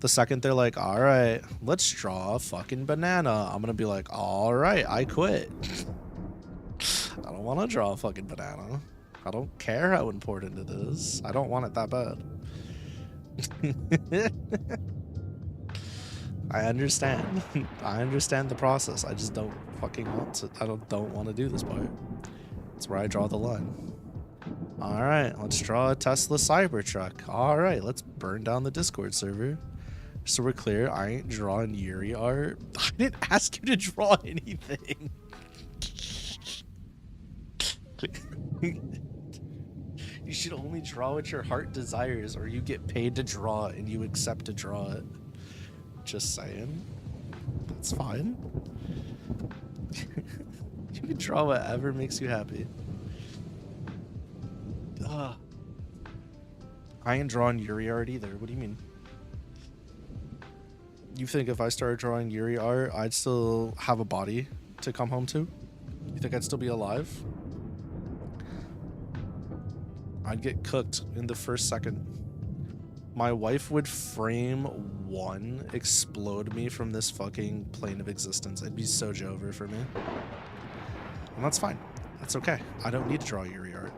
The second they're like, all right, let's draw a fucking banana, I'm gonna be like, all right, I quit. I don't want to draw a fucking banana. I don't care how important it is. I don't want it that bad. I understand. I understand the process. I just don't fucking want to. I don't want to do this part. That's where I draw the line. All right, let's draw a Tesla Cybertruck. All right, let's burn down the Discord server. So we're clear, I ain't drawing Yuri art. I didn't ask you to draw anything. You should only draw what your heart desires, or you get paid to draw and you accept to draw it. Just saying. That's fine. You can draw whatever makes you happy. I ain't drawing Yuri art either. What do you mean? You think if I started drawing Yuri art, I'd still have a body to come home to? You think I'd still be alive? I'd get cooked in the first second. My wife would frame one, explode me from this fucking plane of existence. It'd be so over for me. And that's fine. That's okay. I don't need to draw Yuri art.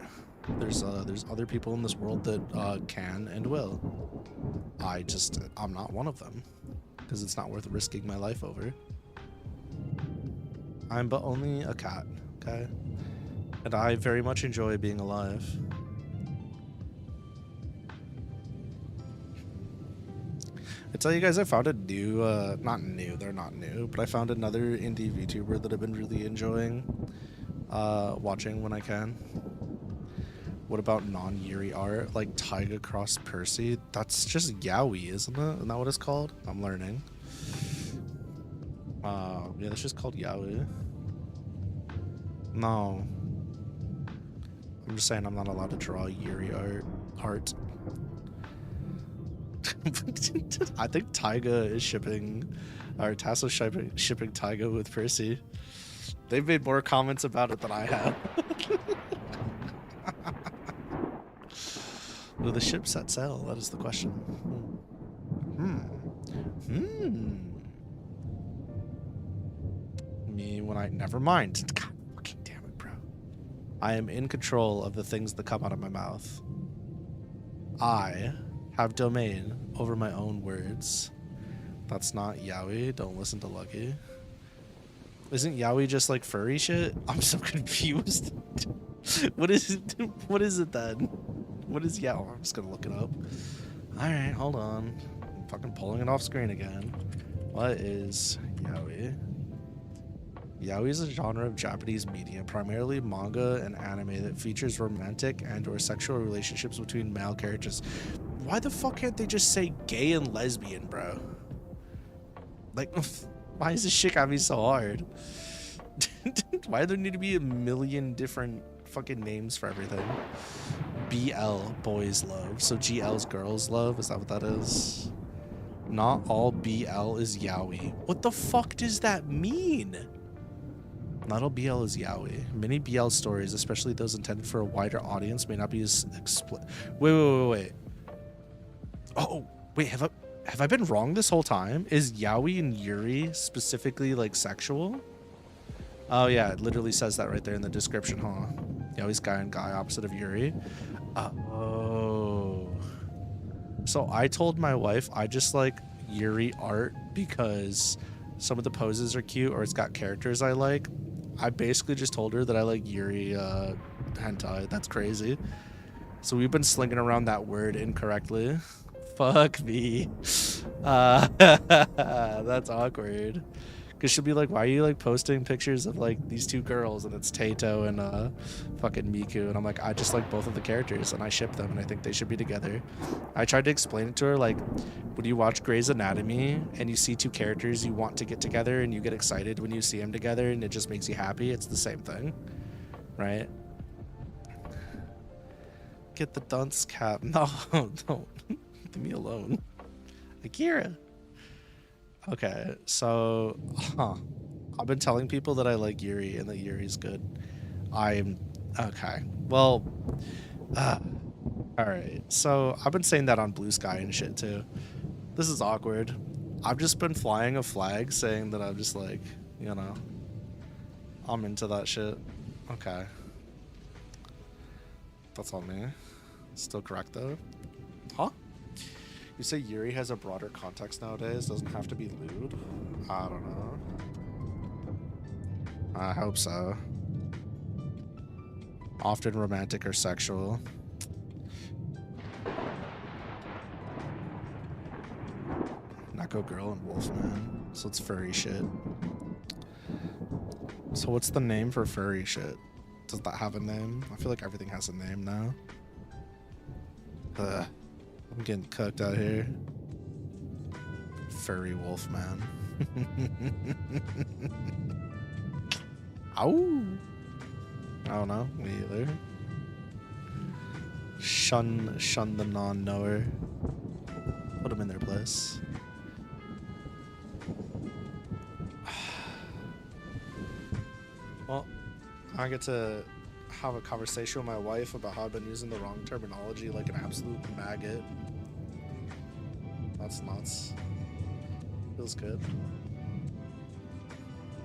There's other people in this world that can and will. I'm not one of them. Because it's not worth risking my life over. I'm but only a cat, okay? And I very much enjoy being alive. I tell you guys, I found a new, not new, they're not new, but I found another indie VTuber that I've been really enjoying watching when I can. What about non-Yuri art? Like Taiga Cross Percy? That's just yaoi, isn't it? Isn't that what it's called? I'm learning. Yeah, that's just called yaoi. No. I'm just saying I'm not allowed to draw Yuri art. I think Taiga is shipping, or Tasso's shipping Taiga with Percy. They've made more comments about it than I have. Will the ship set sail? That is the question. Me when I... Never mind. God fucking damn it, bro. I am in control of the things that come out of my mouth. I have domain over my own words. That's not yaoi. Don't listen to Lucky. Isn't yaoi just like furry shit? I'm so confused. What is it? What is it then? What is yaoi? I'm just gonna look it up. Alright, hold on. I'm fucking pulling it off screen again. What is yaoi? Yaoi is a genre of Japanese media, primarily manga and anime, that features romantic and or sexual relationships between male characters. Why the fuck can't they just say gay and lesbian, bro? Like, why is this shit gotta be so hard? Why do there need to be a million different fucking names for everything? BL, boys love. So GL's girls love. Is that what that is? Not all BL is yaoi. What the fuck does that mean? Not all BL is yaoi. Many BL stories, especially those intended for a wider audience, may not be as explicit. Wait. Oh, wait, have I been wrong this whole time? Is yaoi and yuri specifically like sexual? Oh yeah, it literally says that right there in the description, huh? Yaoi's guy and guy, opposite of yuri. Oh. So I told my wife I just like yuri art because some of the poses are cute or it's got characters I like. I basically just told her that I like yuri hentai. That's crazy. So we've been slinging around that word incorrectly. Fuck me. That's awkward. Because she'll be like, why are you like posting pictures of like these two girls? And it's Tato and fucking Miku. And I'm like, I just like both of the characters and I ship them and I think they should be together. I tried to explain it to her, like, when you watch Grey's Anatomy and you see two characters you want to get together and you get excited when you see them together and it just makes you happy. It's the same thing, right? Get the dunce cap. No, don't. Leave me alone. Akira. Okay, so, I've been telling people that I like Yuri and that Yuri's good. Okay, well, alright, so I've been saying that on Blue Sky and shit too. This is awkward. I've just been flying a flag saying that I'm just like, you know, I'm into that shit. Okay. That's on me. Still correct though. Huh? You say Yuri has a broader context nowadays, doesn't have to be lewd? I don't know. I hope so. Often romantic or sexual. Neko girl and wolfman, so it's furry shit. So what's the name for furry shit? Does that have a name? I feel like everything has a name now. Ugh. I'm getting cooked out here. Furry wolf man. Ow! I don't know. Me either. Shun the non-knower. Put them in their place. Well, I get to have a conversation with my wife about how I've been using the wrong terminology like an absolute maggot. That's nuts. Feels good.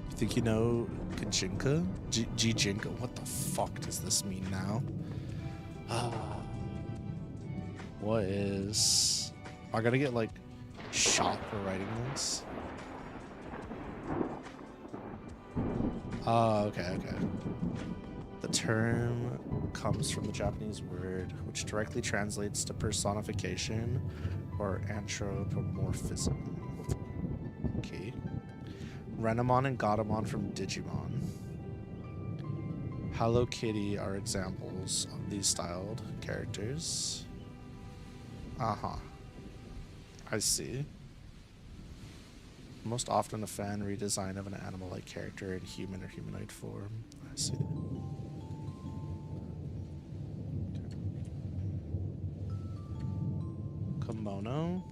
You think you know Gijinka? Gijinka? What the fuck does this mean now? What is... I gotta get like shot for writing this. Oh, okay. The term comes from the Japanese word, which directly translates to personification or anthropomorphism. Okay. Renamon and Godamon from Digimon. Hello Kitty are examples of these styled characters. I see. Most often a fan redesign of an animal-like character in human or humanoid form. I see. Kimono?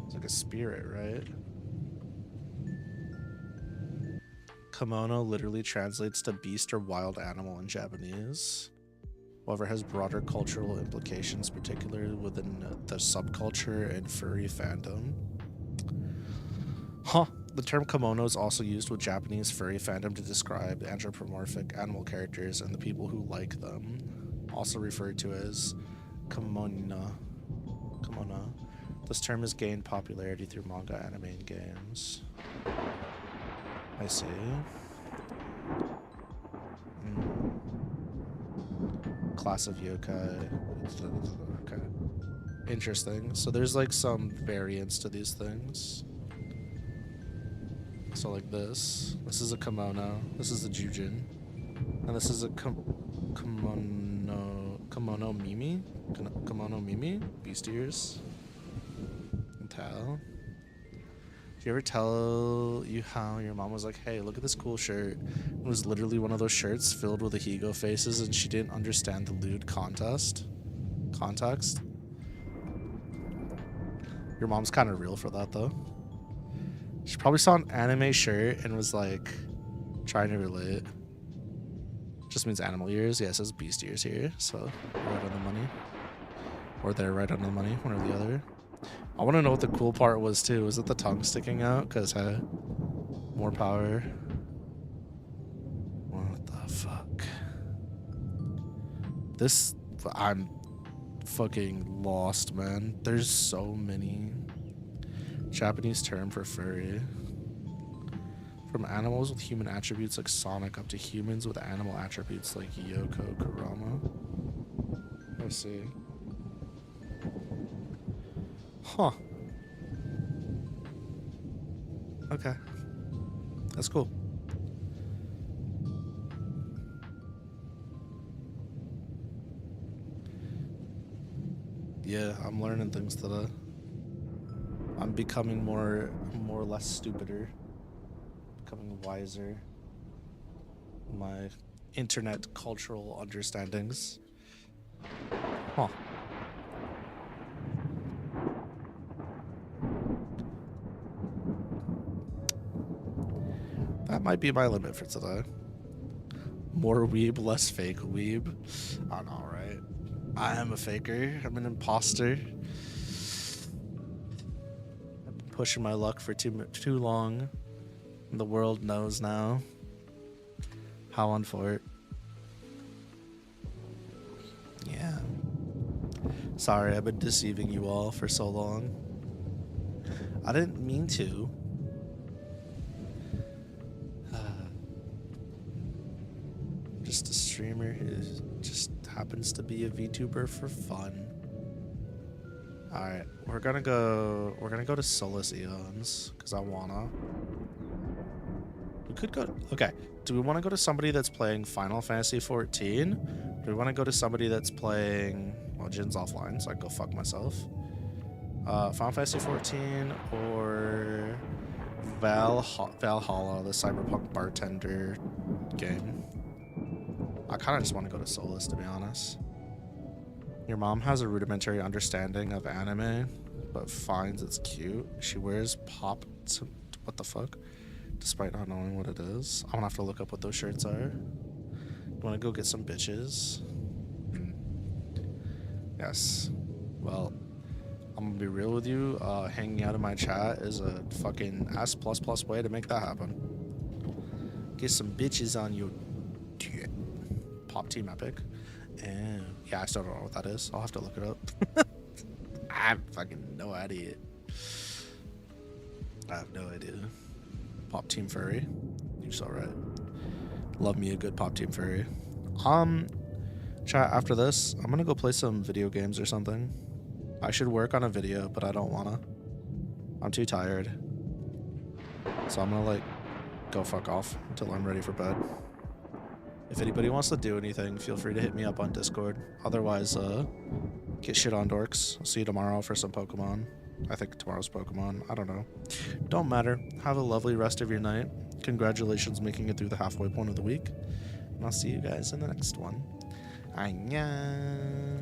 It's like a spirit, right? Kimono literally translates to beast or wild animal in Japanese. However, it has broader cultural implications, particularly within the subculture and furry fandom. Huh. The term kimono is also used with Japanese furry fandom to describe anthropomorphic animal characters and the people who like them. Also referred to as kimono. This term has gained popularity through manga, anime, and games. I see. Class of yokai. Okay. Interesting. So there's like some variants to these things. So like this. This is a kimono. This is a jujin. And this is a kimono mimi. Kimono mimi. Beast ears. And towel. Did you ever tell you how your mom was like, hey, look at this cool shirt? It was literally one of those shirts filled with Ahigo faces and she didn't understand the lewd context. Your mom's kind of real for that though. She probably saw an anime shirt and was like trying to relate. Just means animal ears. Yeah, it says beast ears here, so right on the money. Or they're right on the money, one or the other. I want to know what the cool part was too. Was it the tongue sticking out? Because hey, more power. What the fuck? This, I'm fucking lost, man. There's so many. Japanese term for furry. From animals with human attributes like Sonic up to humans with animal attributes like Yoko Krma. Let's see. Huh. Okay. That's cool. Yeah, I'm learning things today. I'm becoming more or less stupider. Becoming wiser. My internet cultural understandings. Huh. That might be my limit for today. More weeb, less fake weeb. I know, right? I am a faker. I'm an imposter. I've been pushing my luck for too long. And the world knows now. How on for it. Yeah. Sorry, I've been deceiving you all for so long. I didn't mean to. Just a streamer who just happens to be a VTuber for fun. Alright, we're gonna go to Solus Eons, because I wanna. We could go, okay, do we want to go to somebody that's playing Final Fantasy 14? Do we want to go to somebody that's playing, well, Jin's offline, so I can go fuck myself. Final Fantasy 14 or Valhalla, the cyberpunk bartender game. I kind of just want to go to Solus, to be honest. Your mom has a rudimentary understanding of anime, but finds it's cute. She wears pop, what the fuck? Despite not knowing what it is. I'm gonna have to look up what those shirts are. You wanna go get some bitches? Yes. Well, I'm gonna be real with you. Hanging out in my chat is a fucking S++ way to make that happen. Get some bitches on your Pop Team Epic. And yeah, I still don't know what that is. I'll have to look it up. I have fucking no idea. I have no idea. Pop Team Furry. You're so right. Love me a good Pop Team Furry. Chat, after this, I'm gonna go play some video games or something. I should work on a video, but I don't wanna. I'm too tired. So I'm gonna like go fuck off until I'm ready for bed. If anybody wants to do anything, feel free to hit me up on Discord. Otherwise, get shit on, dorks. I'll see you tomorrow for some Pokemon. I think tomorrow's Pokemon. I don't know. Don't matter. Have a lovely rest of your night. Congratulations making it through the halfway point of the week. And I'll see you guys in the next one. Annyeong.